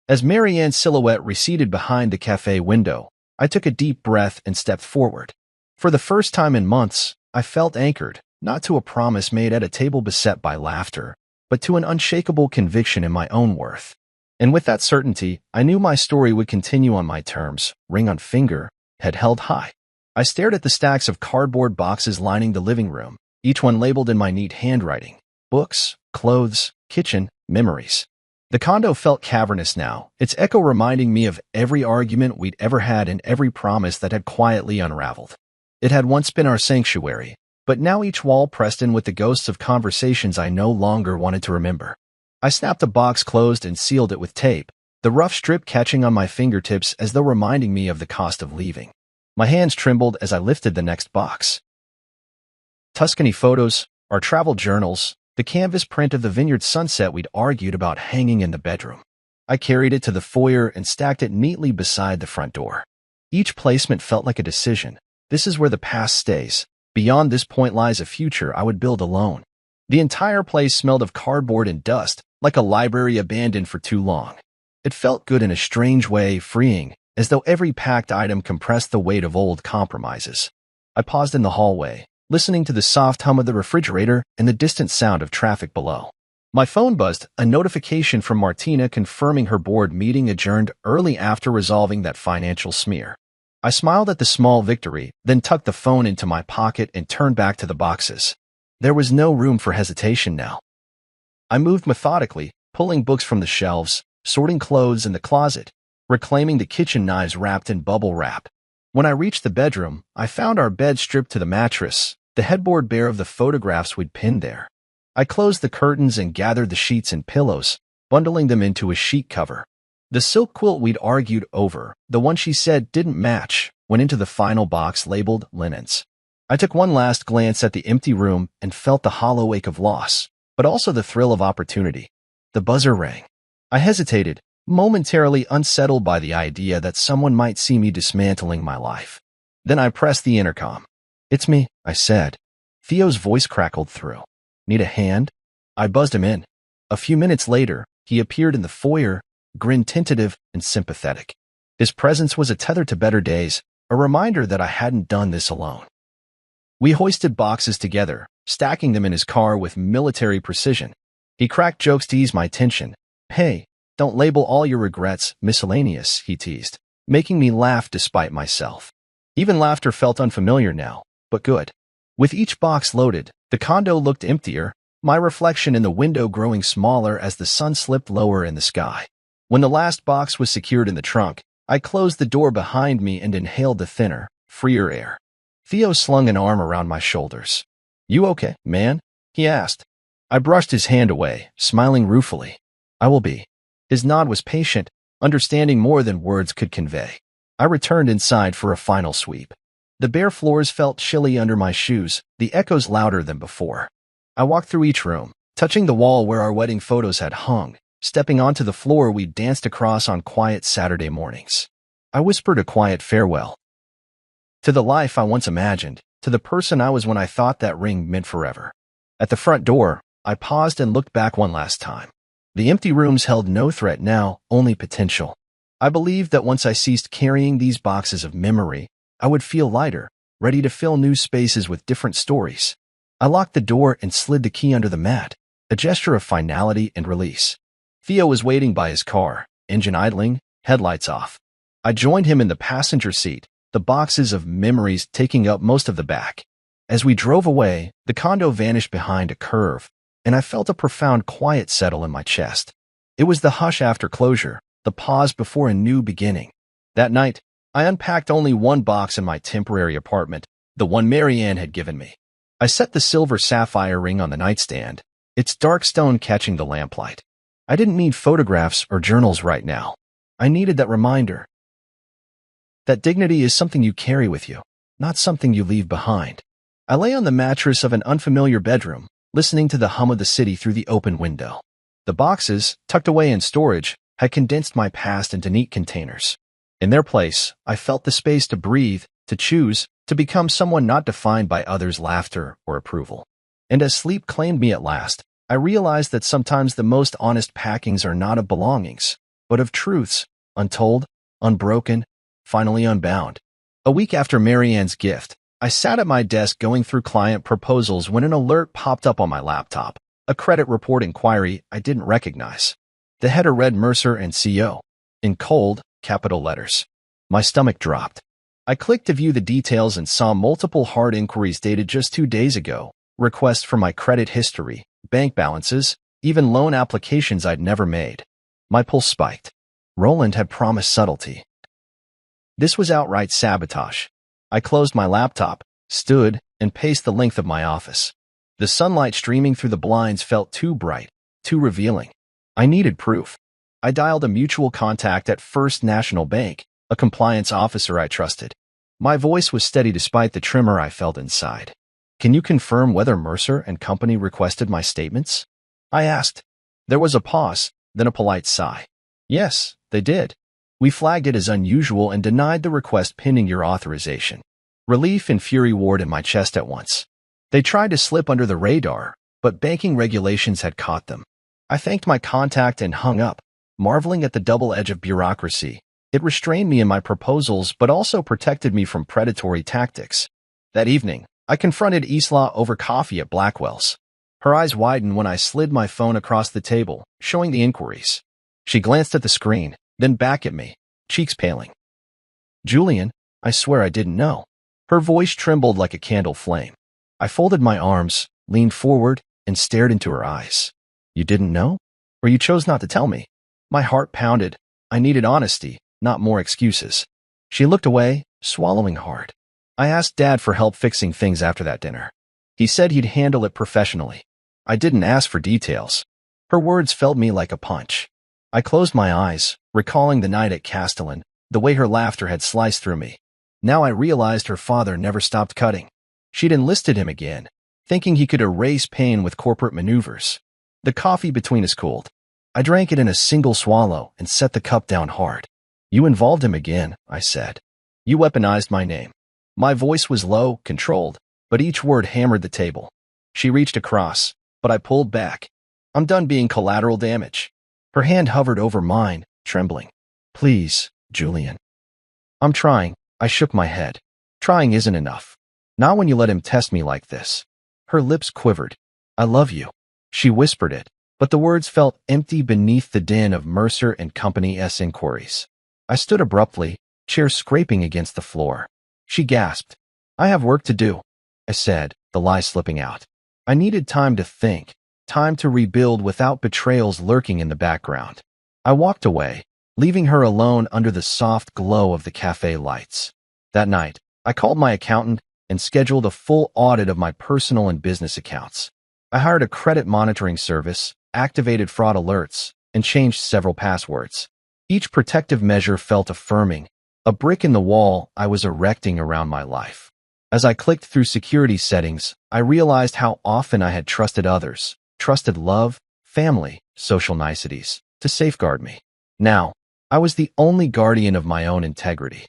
As Marianne's silhouette receded behind the cafe window, I took a deep breath and stepped forward. For the first time in months, I felt anchored, not to a promise made at a table beset by laughter, but to an unshakable conviction in my own worth. And with that certainty, I knew my story would continue on my terms, ring on finger, head held high. I stared at the stacks of cardboard boxes lining the living room, each one labeled in my neat handwriting: books, clothes, kitchen, memories. The condo felt cavernous now, its echo reminding me of every argument we'd ever had and every promise that had quietly unraveled. It had once been our sanctuary, but now each wall pressed in with the ghosts of conversations I no longer wanted to remember. I snapped the box closed and sealed it with tape, the rough strip catching on my fingertips as though reminding me of the cost of leaving. My hands trembled as I lifted the next box. Tuscany photos, our travel journals, the canvas print of the vineyard sunset we'd argued about hanging in the bedroom. I carried it to the foyer and stacked it neatly beside the front door. Each placement felt like a decision. This is where the past stays. Beyond this point lies a future I would build alone. The entire place smelled of cardboard and dust, like a library abandoned for too long. It felt good in a strange way, freeing, as though every packed item compressed the weight of old compromises. I paused in the hallway, listening to the soft hum of the refrigerator and the distant sound of traffic below. My phone buzzed, a notification from Martina confirming her board meeting adjourned early after resolving that financial smear. I smiled at the small victory, then tucked the phone into my pocket and turned back to the boxes. There was no room for hesitation now. I moved methodically, pulling books from the shelves, sorting clothes in the closet, reclaiming the kitchen knives wrapped in bubble wrap. When I reached the bedroom, I found our bed stripped to the mattress, the headboard bare of the photographs we'd pinned there. I closed the curtains and gathered the sheets and pillows, bundling them into a sheet cover. The silk quilt we'd argued over, the one she said didn't match, went into the final box labeled linens. I took one last glance at the empty room and felt the hollow ache of loss, but also the thrill of opportunity. The buzzer rang. I hesitated, momentarily unsettled by the idea that someone might see me dismantling my life. Then I pressed the intercom. "It's me," I said. Theo's voice crackled through. "Need a hand?" I buzzed him in. A few minutes later, he appeared in the foyer, grinned tentative and sympathetic. His presence was a tether to better days, a reminder that I hadn't done this alone. We hoisted boxes together, stacking them in his car with military precision. He cracked jokes to ease my tension. "Hey, don't label all your regrets miscellaneous," he teased, making me laugh despite myself. Even laughter felt unfamiliar now, but good. With each box loaded, the condo looked emptier, my reflection in the window growing smaller as the sun slipped lower in the sky. When the last box was secured in the trunk, I closed the door behind me and inhaled the thinner, freer air. Theo slung an arm around my shoulders. "You okay, man?" he asked. I brushed his hand away, smiling ruefully. "I will be." His nod was patient, understanding more than words could convey. I returned inside for a final sweep. The bare floors felt chilly under my shoes, the echoes louder than before. I walked through each room, touching the wall where our wedding photos had hung, stepping onto the floor we danced across on quiet Saturday mornings. I whispered a quiet farewell. To the life I once imagined, to the person I was when I thought that ring meant forever. At the front door, I paused and looked back one last time. The empty rooms held no threat now, only potential. I believed that once I ceased carrying these boxes of memory, I would feel lighter, ready to fill new spaces with different stories. I locked the door and slid the key under the mat, a gesture of finality and release. Theo was waiting by his car, engine idling, headlights off. I joined him in the passenger seat, the boxes of memories taking up most of the back. As we drove away, the condo vanished behind a curve, and I felt a profound quiet settle in my chest. It was the hush after closure, the pause before a new beginning. That night, I unpacked only one box in my temporary apartment, the one Marianne had given me. I set the silver sapphire ring on the nightstand, its dark stone catching the lamplight. I didn't need photographs or journals right now. I needed that reminder that dignity is something you carry with you, not something you leave behind. I lay on the mattress of an unfamiliar bedroom, listening to the hum of the city through the open window. The boxes, tucked away in storage, had condensed my past into neat containers. In their place, I felt the space to breathe, to choose, to become someone not defined by others' laughter or approval. And as sleep claimed me at last, I realized that sometimes the most honest packings are not of belongings, but of truths, untold, unbroken, finally unbound. A week after Marianne's gift, I sat at my desk going through client proposals when an alert popped up on my laptop, a credit report inquiry I didn't recognize. The header read Mercer and CO, in cold, capital letters. My stomach dropped. I clicked to view the details and saw multiple hard inquiries dated just 2 days ago, requests for my credit history, bank balances, even loan applications I'd never made. My pulse spiked. Roland had promised subtlety. This was outright sabotage. I closed my laptop, stood, and paced the length of my office. The sunlight streaming through the blinds felt too bright, too revealing. I needed proof. I dialed a mutual contact at First National Bank, a compliance officer I trusted. My voice was steady despite the tremor I felt inside. "Can you confirm whether Mercer and Company requested my statements?" I asked. There was a pause, then a polite sigh. "Yes, they did. We flagged it as unusual and denied the request pending your authorization." Relief and fury warred in my chest at once. They tried to slip under the radar, but banking regulations had caught them. I thanked my contact and hung up, marveling at the double edge of bureaucracy. It restrained me in my proposals, but also protected me from predatory tactics. That evening, I confronted Isla over coffee at Blackwell's. Her eyes widened when I slid my phone across the table, showing the inquiries. She glanced at the screen, then back at me, cheeks paling. "Julian, I swear I didn't know." Her voice trembled like a candle flame. I folded my arms, leaned forward, and stared into her eyes. "You didn't know? Or you chose not to tell me?" My heart pounded. I needed honesty, not more excuses. She looked away, swallowing hard. I asked Dad for help fixing things after that dinner. He said he'd handle it professionally. I didn't ask for details. Her words felt me like a punch. I closed my eyes, recalling the night at Castellan, the way her laughter had sliced through me. Now I realized her father never stopped cutting. She'd enlisted him again, thinking he could erase pain with corporate maneuvers. The coffee between us cooled. I drank it in a single swallow and set the cup down hard. "You involved him again," I said. "You weaponized my name." My voice was low, controlled, but each word hammered the table. She reached across, but I pulled back. I'm done being collateral damage. Her hand hovered over mine, trembling. Please, Julian. I'm trying. I shook my head. Trying isn't enough. Not when you let him test me like this. Her lips quivered. I love you. She whispered it, but the words felt empty beneath the din of Mercer and Company's inquiries. I stood abruptly, chair scraping against the floor. She gasped. I have work to do, I said, the lie slipping out. I needed time to think, time to rebuild without betrayals lurking in the background. I walked away, leaving her alone under the soft glow of the cafe lights. That night, I called my accountant and scheduled a full audit of my personal and business accounts. I hired a credit monitoring service, activated fraud alerts, and changed several passwords. Each protective measure felt affirming, a brick in the wall I was erecting around my life. As I clicked through security settings, I realized how often I had trusted others, trusted love, family, social niceties, to safeguard me. Now, I was the only guardian of my own integrity.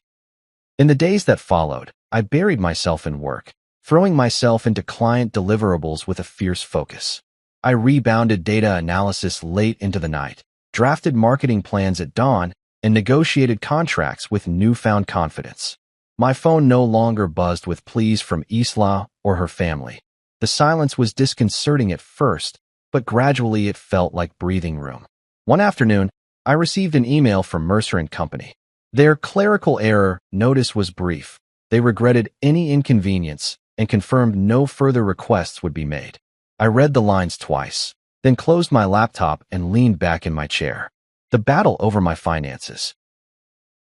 In the days that followed, I buried myself in work, throwing myself into client deliverables with a fierce focus. I rebounded data analysis late into the night, drafted marketing plans at dawn, and negotiated contracts with newfound confidence. My phone no longer buzzed with pleas from Isla or her family. The silence was disconcerting at first, but gradually it felt like breathing room. One afternoon, I received an email from Mercer and Company. Their clerical error notice was brief. They regretted any inconvenience and confirmed no further requests would be made. I read the lines twice, then closed my laptop and leaned back in my chair. The battle over my finances.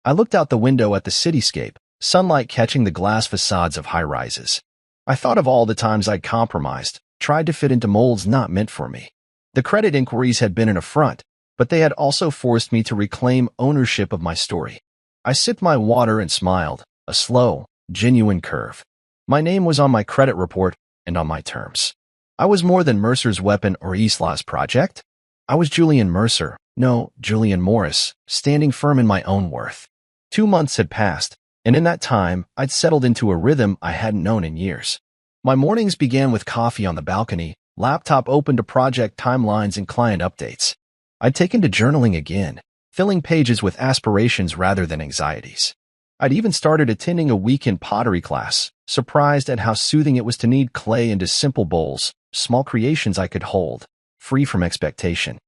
I looked out the window at the cityscape, sunlight catching the glass facades of high-rises. I thought of all the times I'd compromised, tried to fit into molds not meant for me. The credit inquiries had been an affront, but they had also forced me to reclaim ownership of my story. I sipped my water and smiled, a slow, genuine curve. My name was on my credit report and on my terms. I was more than Mercer's weapon or Isla's project. I was Julian Mercer, no, Julian Morris, standing firm in my own worth. 2 months had passed, and in that time, I'd settled into a rhythm I hadn't known in years. My mornings began with coffee on the balcony, laptop open to project timelines and client updates. I'd taken to journaling again, filling pages with aspirations rather than anxieties. I'd even started attending a weekend pottery class, surprised at how soothing it was to knead clay into simple bowls, small creations I could hold, free from expectation.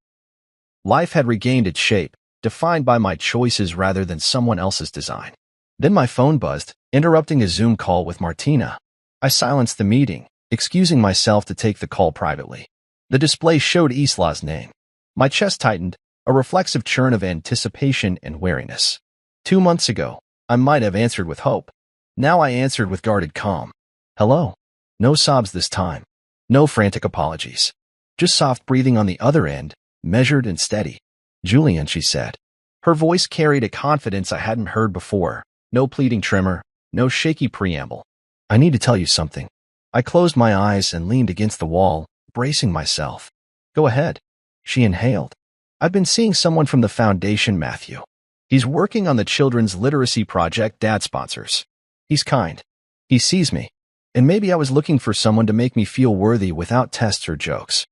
Life had regained its shape, defined by my choices rather than someone else's design. Then my phone buzzed, interrupting a Zoom call with Martina. I silenced the meeting, excusing myself to take the call privately. The display showed Isla's name. My chest tightened, a reflexive churn of anticipation and wariness. 2 months ago, I might have answered with hope. Now I answered with guarded calm. Hello. No sobs this time. No frantic apologies. Just soft breathing on the other end, measured and steady. Julian, she said. Her voice carried a confidence I hadn't heard before. No pleading tremor, no shaky preamble. I need to tell you something. I closed my eyes and leaned against the wall, bracing myself. Go ahead. She inhaled. I've been seeing someone from the foundation, Matthew. He's working on the children's literacy project Dad sponsors. He's kind. He sees me. And maybe I was looking for someone to make me feel worthy without tests or jokes.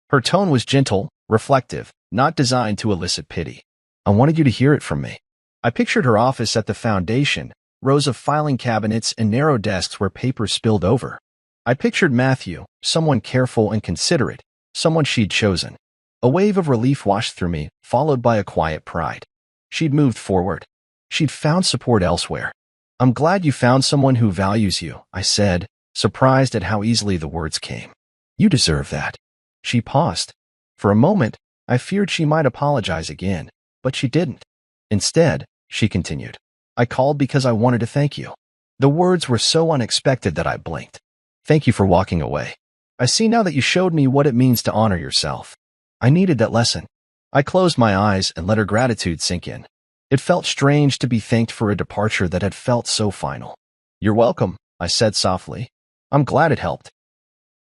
Her tone was gentle, reflective, not designed to elicit pity. I wanted you to hear it from me. I pictured her office at the foundation, rows of filing cabinets and narrow desks where papers spilled over. I pictured Matthew, someone careful and considerate, someone she'd chosen. A wave of relief washed through me, followed by a quiet pride. She'd moved forward. She'd found support elsewhere. I'm glad you found someone who values you, I said, surprised at how easily the words came. You deserve that. She paused. For a moment, I feared she might apologize again, but she didn't. Instead, she continued, I called because I wanted to thank you. The words were so unexpected that I blinked. Thank you for walking away. I see now that you showed me what it means to honor yourself. I needed that lesson. I closed my eyes and let her gratitude sink in. It felt strange to be thanked for a departure that had felt so final. You're welcome, I said softly. I'm glad it helped.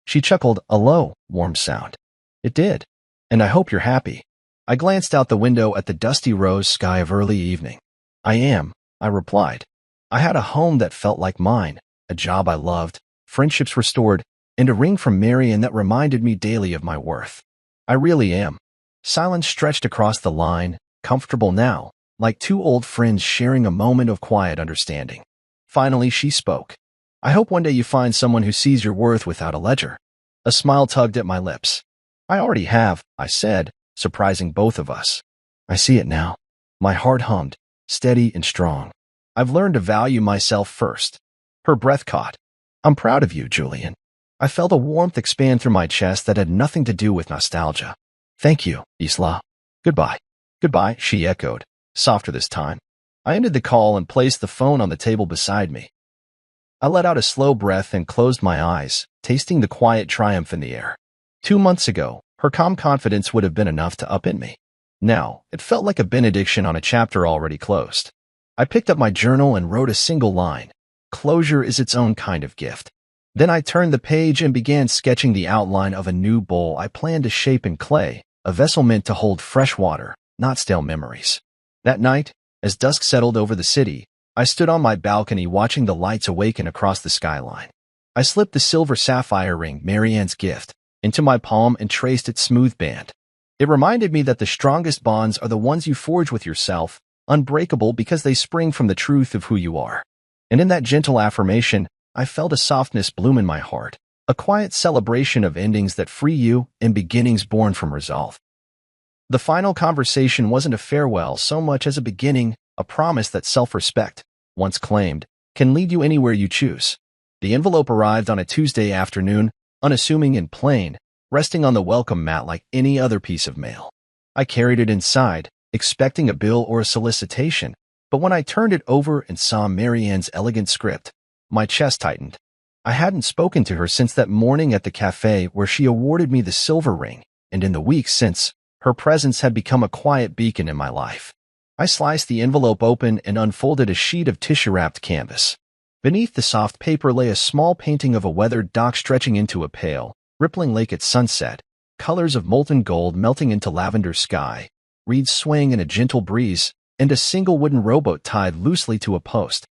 She chuckled, a low, warm sound. It did. And I hope you're happy. I glanced out the window at the dusty rose sky of early evening. I am, I replied. I had a home that felt like mine, a job I loved, friendships restored, and a ring from Marion that reminded me daily of my worth. I really am. Silence stretched across the line, comfortable now, like two old friends sharing a moment of quiet understanding. Finally, she spoke. I hope one day you find someone who sees your worth without a ledger. A smile tugged at my lips. I already have, I said, surprising both of us. I see it now. My heart hummed, steady and strong. I've learned to value myself first. Her breath caught. I'm proud of you, Julian. I felt a warmth expand through my chest that had nothing to do with nostalgia. Thank you, Isla. Goodbye. Goodbye, she echoed, softer this time. I ended the call and placed the phone on the table beside me. I let out a slow breath and closed my eyes, tasting the quiet triumph in the air. 2 months ago, her calm confidence would have been enough to upend me. Now, it felt like a benediction on a chapter already closed. I picked up my journal and wrote a single line. Closure is its own kind of gift. Then I turned the page and began sketching the outline of a new bowl I planned to shape in clay, a vessel meant to hold fresh water, not stale memories. That night, as dusk settled over the city, I stood on my balcony watching the lights awaken across the skyline. I slipped the silver sapphire ring, Marianne's gift, into my palm and traced its smooth band. It reminded me that the strongest bonds are the ones you forge with yourself, unbreakable because they spring from the truth of who you are. And in that gentle affirmation, I felt a softness bloom in my heart, a quiet celebration of endings that free you and beginnings born from resolve. The final conversation wasn't a farewell so much as a beginning, a promise that self-respect, once claimed, can lead you anywhere you choose. The envelope arrived on a Tuesday afternoon, unassuming and plain, resting on the welcome mat like any other piece of mail. I carried it inside, expecting a bill or a solicitation, but when I turned it over and saw Marianne's elegant script, my chest tightened. I hadn't spoken to her since that morning at the cafe where she awarded me the silver ring, and in the weeks since, her presence had become a quiet beacon in my life. I sliced the envelope open and unfolded a sheet of tissue-wrapped canvas. Beneath the soft paper lay a small painting of a weathered dock stretching into a pale, rippling lake at sunset, colors of molten gold melting into lavender sky, reeds swaying in a gentle breeze, and a single wooden rowboat tied loosely to a post.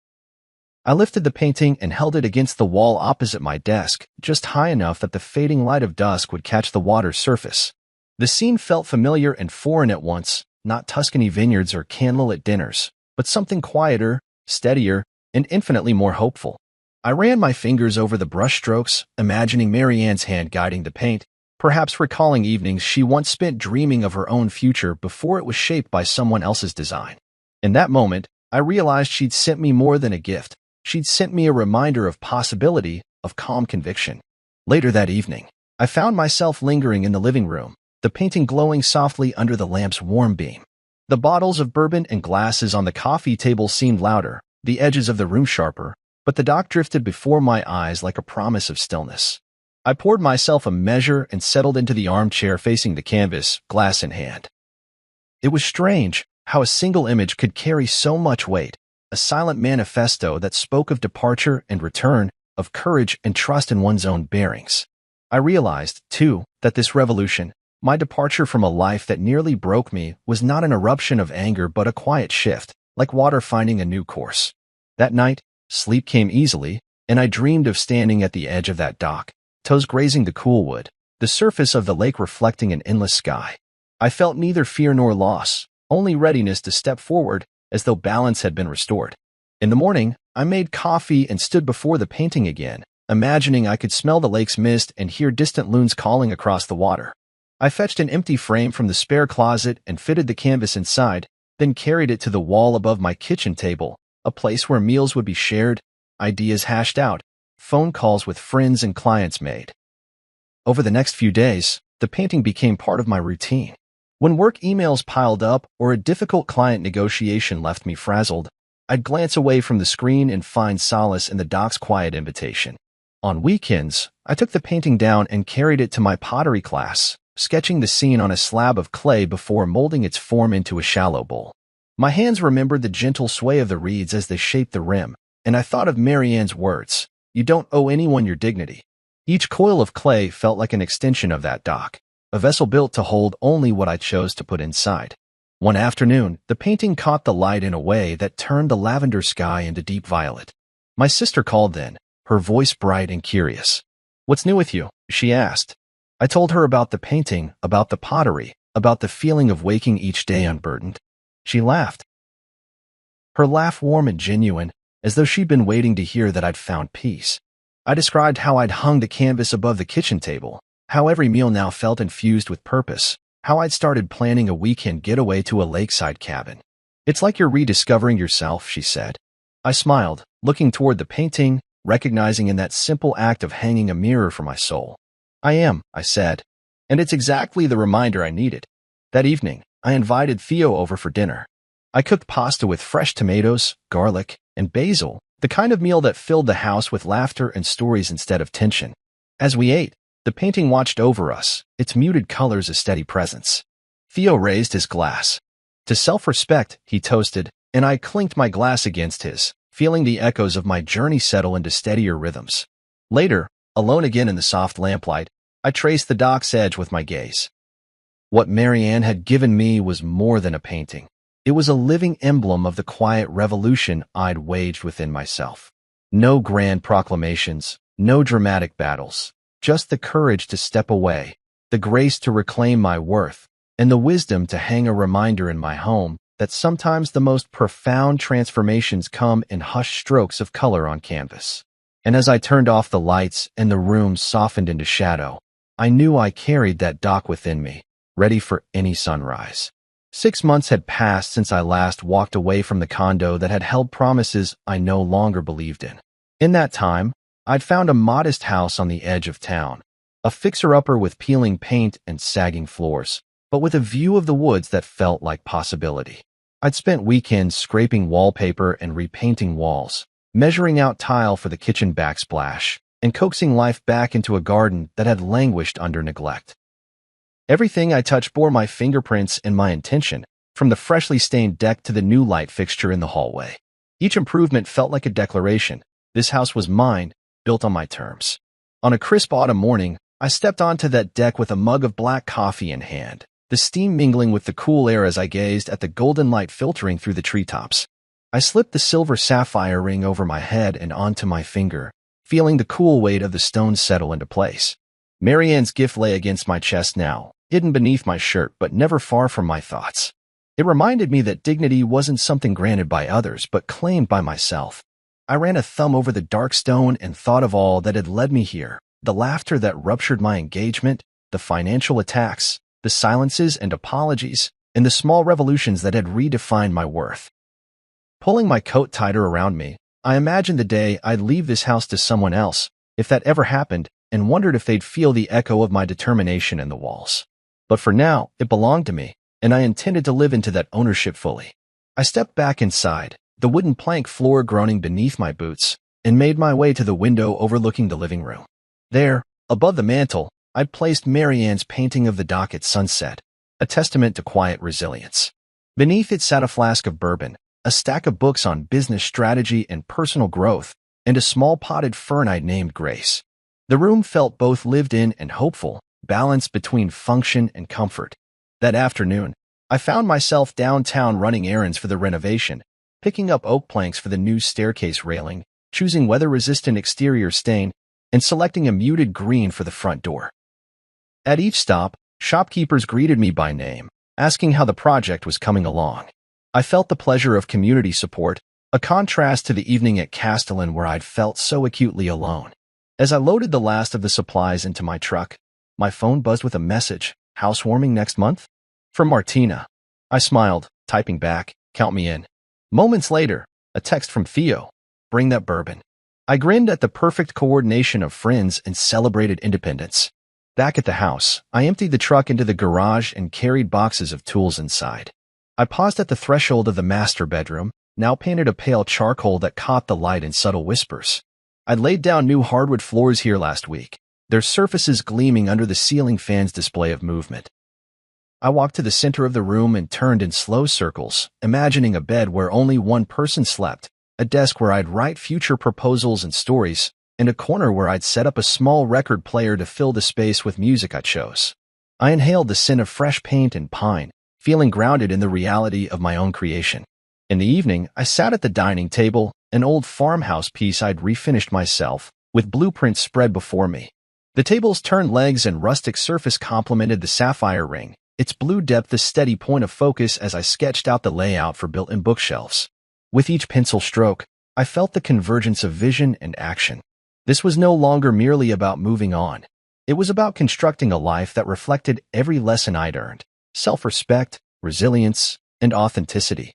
I lifted the painting and held it against the wall opposite my desk, just high enough that the fading light of dusk would catch the water's surface. The scene felt familiar and foreign at once, not Tuscany vineyards or candlelit dinners, but something quieter, steadier, and infinitely more hopeful. I ran my fingers over the brushstrokes, imagining Marianne's hand guiding the paint, perhaps recalling evenings she once spent dreaming of her own future before it was shaped by someone else's design. In that moment, I realized she'd sent me more than a gift. She'd sent me a reminder of possibility, of calm conviction. Later that evening, I found myself lingering in the living room, the painting glowing softly under the lamp's warm beam. The bottles of bourbon and glasses on the coffee table seemed louder, the edges of the room sharper, but the dock drifted before my eyes like a promise of stillness. I poured myself a measure and settled into the armchair facing the canvas, glass in hand. It was strange how a single image could carry so much weight, a silent manifesto that spoke of departure and return, of courage and trust in one's own bearings. I realized, too, that this revolution, my departure from a life that nearly broke me, was not an eruption of anger but a quiet shift, like water finding a new course. That night, sleep came easily, and I dreamed of standing at the edge of that dock, toes grazing the cool wood, the surface of the lake reflecting an endless sky. I felt neither fear nor loss, only readiness to step forward, as though balance had been restored. In the morning, I made coffee and stood before the painting again, imagining I could smell the lake's mist and hear distant loons calling across the water. I fetched an empty frame from the spare closet and fitted the canvas inside, then carried it to the wall above my kitchen table, a place where meals would be shared, ideas hashed out, phone calls with friends and clients made. Over the next few days, the painting became part of my routine. When work emails piled up or a difficult client negotiation left me frazzled, I'd glance away from the screen and find solace in the dock's quiet invitation. On weekends, I took the painting down and carried it to my pottery class, sketching the scene on a slab of clay before molding its form into a shallow bowl. My hands remembered the gentle sway of the reeds as they shaped the rim, and I thought of Marianne's words, "You don't owe anyone your dignity." Each coil of clay felt like an extension of that dock, a vessel built to hold only what I chose to put inside. One afternoon, the painting caught the light in a way that turned the lavender sky into deep violet. My sister called then, her voice bright and curious. "What's new with you?" she asked. I told her about the painting, about the pottery, about the feeling of waking each day unburdened. She laughed. Her laugh warm and genuine, as though she'd been waiting to hear that I'd found peace. I described how I'd hung the canvas above the kitchen table, how every meal now felt infused with purpose, how I'd started planning a weekend getaway to a lakeside cabin. It's like you're rediscovering yourself, she said. I smiled, looking toward the painting, recognizing in that simple act of hanging a mirror for my soul. I am, I said, and it's exactly the reminder I needed. That evening, I invited Theo over for dinner. I cooked pasta with fresh tomatoes, garlic, and basil, the kind of meal that filled the house with laughter and stories instead of tension. As we ate, the painting watched over us, its muted colors a steady presence. Theo raised his glass. To self-respect, he toasted, and I clinked my glass against his, feeling the echoes of my journey settle into steadier rhythms. Later, alone again in the soft lamplight, I traced the dock's edge with my gaze. What Marianne had given me was more than a painting. It was a living emblem of the quiet revolution I'd waged within myself. No grand proclamations, no dramatic battles, just the courage to step away, the grace to reclaim my worth, and the wisdom to hang a reminder in my home that sometimes the most profound transformations come in hushed strokes of color on canvas. And as I turned off the lights and the room softened into shadow, I knew I carried that dock within me, ready for any sunrise. 6 months had passed since I last walked away from the condo that had held promises I no longer believed in. In that time, I'd found a modest house on the edge of town, a fixer-upper with peeling paint and sagging floors, but with a view of the woods that felt like possibility. I'd spent weekends scraping wallpaper and repainting walls, measuring out tile for the kitchen backsplash, and coaxing life back into a garden that had languished under neglect. Everything I touched bore my fingerprints and my intention, from the freshly stained deck to the new light fixture in the hallway. Each improvement felt like a declaration. This house was mine, built on my terms. On a crisp autumn morning, I stepped onto that deck with a mug of black coffee in hand, the steam mingling with the cool air as I gazed at the golden light filtering through the treetops. I slipped the silver sapphire ring over my head and onto my finger, feeling the cool weight of the stones settle into place. Marianne's gift lay against my chest now, hidden beneath my shirt but never far from my thoughts. It reminded me that dignity wasn't something granted by others but claimed by myself. I ran a thumb over the dark stone and thought of all that had led me here, the laughter that ruptured my engagement, the financial attacks, the silences and apologies, and the small revolutions that had redefined my worth. Pulling my coat tighter around me, I imagined the day I'd leave this house to someone else, if that ever happened, and wondered if they'd feel the echo of my determination in the walls. But for now, it belonged to me, and I intended to live into that ownership fully. I stepped back inside, the wooden plank floor groaning beneath my boots, and made my way to the window overlooking the living room. There, above the mantel, I'd placed Marianne's painting of the dock at sunset, a testament to quiet resilience. Beneath it sat a flask of bourbon, a stack of books on business strategy and personal growth, and a small potted fern I'd named Grace. The room felt both lived in and hopeful, balanced between function and comfort. That afternoon, I found myself downtown running errands for the renovation, picking up oak planks for the new staircase railing, choosing weather-resistant exterior stain, and selecting a muted green for the front door. At each stop, shopkeepers greeted me by name, asking how the project was coming along. I felt the pleasure of community support, a contrast to the evening at Castellan where I'd felt so acutely alone. As I loaded the last of the supplies into my truck, my phone buzzed with a message, housewarming next month? From Martina. I smiled, typing back, count me in. Moments later, a text from Theo, bring that bourbon. I grinned at the perfect coordination of friends and celebrated independence. Back at the house, I emptied the truck into the garage and carried boxes of tools inside. I paused at the threshold of the master bedroom, now painted a pale charcoal that caught the light in subtle whispers. I'd laid down new hardwood floors here last week, their surfaces gleaming under the ceiling fan's display of movement. I walked to the center of the room and turned in slow circles, imagining a bed where only one person slept, a desk where I'd write future proposals and stories, and a corner where I'd set up a small record player to fill the space with music I chose. I inhaled the scent of fresh paint and pine, feeling grounded in the reality of my own creation. In the evening, I sat at the dining table, an old farmhouse piece I'd refinished myself, with blueprints spread before me. The table's turned legs and rustic surface complemented the sapphire ring, its blue depth a steady point of focus as I sketched out the layout for built-in bookshelves. With each pencil stroke, I felt the convergence of vision and action. This was no longer merely about moving on. It was about constructing a life that reflected every lesson I'd earned: self-respect, resilience, and authenticity.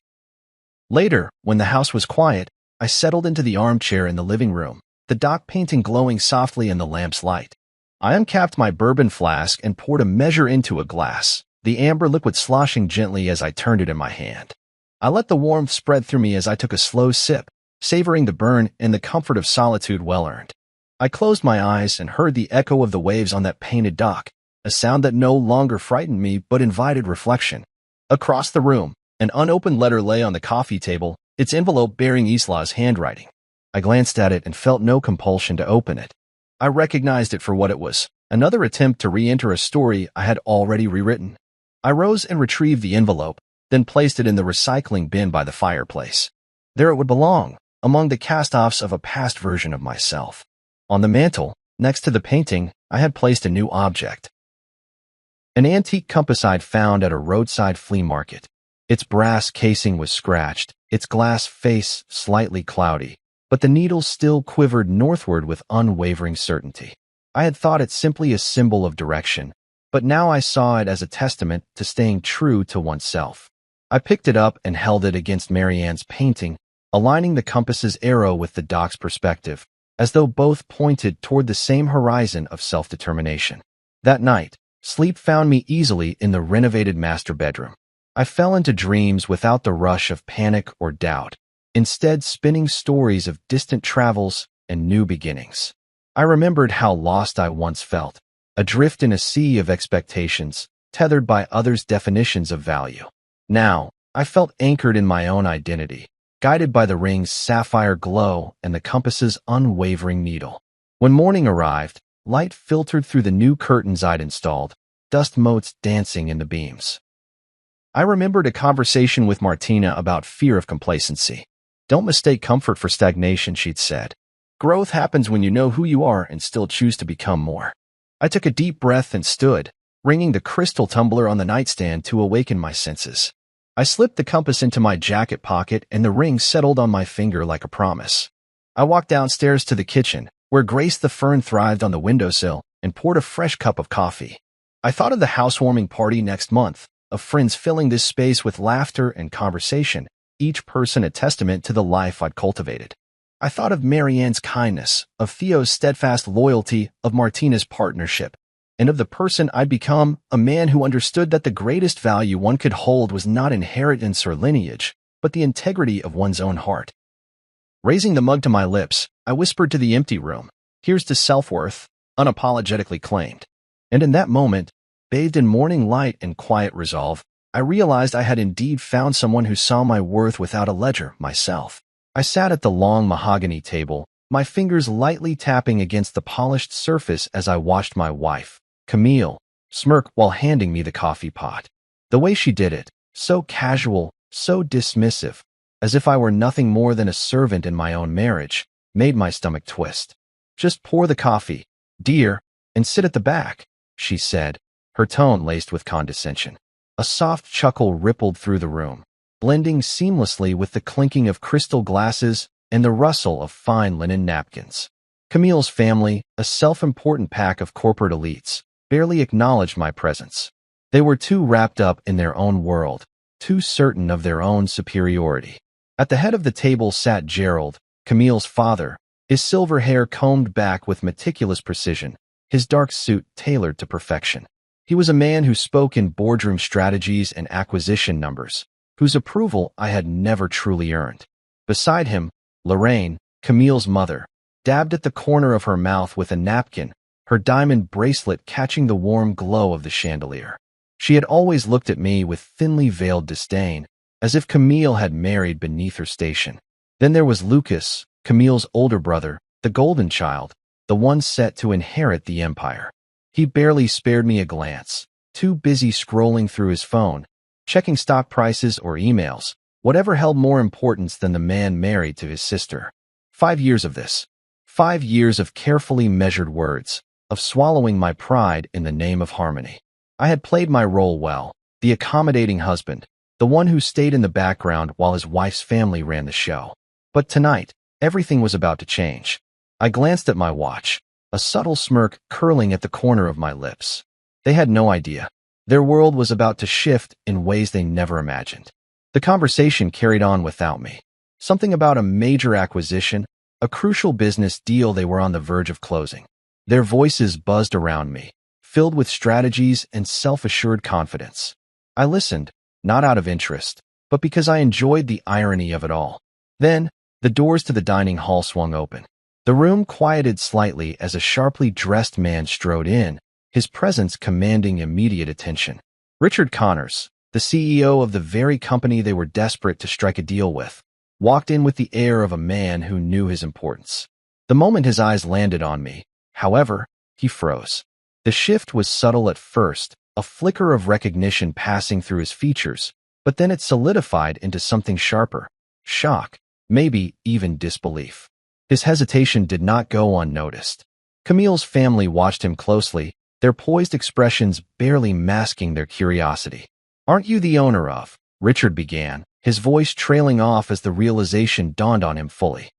Later, when the house was quiet, I settled into the armchair in the living room, the dock painting glowing softly in the lamp's light. I uncapped my bourbon flask and poured a measure into a glass, the amber liquid sloshing gently as I turned it in my hand. I let the warmth spread through me as I took a slow sip, savoring the burn and the comfort of solitude well-earned. I closed my eyes and heard the echo of the waves on that painted dock, a sound that no longer frightened me but invited reflection. Across the room, an unopened letter lay on the coffee table, its envelope bearing Isla's handwriting. I glanced at it and felt no compulsion to open it. I recognized it for what it was, another attempt to re-enter a story I had already rewritten. I rose and retrieved the envelope, then placed it in the recycling bin by the fireplace. There it would belong, among the cast-offs of a past version of myself. On the mantel, next to the painting, I had placed a new object. An antique compass I'd found at a roadside flea market. Its brass casing was scratched, its glass face slightly cloudy, but the needle still quivered northward with unwavering certainty. I had thought it simply a symbol of direction, but now I saw it as a testament to staying true to oneself. I picked it up and held it against Marianne's painting, aligning the compass's arrow with the dock's perspective, as though both pointed toward the same horizon of self-determination. That night, sleep found me easily in the renovated master bedroom. I fell into dreams without the rush of panic or doubt, instead spinning stories of distant travels and new beginnings. I remembered how lost I once felt, adrift in a sea of expectations, tethered by others' definitions of value. Now, I felt anchored in my own identity, guided by the ring's sapphire glow and the compass's unwavering needle. When morning arrived, light filtered through the new curtains I'd installed, dust motes dancing in the beams. I remembered a conversation with Martina about fear of complacency. "Don't mistake comfort for stagnation," she'd said. "Growth happens when you know who you are and still choose to become more." I took a deep breath and stood, ringing the crystal tumbler on the nightstand to awaken my senses. I slipped the compass into my jacket pocket and the ring settled on my finger like a promise. I walked downstairs to the kitchen, where Grace the fern thrived on the windowsill, and poured a fresh cup of coffee. I thought of the housewarming party next month, of friends filling this space with laughter and conversation, each person a testament to the life I'd cultivated. I thought of Marianne's kindness, of Theo's steadfast loyalty, of Martina's partnership, and of the person I'd become, a man who understood that the greatest value one could hold was not inheritance or lineage, but the integrity of one's own heart. Raising the mug to my lips, I whispered to the empty room, "Here's to self-worth," unapologetically claimed. And in that moment, bathed in morning light and quiet resolve, I realized I had indeed found someone who saw my worth without a ledger, myself. I sat at the long mahogany table, my fingers lightly tapping against the polished surface as I watched my wife, Camille, smirk while handing me the coffee pot. The way she did it, so casual, so dismissive, as if I were nothing more than a servant in my own marriage, made my stomach twist. "Just pour the coffee, dear, and sit at the back," she said, her tone laced with condescension. A soft chuckle rippled through the room, blending seamlessly with the clinking of crystal glasses and the rustle of fine linen napkins. Camille's family, a self-important pack of corporate elites, barely acknowledged my presence. They were too wrapped up in their own world, too certain of their own superiority. At the head of the table sat Gerald, Camille's father, his silver hair combed back with meticulous precision, his dark suit tailored to perfection. He was a man who spoke in boardroom strategies and acquisition numbers, whose approval I had never truly earned. Beside him, Lorraine, Camille's mother, dabbed at the corner of her mouth with a napkin, her diamond bracelet catching the warm glow of the chandelier. She had always looked at me with thinly veiled disdain, as if Camille had married beneath her station. Then there was Lucas, Camille's older brother, the golden child, the one set to inherit the empire. He barely spared me a glance, too busy scrolling through his phone, checking stock prices or emails, whatever held more importance than the man married to his sister. 5 years of this. 5 years of carefully measured words, of swallowing my pride in the name of harmony. I had played my role well, the accommodating husband, the one who stayed in the background while his wife's family ran the show. But tonight, everything was about to change. I glanced at my watch, a subtle smirk curling at the corner of my lips. They had no idea. Their world was about to shift in ways they never imagined. The conversation carried on without me. Something about a major acquisition, a crucial business deal they were on the verge of closing. Their voices buzzed around me, filled with strategies and self-assured confidence. I listened, not out of interest, but because I enjoyed the irony of it all. Then, the doors to the dining hall swung open. The room quieted slightly as a sharply dressed man strode in, his presence commanding immediate attention. Richard Connors, the CEO of the very company they were desperate to strike a deal with, walked in with the air of a man who knew his importance. The moment his eyes landed on me, however, he froze. The shift was subtle at first, a flicker of recognition passing through his features, but then it solidified into something sharper. Shock, maybe even disbelief. His hesitation did not go unnoticed. Camille's family watched him closely, their poised expressions barely masking their curiosity. "Aren't you the owner of?" Richard began, his voice trailing off as the realization dawned on him fully.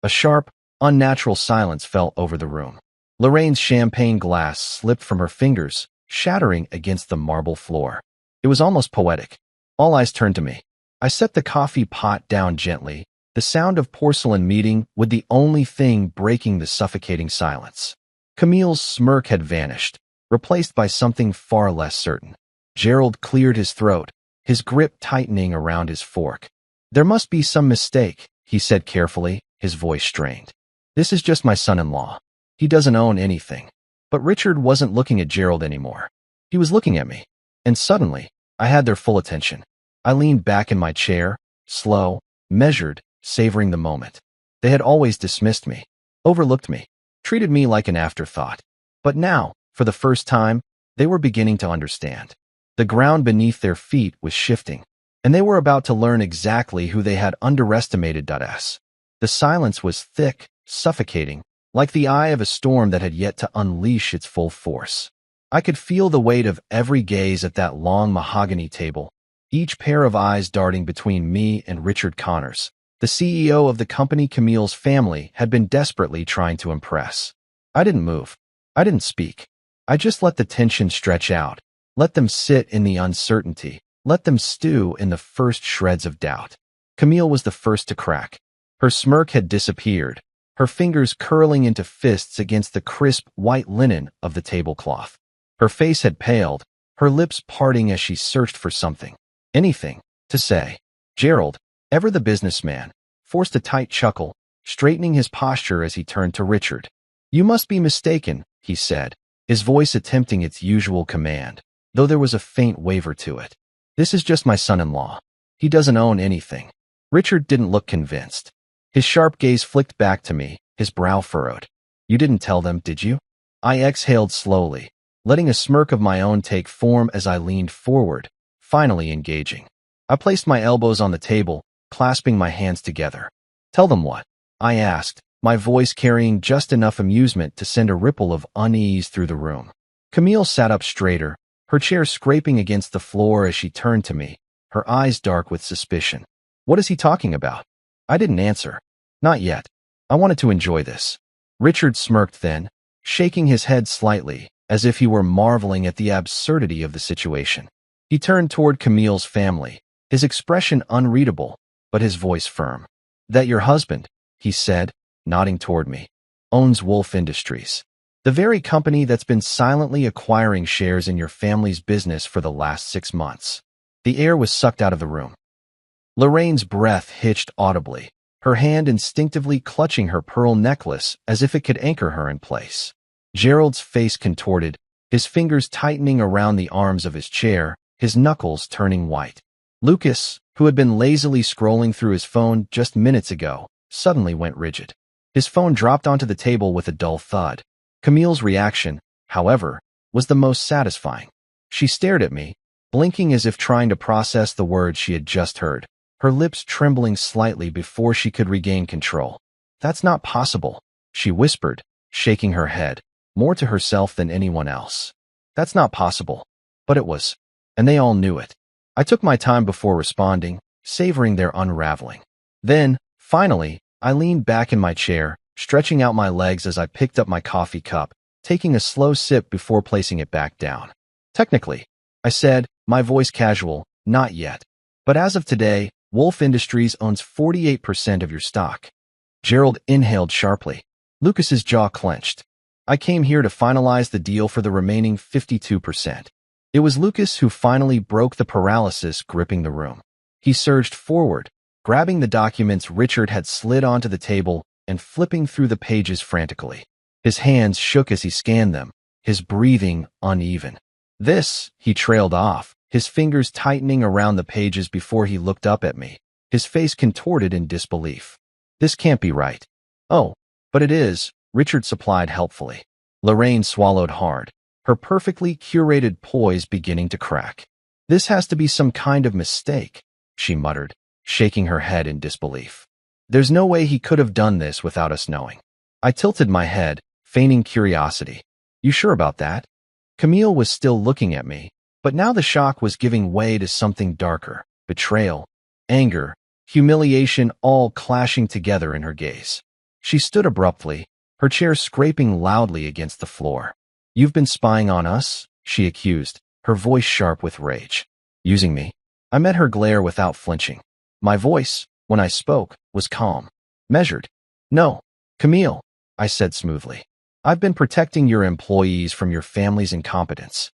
A sharp, unnatural silence fell over the room. Lorraine's champagne glass slipped from her fingers, shattering against the marble floor. It was almost poetic. All eyes turned to me. I set the coffee pot down gently, the sound of porcelain meeting with the only thing breaking the suffocating silence. Camille's smirk had vanished, replaced by something far less certain. Gerald cleared his throat, his grip tightening around his fork. "There must be some mistake," he said carefully, his voice strained. "This is just my son-in-law. He doesn't own anything." But Richard wasn't looking at Gerald anymore. He was looking at me. And suddenly, I had their full attention. I leaned back in my chair, slow, measured, savoring the moment. They had always dismissed me, overlooked me, treated me like an afterthought. But now, for the first time, they were beginning to understand. The ground beneath their feet was shifting, and they were about to learn exactly who they had underestimated. The silence was thick, suffocating, like the eye of a storm that had yet to unleash its full force. I could feel the weight of every gaze at that long mahogany table, each pair of eyes darting between me and Richard Connors, the CEO of the company Camille's family had been desperately trying to impress. I didn't move. I didn't speak. I just let the tension stretch out, let them sit in the uncertainty, let them stew in the first shreds of doubt. Camille was the first to crack. Her smirk had disappeared, her fingers curling into fists against the crisp white linen of the tablecloth. Her face had paled, her lips parting as she searched for something, anything, to say. Gerald, ever the businessman, forced a tight chuckle, straightening his posture as he turned to Richard. "You must be mistaken," he said, his voice attempting its usual command, though there was a faint waver to it. "This is just my son-in-law. He doesn't own anything." Richard didn't look convinced. His sharp gaze flicked back to me, his brow furrowed. "You didn't tell them, did you?" I exhaled slowly, letting a smirk of my own take form as I leaned forward, finally engaging. I placed my elbows on the table, clasping my hands together. "Tell them what?" I asked, my voice carrying just enough amusement to send a ripple of unease through the room. Camille sat up straighter, her chair scraping against the floor as she turned to me, her eyes dark with suspicion. "What is he talking about?" I didn't answer. Not yet. I wanted to enjoy this. Richard smirked then, shaking his head slightly, as if he were marveling at the absurdity of the situation. He turned toward Camille's family, his expression unreadable, but his voice firm. "That your husband," he said, nodding toward me, "owns Wolf Industries, the very company that's been silently acquiring shares in your family's business for the last 6 months." The air was sucked out of the room. Lorraine's breath hitched audibly, her hand instinctively clutching her pearl necklace as if it could anchor her in place. Gerald's face contorted, his fingers tightening around the arms of his chair, his knuckles turning white. Lucas, who had been lazily scrolling through his phone just minutes ago, suddenly went rigid. His phone dropped onto the table with a dull thud. Camille's reaction, however, was the most satisfying. She stared at me, blinking as if trying to process the words she had just heard, her lips trembling slightly before she could regain control. "That's not possible," she whispered, shaking her head. more to herself than anyone else. That's not possible. But it was. And they all knew it. I took my time before responding, savoring their unraveling. Then, finally, I leaned back in my chair, stretching out my legs as I picked up my coffee cup, taking a slow sip before placing it back down. Technically, I said, my voice casual, not yet. But as of today, Wolf Industries owns 48% of your stock. Gerald inhaled sharply. Lucas's jaw clenched. I came here to finalize the deal for the remaining 52%. It was Lucas who finally broke the paralysis gripping the room. He surged forward, grabbing the documents Richard had slid onto the table and flipping through the pages frantically. His hands shook as he scanned them, his breathing uneven. This, he trailed off, his fingers tightening around the pages before he looked up at me, his face contorted in disbelief. This can't be right. Oh, but it is, Richard supplied helpfully. Lorraine swallowed hard, her perfectly curated poise beginning to crack. This has to be some kind of mistake, she muttered, shaking her head in disbelief. There's no way he could have done this without us knowing. I tilted my head, feigning curiosity. You sure about that? Camille was still looking at me, but now the shock was giving way to something darker, betrayal, anger, humiliation all clashing together in her gaze. She stood abruptly, her chair scraping loudly against the floor. You've been spying on us, she accused, her voice sharp with rage. Using me? I met her glare without flinching. My voice, when I spoke, was calm, measured. No, Camille, I said smoothly. I've been protecting your employees from your family's incompetence.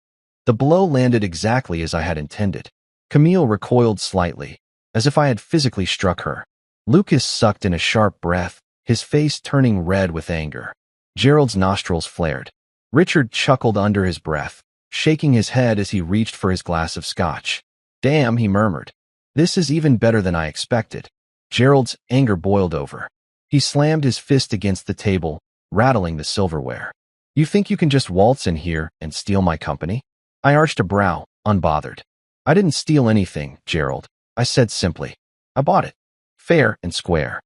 The blow landed exactly as I had intended. Camille recoiled slightly, as if I had physically struck her. Lucas sucked in a sharp breath, his face turning red with anger. Gerald's nostrils flared. Richard chuckled under his breath, shaking his head as he reached for his glass of scotch. Damn, he murmured. This is even better than I expected. Gerald's anger boiled over. He slammed his fist against the table, rattling the silverware. You think you can just waltz in here and steal my company? I arched a brow, unbothered. I didn't steal anything, Gerald, I said simply. I bought it. Fair and square.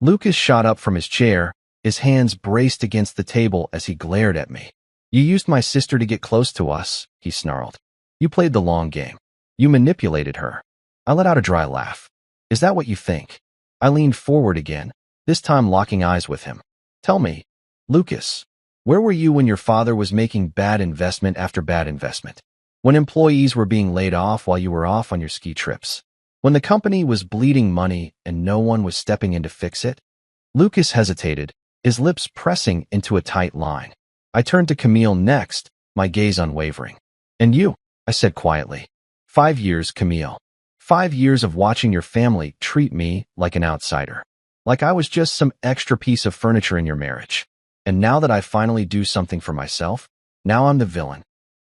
Lucas shot up from his chair, his hands braced against the table as he glared at me. You used my sister to get close to us, he snarled. You played the long game. You manipulated her. I let out a dry laugh. Is that what you think? I leaned forward again, this time locking eyes with him. Tell me, Lucas, where were you when your father was making bad investment after bad investment? When employees were being laid off while you were off on your ski trips? When the company was bleeding money and no one was stepping in to fix it? Lucas hesitated, his lips pressing into a tight line. I turned to Camille next, my gaze unwavering. And you, I said quietly. 5 years, Camille. 5 years of watching your family treat me like an outsider. Like I was just some extra piece of furniture in your marriage. And now that I finally do something for myself, now I'm the villain.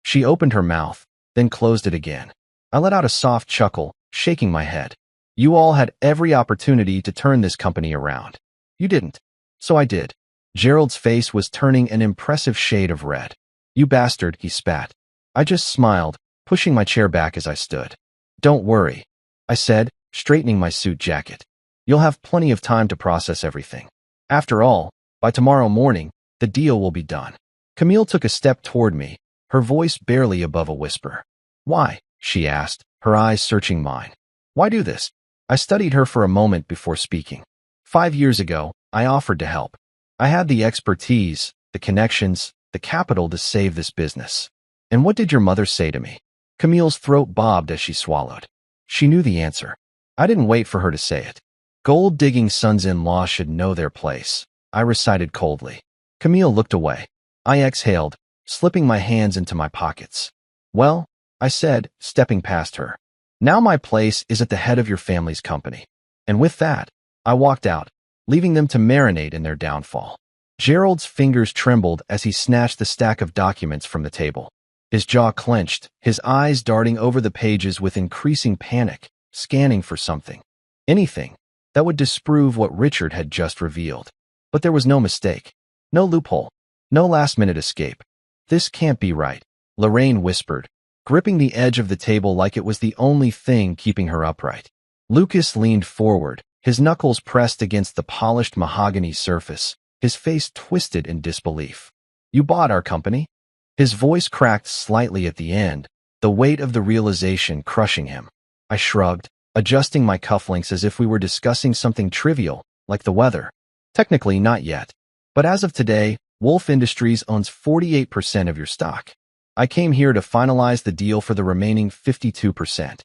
She opened her mouth, then closed it again. I let out a soft chuckle, shaking my head. You all had every opportunity to turn this company around. You didn't. So I did. Gerald's face was turning an impressive shade of red. You bastard, he spat. I just smiled, pushing my chair back as I stood. Don't worry, I said, straightening my suit jacket. You'll have plenty of time to process everything. After all, by tomorrow morning, the deal will be done. Camille took a step toward me, her voice barely above a whisper. Why? She asked, her eyes searching mine. Why do this? I studied her for a moment before speaking. 5 years ago, I offered to help. I had the expertise, the connections, the capital to save this business. And what did your mother say to me? Camille's throat bobbed as she swallowed. She knew the answer. I didn't wait for her to say it. Gold-digging sons-in-law should know their place, I recited coldly. Camille looked away. I exhaled, slipping my hands into my pockets. Well, I said, stepping past her. Now my place is at the head of your family's company. And with that, I walked out, leaving them to marinate in their downfall. Gerald's fingers trembled as he snatched the stack of documents from the table. His jaw clenched, his eyes darting over the pages with increasing panic, scanning for something. Anything that would disprove what Richard had just revealed. But there was no mistake. No loophole. No last-minute escape. This can't be right, Lorraine whispered, gripping the edge of the table like it was the only thing keeping her upright. Lucas leaned forward, his knuckles pressed against the polished mahogany surface, his face twisted in disbelief. You bought our company? His voice cracked slightly at the end, the weight of the realization crushing him. I shrugged, adjusting my cufflinks as if we were discussing something trivial, like the weather. Technically, not yet. But as of today, Wolf Industries owns 48% of your stock. I came here to finalize the deal for the remaining 52%.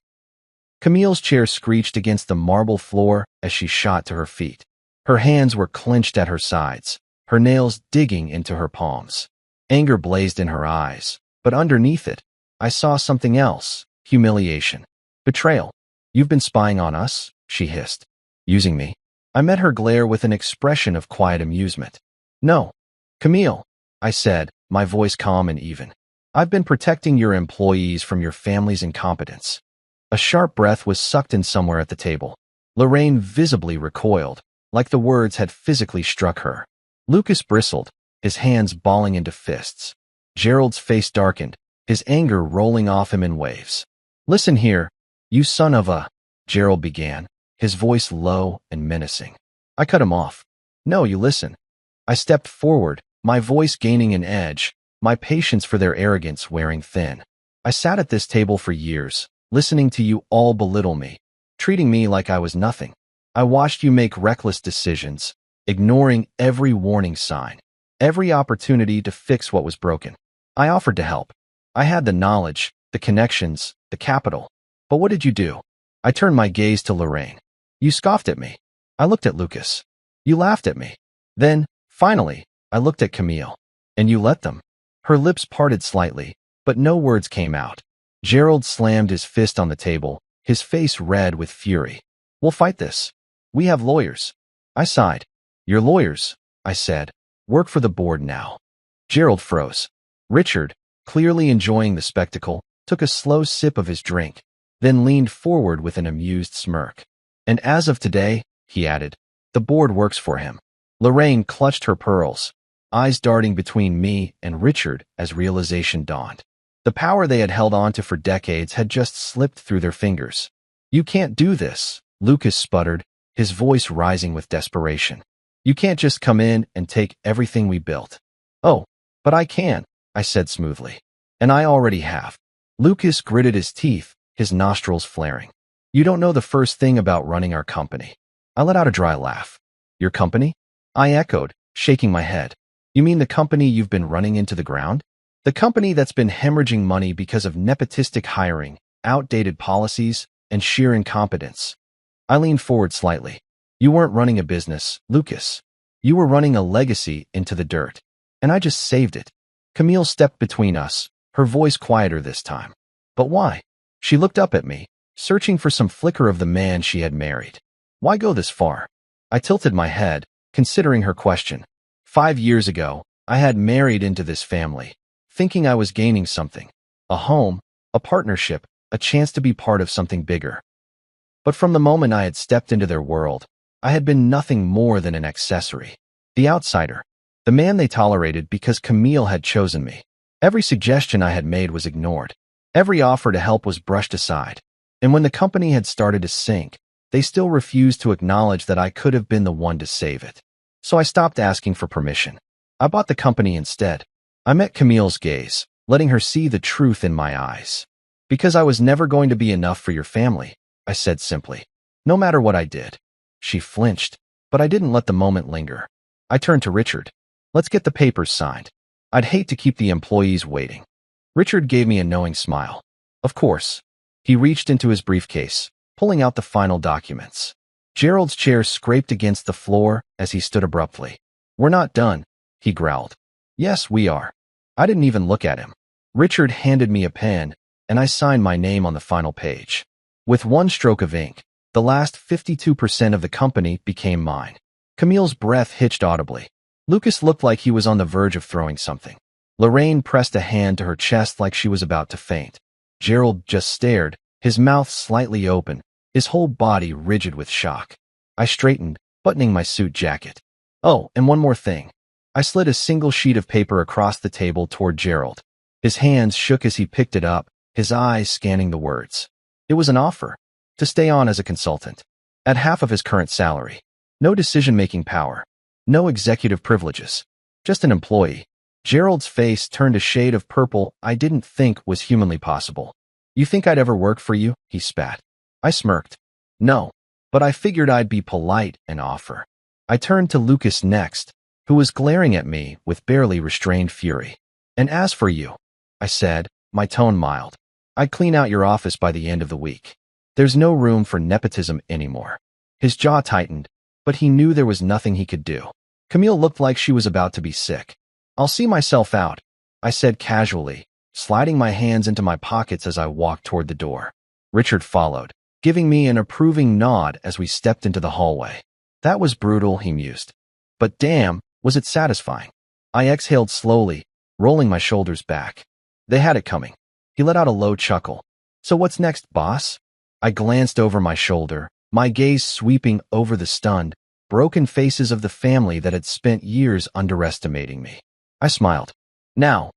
Camille's chair screeched against the marble floor as she shot to her feet. Her hands were clenched at her sides, her nails digging into her palms. Anger blazed in her eyes, but underneath it, I saw something else: humiliation. Betrayal. You've been spying on us, she hissed. Using me. I met her glare with an expression of quiet amusement. No. Camille, I said, my voice calm and even. I've been protecting your employees from your family's incompetence. A sharp breath was sucked in somewhere at the table. Lorraine visibly recoiled, like the words had physically struck her. Lucas bristled, his hands balling into fists. Gerald's face darkened, his anger rolling off him in waves. Listen here, you son of a... Gerald began, his voice low and menacing. I cut him off. No, you listen. I stepped forward, my voice gaining an edge, my patience for their arrogance wearing thin. I sat at this table for years, listening to you all belittle me, treating me like I was nothing. I watched you make reckless decisions, ignoring every warning sign, every opportunity to fix what was broken. I offered to help. I had the knowledge, the connections, the capital. But what did you do? I turned my gaze to Lorraine. You scoffed at me. I looked at Lucas. You laughed at me. Then, finally, I looked at Camille. And you let them. Her lips parted slightly, but no words came out. Gerald slammed his fist on the table, his face red with fury. We'll fight this. We have lawyers. I sighed. Your lawyers, I said, work for the board now. Gerald froze. Richard, clearly enjoying the spectacle, took a slow sip of his drink, then leaned forward with an amused smirk. And as of today, he added, the board works for him. Lorraine clutched her pearls, eyes darting between me and Richard as realization dawned. The power they had held on to for decades had just slipped through their fingers. You can't do this, Lucas sputtered, his voice rising with desperation. You can't just come in and take everything we built. Oh, but I can, I said smoothly. And I already have. Lucas gritted his teeth, his nostrils flaring. You don't know the first thing about running our company. I let out a dry laugh. Your company? I echoed, shaking my head. You mean the company you've been running into the ground? The company that's been hemorrhaging money because of nepotistic hiring, outdated policies, and sheer incompetence. I leaned forward slightly. You weren't running a business, Lucas. You were running a legacy into the dirt. And I just saved it. Camille stepped between us, her voice quieter this time. But why? She looked up at me, searching for some flicker of the man she had married. Why go this far? I tilted my head, considering her question. 5 years ago, I had married into this family, thinking I was gaining something. A home, a partnership, a chance to be part of something bigger. But from the moment I had stepped into their world, I had been nothing more than an accessory. The outsider. The man they tolerated because Camille had chosen me. Every suggestion I had made was ignored. Every offer to help was brushed aside. And when the company had started to sink, they still refused to acknowledge that I could have been the one to save it. So I stopped asking for permission. I bought the company instead. I met Camille's gaze, letting her see the truth in my eyes. Because I was never going to be enough for your family, I said simply. No matter what I did. She flinched, but I didn't let the moment linger. I turned to Richard. Let's get the papers signed. I'd hate to keep the employees waiting. Richard gave me a knowing smile. Of course. He reached into his briefcase, pulling out the final documents. Gerald's chair scraped against the floor as he stood abruptly. We're not done, he growled. Yes, we are. I didn't even look at him. Richard handed me a pen, and I signed my name on the final page. With one stroke of ink, the last 52% of the company became mine. Camille's breath hitched audibly. Lucas looked like he was on the verge of throwing something. Lorraine pressed a hand to her chest like she was about to faint. Gerald just stared, his mouth slightly open, his whole body rigid with shock. I straightened, buttoning my suit jacket. Oh, and one more thing. I slid a single sheet of paper across the table toward Gerald. His hands shook as he picked it up, his eyes scanning the words. It was an offer. To stay on as a consultant. At half of his current salary. No decision-making power. No executive privileges. Just an employee. Gerald's face turned a shade of purple I didn't think was humanly possible. You think I'd ever work for you? He spat. I smirked. No, but I figured I'd be polite and offer. I turned to Lucas next, who was glaring at me with barely restrained fury. And as for you, I said, my tone mild, I'd clean out your office by the end of the week. There's no room for nepotism anymore. His jaw tightened, but he knew there was nothing he could do. Camille looked like she was about to be sick. I'll see myself out, I said casually, sliding my hands into my pockets as I walked toward the door. Richard followed, giving me an approving nod as we stepped into the hallway. That was brutal, he mused. But damn, was it satisfying. I exhaled slowly, rolling my shoulders back. They had it coming. He let out a low chuckle. So what's next, boss? I glanced over my shoulder, my gaze sweeping over the stunned, broken faces of the family that had spent years underestimating me. I smiled. Now,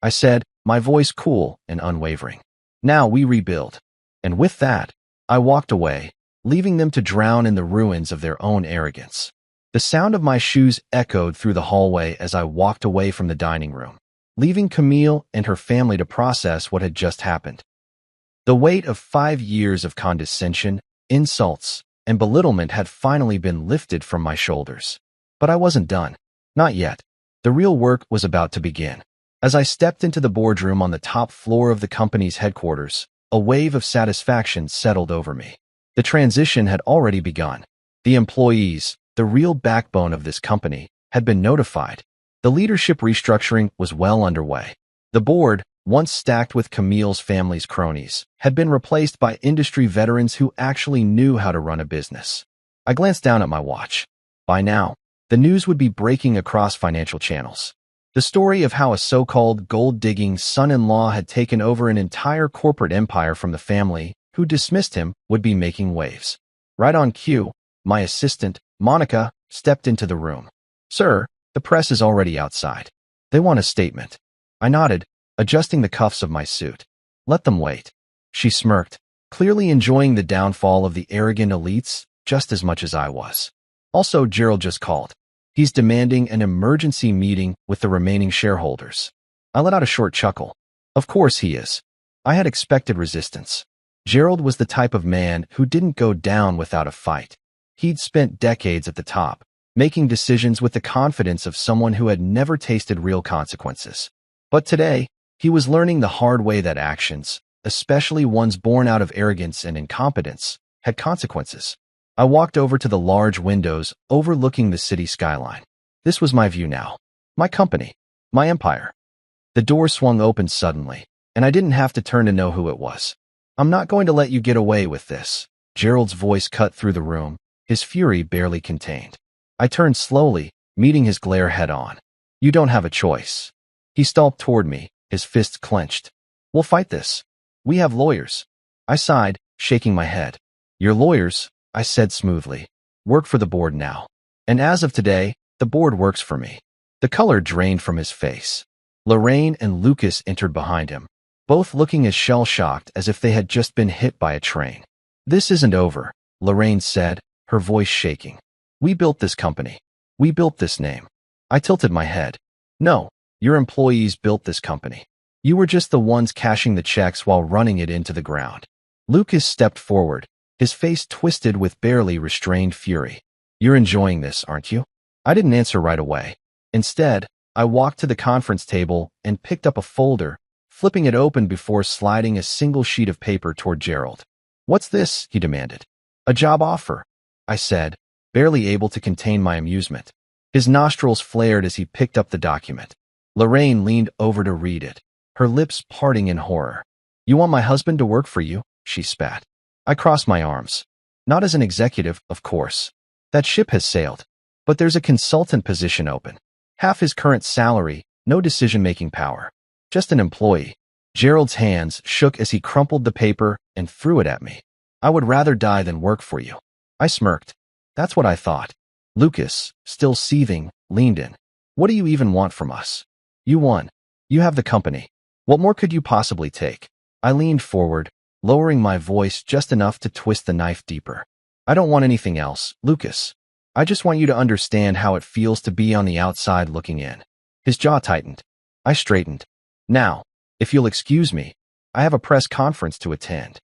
I said, my voice cool and unwavering. Now we rebuild. And with that, I walked away, leaving them to drown in the ruins of their own arrogance. The sound of my shoes echoed through the hallway as I walked away from the dining room, leaving Camille and her family to process what had just happened. The weight of 5 years of condescension, insults, and belittlement had finally been lifted from my shoulders. But I wasn't done. Not yet. The real work was about to begin. As I stepped into the boardroom on the top floor of the company's headquarters, a wave of satisfaction settled over me. The transition had already begun. The employees, the real backbone of this company, had been notified. The leadership restructuring was well underway. The board, once stacked with Camille's family's cronies, had been replaced by industry veterans who actually knew how to run a business. I glanced down at my watch. By now, the news would be breaking across financial channels. The story of how a so-called gold-digging son-in-law had taken over an entire corporate empire from the family who dismissed him would be making waves. Right on cue, my assistant, Monica, stepped into the room. Sir, the press is already outside. They want a statement. I nodded, adjusting the cuffs of my suit. Let them wait. She smirked, clearly enjoying the downfall of the arrogant elites just as much as I was. Also, Gerald just called. He's demanding an emergency meeting with the remaining shareholders. I let out a short chuckle. Of course he is. I had expected resistance. Gerald was the type of man who didn't go down without a fight. He'd spent decades at the top, making decisions with the confidence of someone who had never tasted real consequences. But today, he was learning the hard way that actions, especially ones born out of arrogance and incompetence, had consequences. I walked over to the large windows overlooking the city skyline. This was my view now. My company. My empire. The door swung open suddenly, and I didn't have to turn to know who it was. I'm not going to let you get away with this. Gerald's voice cut through the room, his fury barely contained. I turned slowly, meeting his glare head-on. You don't have a choice. He stalked toward me, his fists clenched. We'll fight this. We have lawyers. I sighed, shaking my head. Your lawyers, I said smoothly, work for the board now. And as of today, the board works for me. The color drained from his face. Lorraine and Lucas entered behind him, both looking as shell-shocked as if they had just been hit by a train. This isn't over, Lorraine said, her voice shaking. We built this company. We built this name. I tilted my head. No, your employees built this company. You were just the ones cashing the checks while running it into the ground. Lucas stepped forward, his face twisted with barely restrained fury. You're enjoying this, aren't you? I didn't answer right away. Instead, I walked to the conference table and picked up a folder, flipping it open before sliding a single sheet of paper toward Gerald. What's this? He demanded. A job offer, I said, barely able to contain my amusement. His nostrils flared as he picked up the document. Lorraine leaned over to read it, her lips parting in horror. You want my husband to work for you? She spat. I crossed my arms. Not as an executive, of course. That ship has sailed. But there's a consultant position open. Half his current salary, no decision-making power. Just an employee. Gerald's hands shook as he crumpled the paper and threw it at me. I would rather die than work for you. I smirked. That's what I thought. Lucas, still seething, leaned in. What do you even want from us? You won. You have the company. What more could you possibly take? I leaned forward, lowering my voice just enough to twist the knife deeper. I don't want anything else, Lucas. I just want you to understand how it feels to be on the outside looking in. His jaw tightened. I straightened. Now, if you'll excuse me, I have a press conference to attend.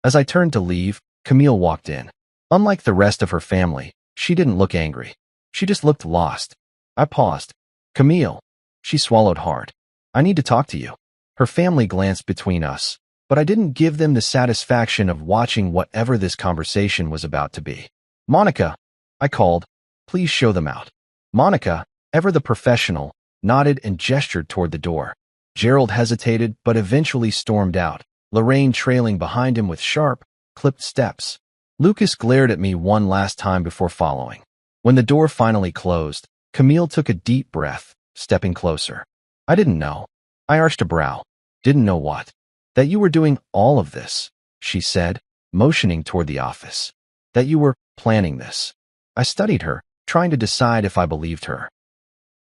As I turned to leave, Camille walked in. Unlike the rest of her family, she didn't look angry. She just looked lost. I paused. Camille. She swallowed hard. I need to talk to you. Her family glanced between us, but I didn't give them the satisfaction of watching whatever this conversation was about to be. Monica, I called. Please show them out. Monica, ever the professional, nodded and gestured toward the door. Gerald hesitated but eventually stormed out, Lorraine trailing behind him with sharp, clipped steps. Lucas glared at me one last time before following. When the door finally closed, Camille took a deep breath, stepping closer. I didn't know. I arched a brow. Didn't know what? That you were doing all of this, she said, motioning toward the office. That you were planning this. I studied her, trying to decide if I believed her.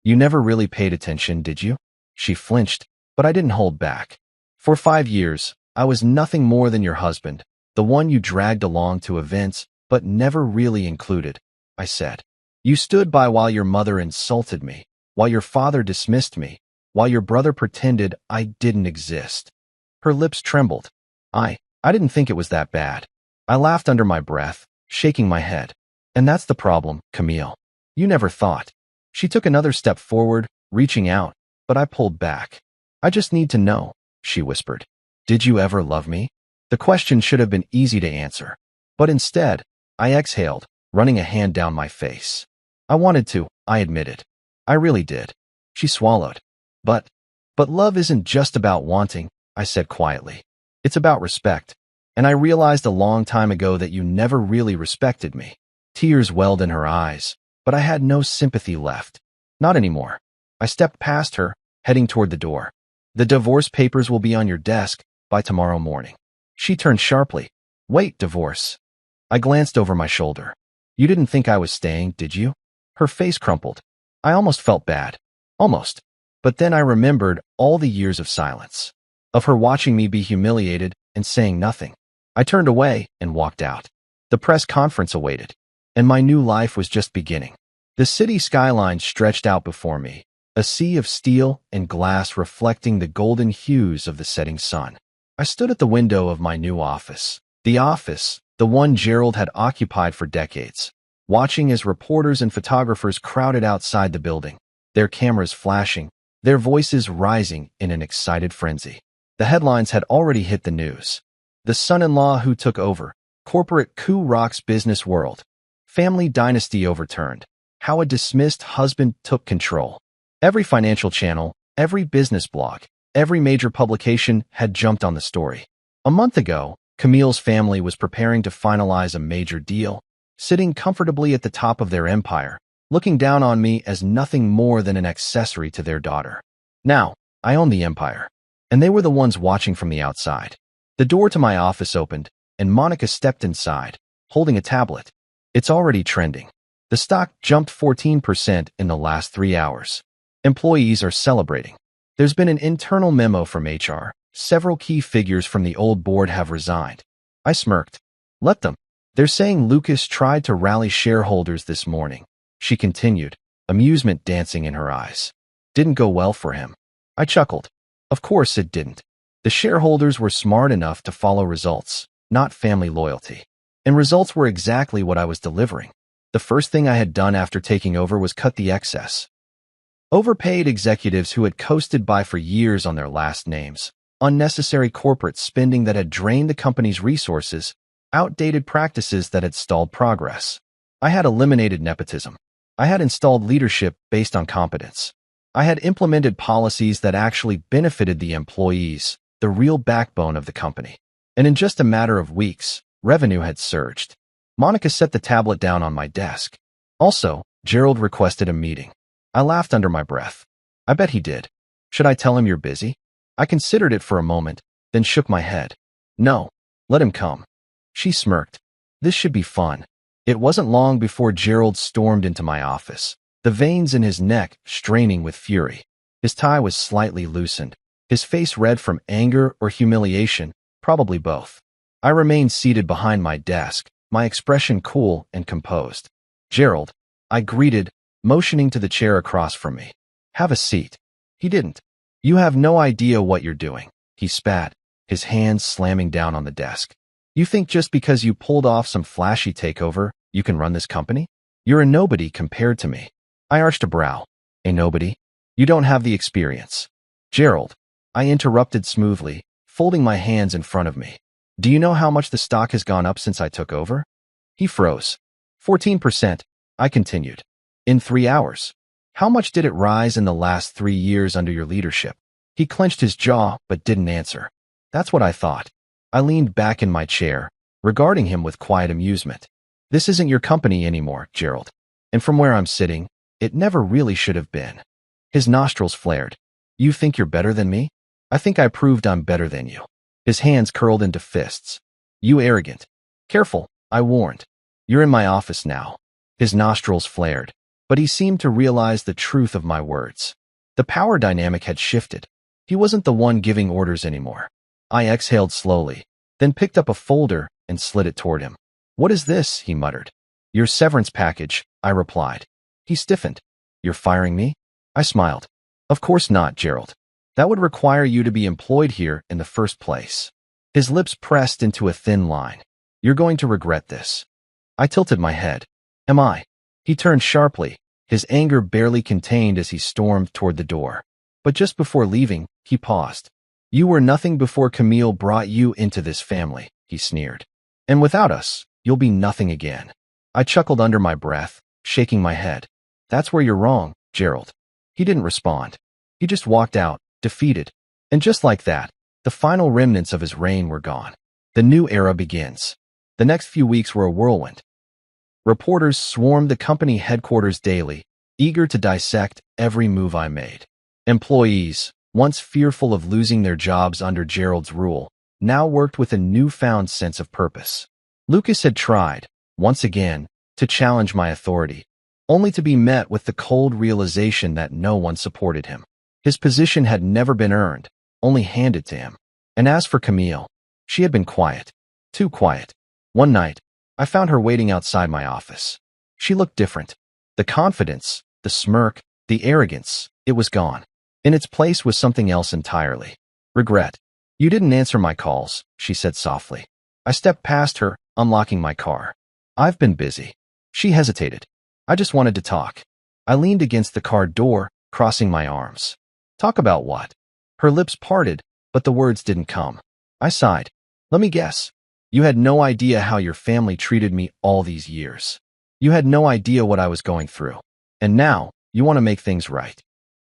You never really paid attention, did you? She flinched, but I didn't hold back. For 5 years, I was nothing more than your husband, the one you dragged along to events, but never really included, I said. You stood by while your mother insulted me, while your father dismissed me, while your brother pretended I didn't exist. Her lips trembled. I didn't think it was that bad. I laughed under my breath, shaking my head. And that's the problem, Camille. You never thought. She took another step forward, reaching out, but I pulled back. I just need to know, she whispered. Did you ever love me? The question should have been easy to answer. But instead, I exhaled, running a hand down my face. I wanted to, I admitted. I really did. She swallowed. But love isn't just about wanting, I said quietly. It's about respect. And I realized a long time ago that you never really respected me. Tears welled in her eyes, but I had no sympathy left. Not anymore. I stepped past her, heading toward the door. The divorce papers will be on your desk by tomorrow morning. She turned sharply. Wait, divorce. I glanced over my shoulder. You didn't think I was staying, did you? Her face crumpled. I almost felt bad. Almost. But then I remembered all the years of silence. Of her watching me be humiliated and saying nothing. I turned away and walked out. The press conference awaited. And my new life was just beginning. The city skyline stretched out before me, a sea of steel and glass reflecting the golden hues of the setting sun. I stood at the window of my new office, the one Gerald had occupied for decades, watching as reporters and photographers crowded outside the building, their cameras flashing, their voices rising in an excited frenzy. The headlines had already hit the news. The son-in-law who took over, corporate coup rocks business world. Family dynasty overturned. How a dismissed husband took control. Every financial channel, every business blog, every major publication had jumped on the story. A month ago, Camille's family was preparing to finalize a major deal, sitting comfortably at the top of their empire, looking down on me as nothing more than an accessory to their daughter. Now, I own the empire, and they were the ones watching from the outside. The door to my office opened, and Monica stepped inside, holding a tablet. It's already trending. The stock jumped 14% in the last 3 hours. Employees are celebrating. There's been an internal memo from HR. Several key figures from the old board have resigned. I smirked. Let them. They're saying Lucas tried to rally shareholders this morning. She continued, amusement dancing in her eyes. Didn't go well for him. I chuckled. Of course it didn't. The shareholders were smart enough to follow results, not family loyalty. And results were exactly what I was delivering. The first thing I had done after taking over was cut the excess. Overpaid executives who had coasted by for years on their last names, unnecessary corporate spending that had drained the company's resources, outdated practices that had stalled progress. I had eliminated nepotism. I had installed leadership based on competence. I had implemented policies that actually benefited the employees, the real backbone of the company. And in just a matter of weeks, revenue had surged. Monica set the tablet down on my desk. Also, Gerald requested a meeting. I laughed under my breath. I bet he did. Should I tell him you're busy? I considered it for a moment, then shook my head. No, let him come. She smirked. This should be fun. It wasn't long before Gerald stormed into my office, the veins in his neck straining with fury. His tie was slightly loosened, his face red from anger or humiliation, probably both. I remained seated behind my desk, my expression cool and composed. Gerald, I greeted, motioning to the chair across from me. Have a seat. He didn't. You have no idea what you're doing, he spat, his hands slamming down on the desk. You think just because you pulled off some flashy takeover, you can run this company? You're a nobody compared to me. I arched a brow. A nobody? You don't have the experience. Gerald, I interrupted smoothly, folding my hands in front of me. Do you know how much the stock has gone up since I took over? He froze. 14%, I continued. In 3 hours. How much did it rise in the last 3 years under your leadership? He clenched his jaw but didn't answer. That's what I thought. I leaned back in my chair, regarding him with quiet amusement. This isn't your company anymore, Gerald. And from where I'm sitting, it never really should have been. His nostrils flared. You think you're better than me? I think I proved I'm better than you. His hands curled into fists. You arrogant. Careful, I warned. You're in my office now. His nostrils flared, but he seemed to realize the truth of my words. The power dynamic had shifted. He wasn't the one giving orders anymore. I exhaled slowly, then picked up a folder and slid it toward him. What is this? He muttered. Your severance package, I replied. He stiffened. You're firing me? I smiled. Of course not, Gerald. That would require you to be employed here in the first place. His lips pressed into a thin line. You're going to regret this. I tilted my head. Am I? He turned sharply, his anger barely contained as he stormed toward the door. But just before leaving, he paused. You were nothing before Camille brought you into this family, he sneered. And without us, you'll be nothing again. I chuckled under my breath, shaking my head. That's where you're wrong, Gerald. He didn't respond. He just walked out, defeated. And just like that, the final remnants of his reign were gone. The new era begins. The next few weeks were a whirlwind. Reporters swarmed the company headquarters daily, eager to dissect every move I made. Employees, once fearful of losing their jobs under Gerald's rule, now worked with a newfound sense of purpose. Lucas had tried, once again, to challenge my authority, only to be met with the cold realization that no one supported him. His position had never been earned, only handed to him. And as for Camille, she had been quiet, too quiet. One night, I found her waiting outside my office. She looked different. The confidence, the smirk, the arrogance, it was gone. In its place was something else entirely. Regret. You didn't answer my calls, she said softly. I stepped past her, unlocking my car. I've been busy. She hesitated. I just wanted to talk. I leaned against the car door, crossing my arms. Talk about what? Her lips parted, but the words didn't come. I sighed. Let me guess. You had no idea how your family treated me all these years. You had no idea what I was going through. And now, you want to make things right.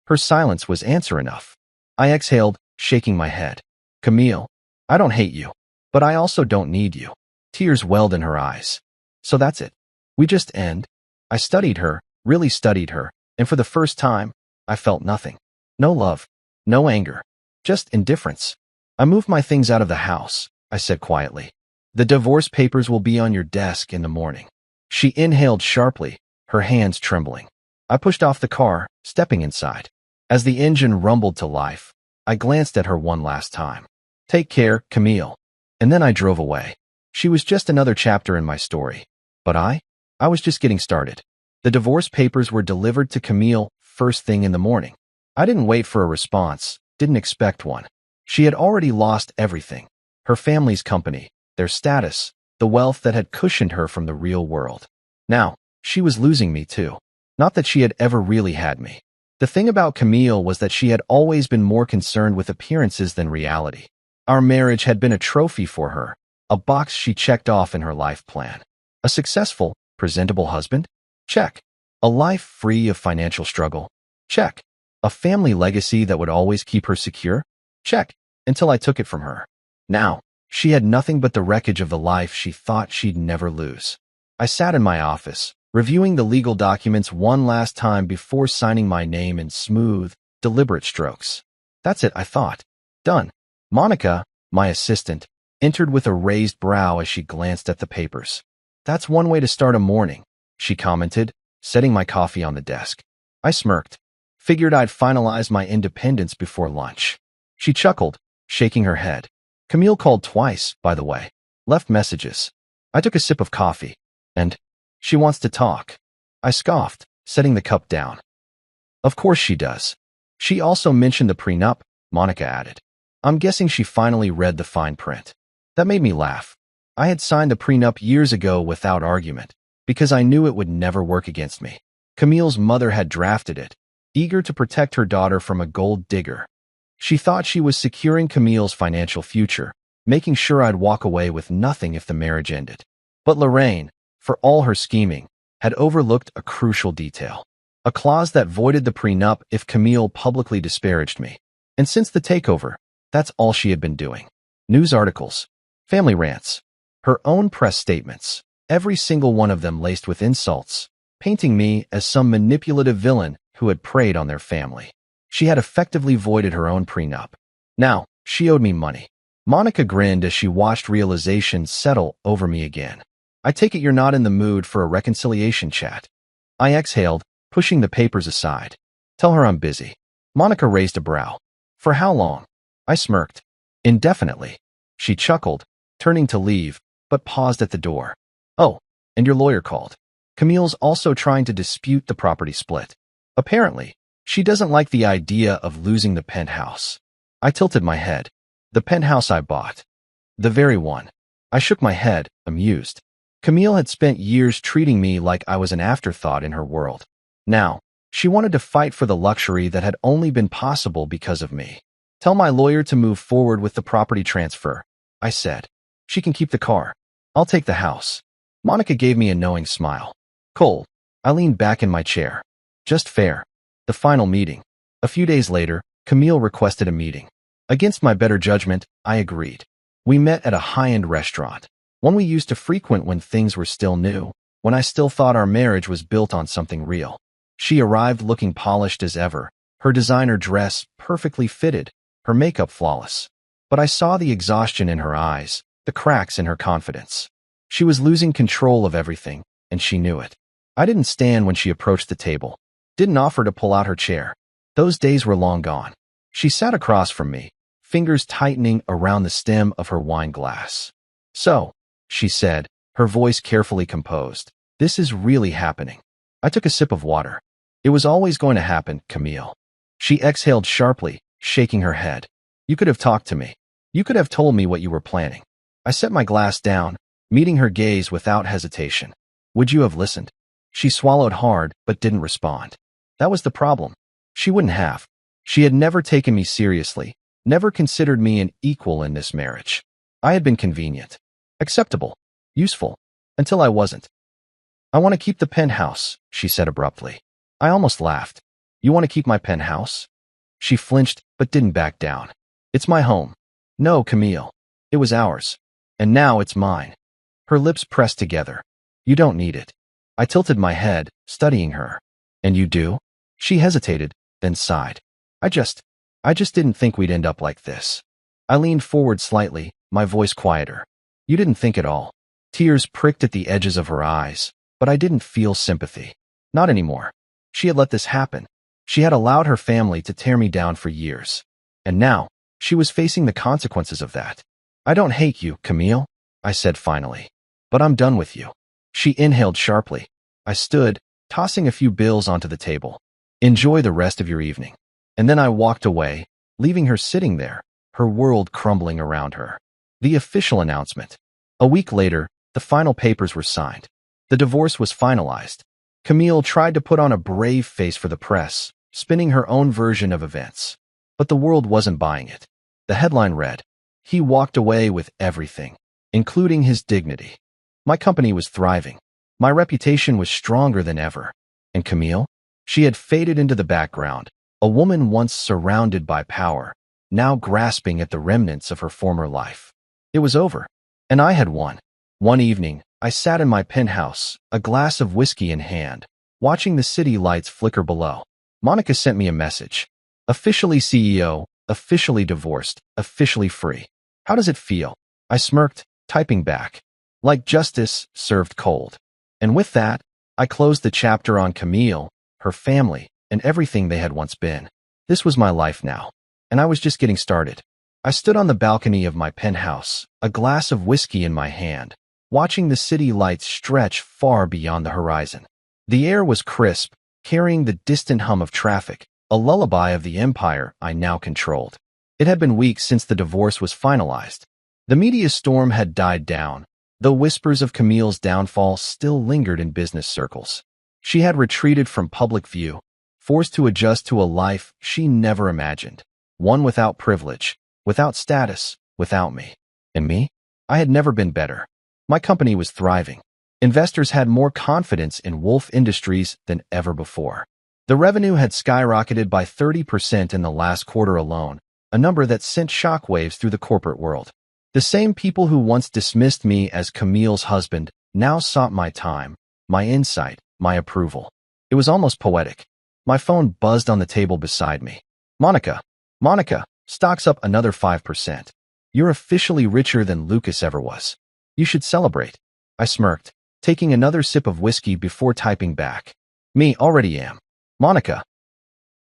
Her silence was answer enough. I exhaled, shaking my head. Camille, I don't hate you, but I also don't need you. Tears welled in her eyes. So that's it. We just end. I studied her, really studied her, and for the first time, I felt nothing. No love, no anger, just indifference. I moved my things out of the house, I said quietly. The divorce papers will be on your desk in the morning. She inhaled sharply, her hands trembling. I pushed off the car, stepping inside. As the engine rumbled to life, I glanced at her one last time. Take care, Camille. And then I drove away. She was just another chapter in my story. But I was just getting started. The divorce papers were delivered to Camille first thing in the morning. I didn't wait for a response, didn't expect one. She had already lost everything. Her family's company, their status, the wealth that had cushioned her from the real world. Now, she was losing me too. Not that she had ever really had me. The thing about Camille was that she had always been more concerned with appearances than reality. Our marriage had been a trophy for her, a box she checked off in her life plan. A successful, presentable husband? Check. A life free of financial struggle? Check. A family legacy that would always keep her secure? Check. Until I took it from her. Now, she had nothing but the wreckage of the life she thought she'd never lose. I sat in my office, reviewing the legal documents one last time before signing my name in smooth, deliberate strokes. That's it, I thought. Done. Monica, my assistant, entered with a raised brow as she glanced at the papers. That's one way to start a morning, she commented, setting my coffee on the desk. I smirked. Figured I'd finalize my independence before lunch. She chuckled, shaking her head. Camille called twice, by the way. Left messages. I took a sip of coffee. And she wants to talk. I scoffed, setting the cup down. Of course she does. She also mentioned the prenup, Monica added. I'm guessing she finally read the fine print. That made me laugh. I had signed the prenup years ago without argument, because I knew it would never work against me. Camille's mother had drafted it, eager to protect her daughter from a gold digger. She thought she was securing Camille's financial future, making sure I'd walk away with nothing if the marriage ended. But Lorraine, for all her scheming, had overlooked a crucial detail. A clause that voided the prenup if Camille publicly disparaged me. And since the takeover, that's all she had been doing. News articles, family rants, her own press statements, every single one of them laced with insults, painting me as some manipulative villain who had preyed on their family. She had effectively voided her own prenup. Now, she owed me money. Monica grinned as she watched realization settle over me again. I take it you're not in the mood for a reconciliation chat. I exhaled, pushing the papers aside. Tell her I'm busy. Monica raised a brow. For how long? I smirked. Indefinitely. She chuckled, turning to leave, but paused at the door. Oh, and your lawyer called. Camille's also trying to dispute the property split. Apparently, she doesn't like the idea of losing the penthouse. I tilted my head. The penthouse I bought. The very one. I shook my head, amused. Camille had spent years treating me like I was an afterthought in her world. Now, she wanted to fight for the luxury that had only been possible because of me. Tell my lawyer to move forward with the property transfer, I said. She can keep the car. I'll take the house. Monica gave me a knowing smile. Cold. I leaned back in my chair. Just fair. The final meeting. A few days later, Camille requested a meeting. Against my better judgment, I agreed. We met at a high-end restaurant, one we used to frequent when things were still new, when I still thought our marriage was built on something real. She arrived looking polished as ever, her designer dress perfectly fitted, her makeup flawless. But I saw the exhaustion in her eyes, the cracks in her confidence. She was losing control of everything, and she knew it. I didn't stand when she approached the table, didn't offer to pull out her chair. Those days were long gone. She sat across from me, fingers tightening around the stem of her wine glass. So, she said, her voice carefully composed, this is really happening. I took a sip of water. It was always going to happen, Camille. She exhaled sharply, shaking her head. You could have talked to me. You could have told me what you were planning. I set my glass down, meeting her gaze without hesitation. Would you have listened? She swallowed hard, but didn't respond. That was the problem. She wouldn't have. She had never taken me seriously, never considered me an equal in this marriage. I had been convenient, acceptable, useful, until I wasn't. I want to keep the penthouse, she said abruptly. I almost laughed. You want to keep my penthouse? She flinched, but didn't back down. It's my home. No, Camille. It was ours. And now it's mine. Her lips pressed together. You don't need it. I tilted my head, studying her. And you do? She hesitated, then sighed. I just didn't think we'd end up like this. I leaned forward slightly, my voice quieter. You didn't think at all. Tears pricked at the edges of her eyes, but I didn't feel sympathy. Not anymore. She had let this happen. She had allowed her family to tear me down for years. And now, she was facing the consequences of that. I don't hate you, Camille, I said finally. But I'm done with you. She inhaled sharply. I stood, tossing a few bills onto the table. Enjoy the rest of your evening. And then I walked away, leaving her sitting there, her world crumbling around her. The official announcement. A week later, the final papers were signed. The divorce was finalized. Camille tried to put on a brave face for the press, spinning her own version of events. But the world wasn't buying it. The headline read, he walked away with everything, including his dignity. My company was thriving. My reputation was stronger than ever. And Camille? She had faded into the background, a woman once surrounded by power, now grasping at the remnants of her former life. It was over, and I had won. One evening, I sat in my penthouse, a glass of whiskey in hand, watching the city lights flicker below. Monica sent me a message. Officially CEO, officially divorced, officially free. How does it feel? I smirked, typing back. Like justice served cold. And with that, I closed the chapter on Camille, her family, and everything they had once been. This was my life now, and I was just getting started. I stood on the balcony of my penthouse, a glass of whiskey in my hand, watching the city lights stretch far beyond the horizon. The air was crisp, carrying the distant hum of traffic, a lullaby of the empire I now controlled. It had been weeks since the divorce was finalized. The media storm had died down, though whispers of Camille's downfall still lingered in business circles. She had retreated from public view, forced to adjust to a life she never imagined, one without privilege, without status, without me. And me? I had never been better. My company was thriving. Investors had more confidence in Wolf Industries than ever before. The revenue had skyrocketed by 30% in the last quarter alone, a number that sent shockwaves through the corporate world. The same people who once dismissed me as Camille's husband now sought my time, my insight, my approval. It was almost poetic. My phone buzzed on the table beside me. Monica. Monica, stock's up another 5%. You're officially richer than Lucas ever was. You should celebrate. I smirked, taking another sip of whiskey before typing back. Me, already am. Monica.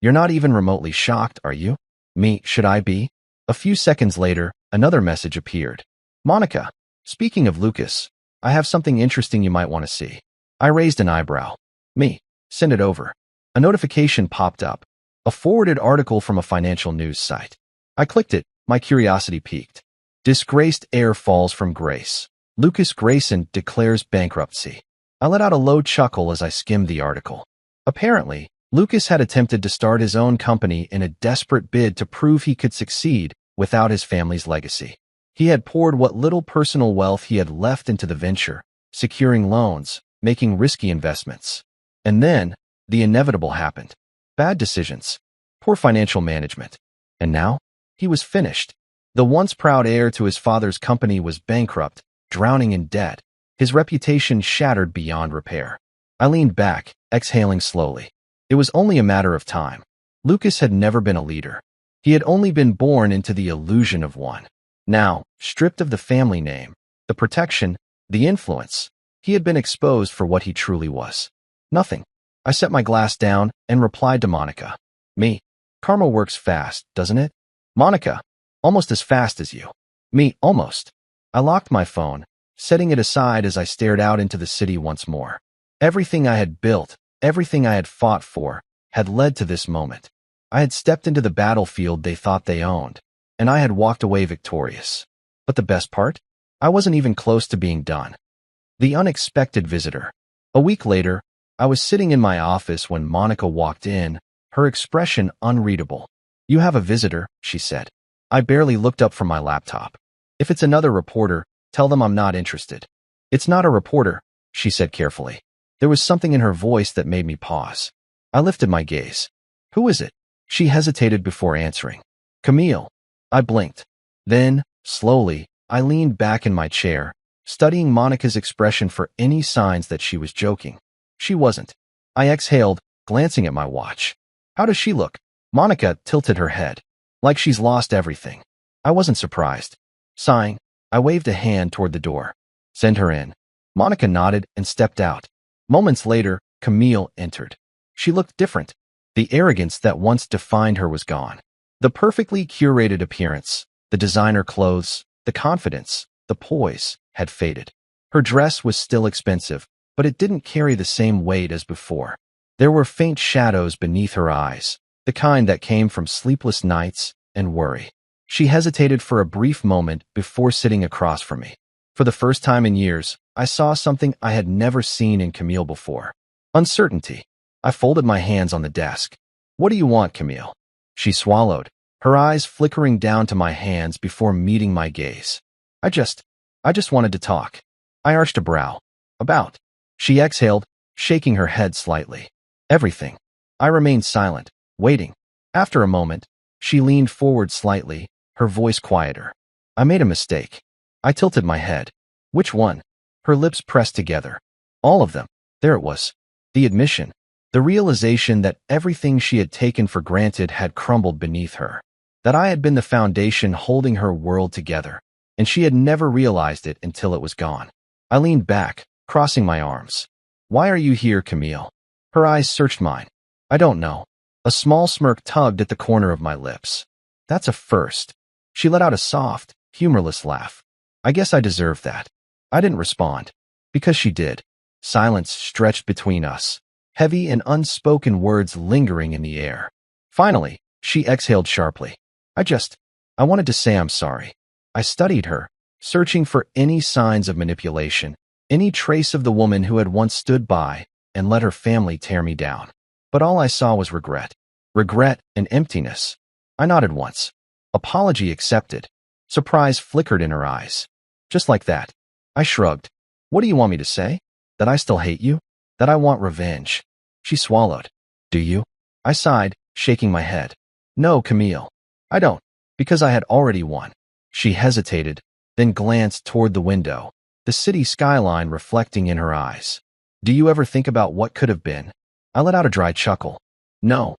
You're not even remotely shocked, are you? Me, should I be? A few seconds later, another message appeared. Monica, speaking of Lucas, I have something interesting you might want to see. I raised an eyebrow. Me, send it over. A notification popped up. A forwarded article from a financial news site. I clicked it, my curiosity piqued. Disgraced heir falls from grace. Lucas Grayson declares bankruptcy. I let out a low chuckle as I skimmed the article. Apparently, Lucas had attempted to start his own company in a desperate bid to prove he could succeed without his family's legacy. He had poured what little personal wealth he had left into the venture, securing loans, making risky investments. And then, the inevitable happened. Bad decisions, poor financial management. And now, he was finished. The once proud heir to his father's company was bankrupt, drowning in debt, his reputation shattered beyond repair. I leaned back, exhaling slowly. It was only a matter of time. Lucas had never been a leader. He had only been born into the illusion of one. Now, stripped of the family name, the protection, the influence, he had been exposed for what he truly was. Nothing. I set my glass down and replied to Monica. Me. Karma works fast, doesn't it? Monica. Almost as fast as you. Me, almost. I locked my phone, setting it aside as I stared out into the city once more. Everything I had built, everything I had fought for, had led to this moment. I had stepped into the battlefield they thought they owned, and I had walked away victorious. But the best part? I wasn't even close to being done. The unexpected visitor. A week later, I was sitting in my office when Monica walked in, her expression unreadable. You have a visitor, she said. I barely looked up from my laptop. If it's another reporter, tell them I'm not interested. It's not a reporter, she said carefully. There was something in her voice that made me pause. I lifted my gaze. Who is it? She hesitated before answering. Camille. I blinked. Then, slowly, I leaned back in my chair, studying Monica's expression for any signs that she was joking. She wasn't. I exhaled, glancing at my watch. How does she look? Monica tilted her head, like she's lost everything. I wasn't surprised. Sighing, I waved a hand toward the door. Send her in. Monica nodded and stepped out. Moments later, Camille entered. She looked different. The arrogance that once defined her was gone. The perfectly curated appearance, the designer clothes, the confidence, the poise, had faded. Her dress was still expensive, but it didn't carry the same weight as before. There were faint shadows beneath her eyes, the kind that came from sleepless nights and worry. She hesitated for a brief moment before sitting across from me. For the first time in years, I saw something I had never seen in Camille before. Uncertainty. I folded my hands on the desk. What do you want, Camille? She swallowed, her eyes flickering down to my hands before meeting my gaze. I just wanted to talk. I arched a brow. About. She exhaled, shaking her head slightly. Everything. I remained silent, waiting. After a moment, she leaned forward slightly, her voice quieter. I made a mistake. I tilted my head. Which one? Her lips pressed together. All of them. There it was. The admission. The realization that everything she had taken for granted had crumbled beneath her. That I had been the foundation holding her world together, and she had never realized it until it was gone. I leaned back, crossing my arms. Why are you here, Camille? Her eyes searched mine. I don't know. A small smirk tugged at the corner of my lips. That's a first. She let out a soft, humorless laugh. I guess I deserved that. I didn't respond. Because she did. Silence stretched between us, heavy and unspoken words lingering in the air. Finally, she exhaled sharply. I wanted to say I'm sorry. I studied her, searching for any signs of manipulation, any trace of the woman who had once stood by and let her family tear me down. But all I saw was regret. Regret and emptiness. I nodded once. Apology accepted. Surprise flickered in her eyes. Just like that. I shrugged. What do you want me to say? That I still hate you? That I want revenge? She swallowed. Do you? I sighed, shaking my head. No, Camille. I don't. Because I had already won. She hesitated, then glanced toward the window, the city skyline reflecting in her eyes. Do you ever think about what could have been? I let out a dry chuckle. No.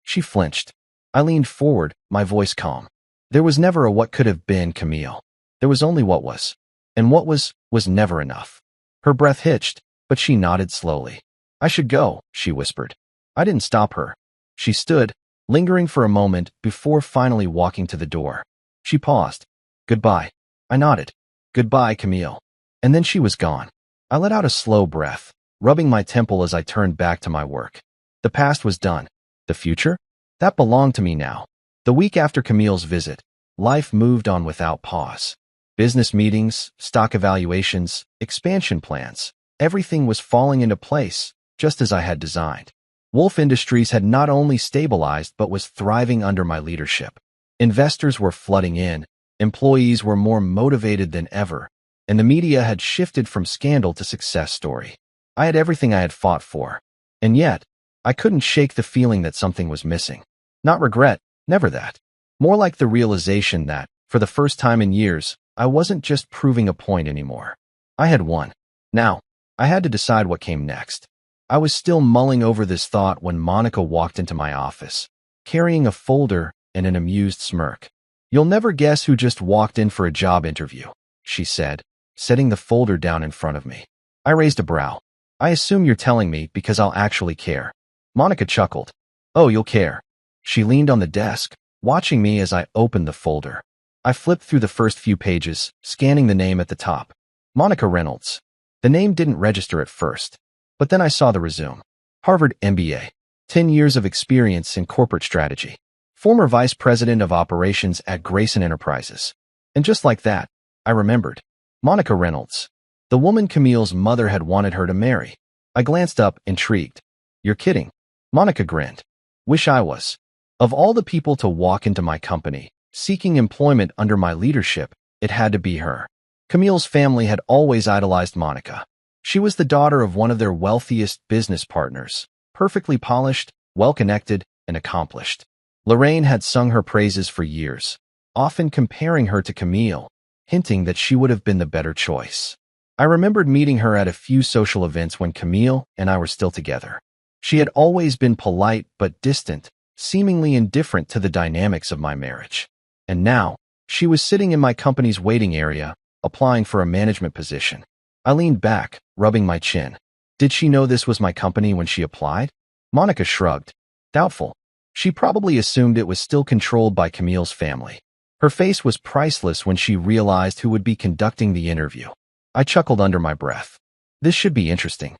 She flinched. I leaned forward, my voice calm. There was never a what could have been, Camille. There was only what was. And what was never enough. Her breath hitched, but she nodded slowly. I should go, she whispered. I didn't stop her. She stood, lingering for a moment before finally walking to the door. She paused. Goodbye. I nodded. Goodbye, Camille. And then she was gone. I let out a slow breath, rubbing my temple as I turned back to my work. The past was done. The future? That belonged to me now. The week after Camille's visit, life moved on without pause. Business meetings, stock evaluations, expansion plans. Everything was falling into place, just as I had designed. Wolf Industries had not only stabilized but was thriving under my leadership. Investors were flooding in, employees were more motivated than ever, and the media had shifted from scandal to success story. I had everything I had fought for. And yet, I couldn't shake the feeling that something was missing. Not regret, never that. More like the realization that, for the first time in years, I wasn't just proving a point anymore. I had won. Now, I had to decide what came next. I was still mulling over this thought when Monica walked into my office, carrying a folder and an amused smirk. You'll never guess who just walked in for a job interview, she said, setting the folder down in front of me. I raised a brow. I assume you're telling me because I'll actually care. Monica chuckled. Oh, you'll care. She leaned on the desk, watching me as I opened the folder. I flipped through the first few pages, scanning the name at the top. Monica Reynolds. The name didn't register at first, but then I saw the resume. Harvard MBA. 10 years of experience in corporate strategy. Former vice president of operations at Grayson Enterprises. And just like that, I remembered. Monica Reynolds. The woman Camille's mother had wanted her to marry. I glanced up, intrigued. You're kidding. Monica grinned. Wish I was. Of all the people to walk into my company, seeking employment under my leadership, it had to be her. Camille's family had always idolized Monica. She was the daughter of one of their wealthiest business partners, perfectly polished, well-connected, and accomplished. Lorraine had sung her praises for years, often comparing her to Camille, hinting that she would have been the better choice. I remembered meeting her at a few social events when Camille and I were still together. She had always been polite but distant, seemingly indifferent to the dynamics of my marriage. And now, she was sitting in my company's waiting area, applying for a management position. I leaned back, rubbing my chin. Did she know this was my company when she applied? Monica shrugged. Doubtful. She probably assumed it was still controlled by Camille's family. Her face was priceless when she realized who would be conducting the interview. I chuckled under my breath. This should be interesting.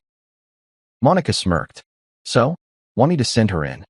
Monica smirked. So? Want me to send her in?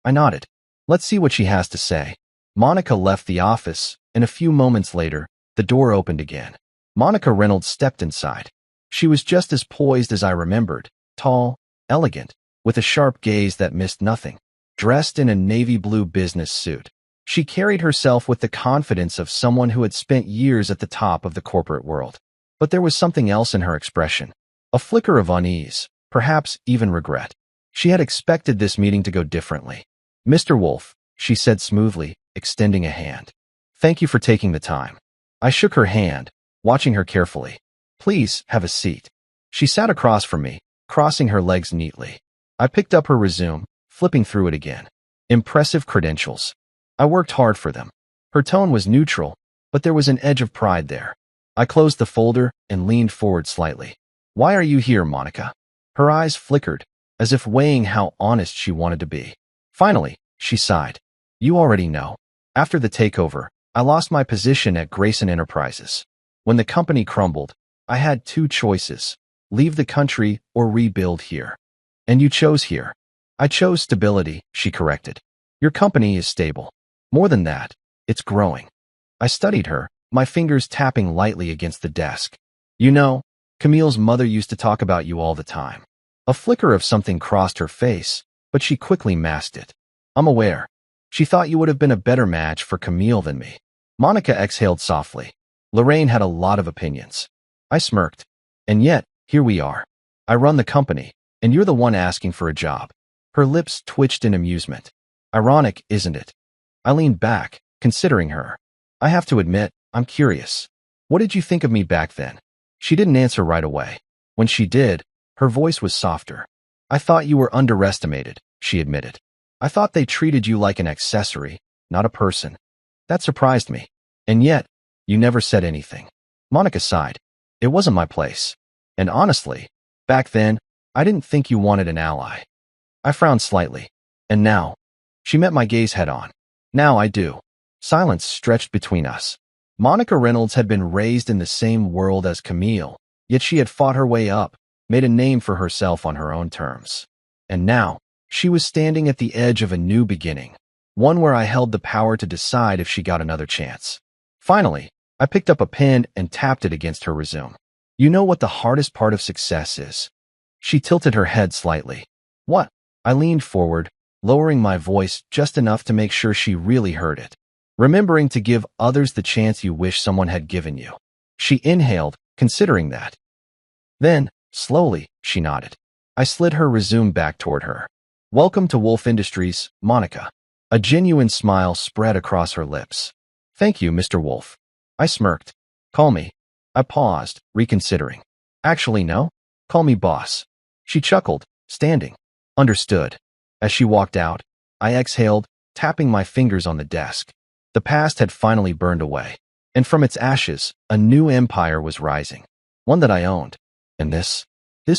I nodded. Let's see what she has to say. Monica left the office, and a few moments later, the door opened again. Monica Reynolds stepped inside. She was just as poised as I remembered, tall, elegant, with a sharp gaze that missed nothing, dressed in a navy blue business suit. She carried herself with the confidence of someone who had spent years at the top of the corporate world. But there was something else in her expression, a flicker of unease, perhaps even regret. She had expected this meeting to go differently. Mr. Wolf, she said smoothly, extending a hand. Thank you for taking the time. I shook her hand, watching her carefully. Please, have a seat. She sat across from me, crossing her legs neatly. I picked up her resume, flipping through it again. Impressive credentials. I worked hard for them. Her tone was neutral, but there was an edge of pride there. I closed the folder and leaned forward slightly. Why are you here, Monica? Her eyes flickered, as if weighing how honest she wanted to be. Finally, she sighed. You already know. After the takeover, I lost my position at Grayson Enterprises. When the company crumbled, I had two choices: leave the country or rebuild here. And you chose here. I chose stability, she corrected. Your company is stable. More than that, It's growing. I studied her, my fingers tapping lightly against the desk. You know, Camille's mother used to talk about you all the time. A flicker of something crossed her face, but she quickly masked it. I'm aware. She thought you would have been a better match for Camille than me. Monica exhaled softly. Lorraine had a lot of opinions. I smirked. And yet, here we are. I run the company, and you're the one asking for a job. Her lips twitched in amusement. Ironic, isn't it? I leaned back, considering her. I have to admit, I'm curious. What did you think of me back then? She didn't answer right away. When she did, her voice was softer. I thought you were underestimated, she admitted. I thought they treated you like an accessory, not a person. That surprised me. And yet, you never said anything. Monica sighed. It wasn't my place. And honestly, back then, I didn't think you wanted an ally. I frowned slightly. And now? She met my gaze head on. Now I do. Silence stretched between us. Monica Reynolds had been raised in the same world as Camille, yet she had fought her way up, made a name for herself on her own terms. And now, she was standing at the edge of a new beginning, one where I held the power to decide if she got another chance. Finally, I picked up a pen and tapped it against her resume. You know what the hardest part of success is? She tilted her head slightly. What? I leaned forward, lowering my voice just enough to make sure she really heard it. Remembering to give others the chance you wish someone had given you. She inhaled, considering that. Then, slowly, she nodded. I slid her resume back toward her. Welcome to Wolf Industries, Monica. A genuine smile spread across her lips. Thank you, Mr. Wolf. I smirked. Call me. I paused, reconsidering. Actually, no. Call me boss. She chuckled, standing. Understood. As she walked out, I exhaled, tapping my fingers on the desk. The past had finally burned away, and from its ashes, a new empire was rising, one that I owned. And this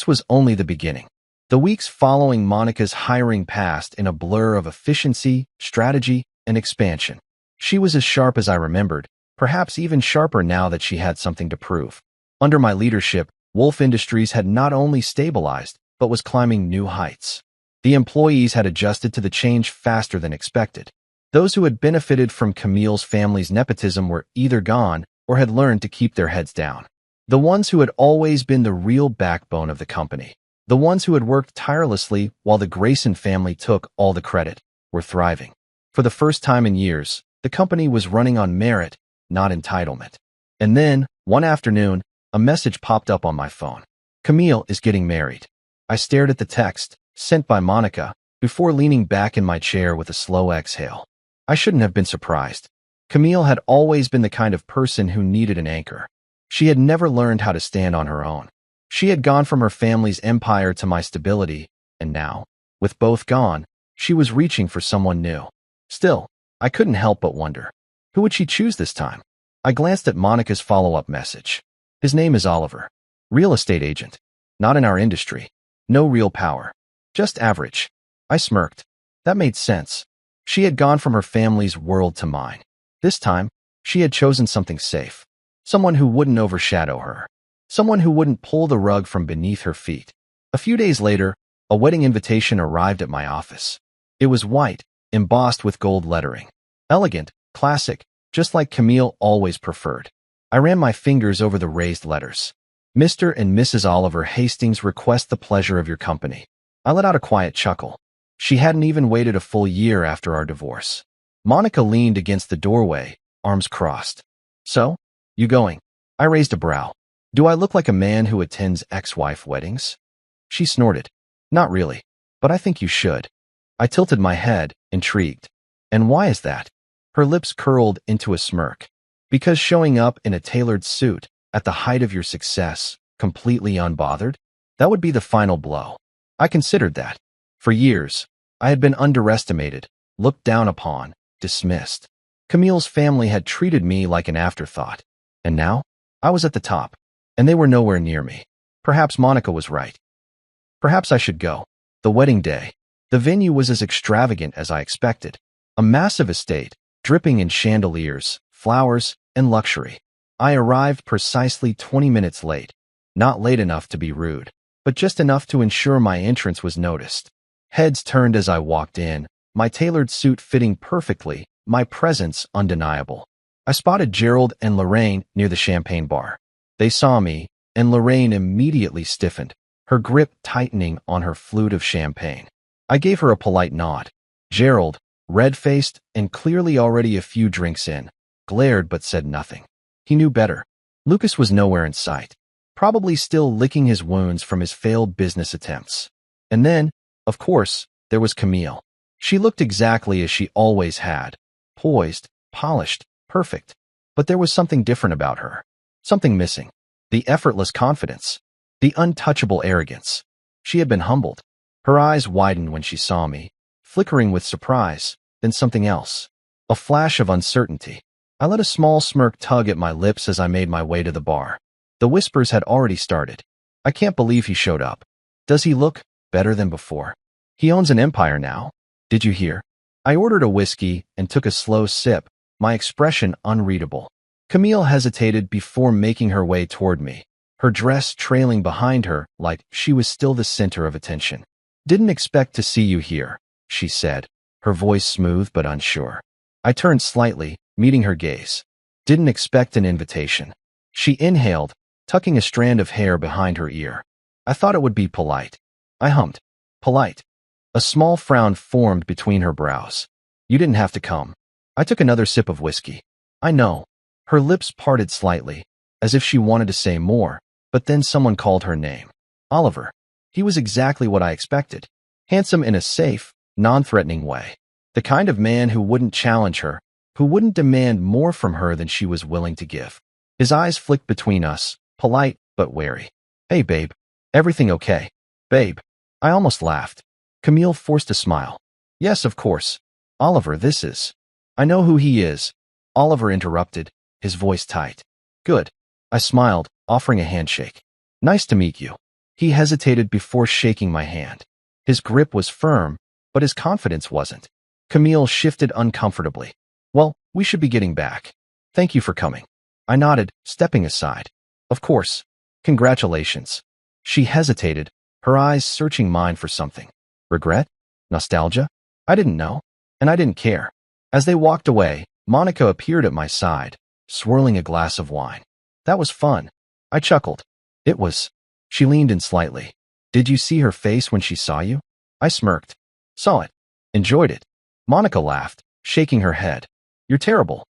was only the beginning. The weeks following Monica's hiring passed in a blur of efficiency, strategy, and expansion. She was as sharp as I remembered, perhaps even sharper now that she had something to prove. Under my leadership, Wolf Industries had not only stabilized, but was climbing new heights. The employees had adjusted to the change faster than expected. Those who had benefited from Camille's family's nepotism were either gone or had learned to keep their heads down. The ones who had always been the real backbone of the company, the ones who had worked tirelessly while the Grayson family took all the credit, were thriving. For the first time in years, the company was running on merit, not entitlement. And then, one afternoon, a message popped up on my phone. Camille is getting married. I stared at the text, sent by Monica, before leaning back in my chair with a slow exhale. I shouldn't have been surprised. Camille had always been the kind of person who needed an anchor. She had never learned how to stand on her own. She had gone from her family's empire to my stability, and now, with both gone, she was reaching for someone new. Still, I couldn't help but wonder, who would she choose this time? I glanced at Monica's follow-up message. His name is Oliver. Real estate agent. Not in our industry. No real power. Just average. I smirked. That made sense. She had gone from her family's world to mine. This time, she had chosen something safe. Someone who wouldn't overshadow her. Someone who wouldn't pull the rug from beneath her feet. A few days later, a wedding invitation arrived at my office. It was white, embossed with gold lettering. Elegant, classic, just like Camille always preferred. I ran my fingers over the raised letters. Mr. and Mrs. Oliver Hastings request the pleasure of your company. I let out a quiet chuckle. She hadn't even waited a full year after our divorce. Monica leaned against the doorway, arms crossed. So? You going? I raised a brow. Do I look like a man who attends ex-wife weddings? She snorted. Not really, but I think you should. I tilted my head, intrigued. And why is that? Her lips curled into a smirk. Because showing up in a tailored suit, at the height of your success, completely unbothered? That would be the final blow. I considered that. For years, I had been underestimated, looked down upon, dismissed. Camille's family had treated me like an afterthought. And now, I was at the top, and they were nowhere near me. Perhaps Monica was right. Perhaps I should go. The wedding day. The venue was as extravagant as I expected. A massive estate, dripping in chandeliers, flowers, and luxury. I arrived precisely 20 minutes late. Not late enough to be rude, but just enough to ensure my entrance was noticed. Heads turned as I walked in, my tailored suit fitting perfectly, my presence undeniable. I spotted Gerald and Lorraine near the champagne bar. They saw me, and Lorraine immediately stiffened, her grip tightening on her flute of champagne. I gave her a polite nod. Gerald, red-faced and clearly already a few drinks in, glared but said nothing. He knew better. Lucas was nowhere in sight, probably still licking his wounds from his failed business attempts. And then, of course, there was Camille. She looked exactly as she always had, poised, polished, perfect. But there was something different about her. Something missing. The effortless confidence. The untouchable arrogance. She had been humbled. Her eyes widened when she saw me, flickering with surprise, then something else. A flash of uncertainty. I let a small smirk tug at my lips as I made my way to the bar. The whispers had already started. I can't believe he showed up. Does he look better than before? He owns an empire now. Did you hear? I ordered a whiskey and took a slow sip, my expression unreadable. Camille hesitated before making her way toward me, her dress trailing behind her like she was still the center of attention. Didn't expect to see you here, she said, her voice smooth but unsure. I turned slightly, meeting her gaze. Didn't expect an invitation. She inhaled, tucking a strand of hair behind her ear. I thought it would be polite. I hummed. Polite. A small frown formed between her brows. You didn't have to come. I took another sip of whiskey. I know. Her lips parted slightly, as if she wanted to say more, but then someone called her name. Oliver. He was exactly what I expected. Handsome in a safe, non-threatening way. The kind of man who wouldn't challenge her, who wouldn't demand more from her than she was willing to give. His eyes flicked between us, polite but wary. Hey, babe. Everything okay? Babe. I almost laughed. Camille forced a smile. Yes, of course. Oliver, this is. I know who he is. Oliver interrupted, his voice tight. Good. I smiled, offering a handshake. Nice to meet you. He hesitated before shaking my hand. His grip was firm, but his confidence wasn't. Camille shifted uncomfortably. Well, we should be getting back. Thank you for coming. I nodded, stepping aside. Of course. Congratulations. She hesitated, her eyes searching mine for something. Regret? Nostalgia? I didn't know, and I didn't care. As they walked away, Monica appeared at my side, swirling a glass of wine. That was fun. I chuckled. It was. She leaned in slightly. Did you see her face when she saw you? I smirked. Saw it. Enjoyed it. Monica laughed, shaking her head. You're terrible.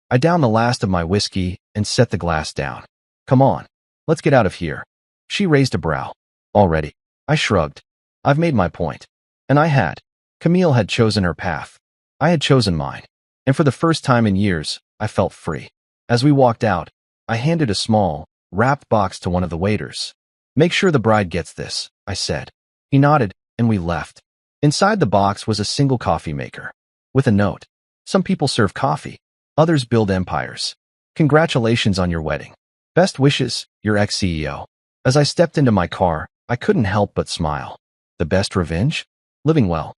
I downed the last of my whiskey and set the glass down. Come on. Let's get out of here. She raised a brow. Already. I shrugged. I've made my point. And I had. Camille had chosen her path. I had chosen mine. And for the first time in years, I felt free. As we walked out, I handed a small, wrapped box to one of the waiters. Make sure the bride gets this, I said. He nodded, and we left. Inside the box was a single coffee maker. With a note. Some people serve coffee. Others build empires. Congratulations on your wedding. Best wishes, your ex-CEO. As I stepped into my car, I couldn't help but smile. The best revenge? Living well.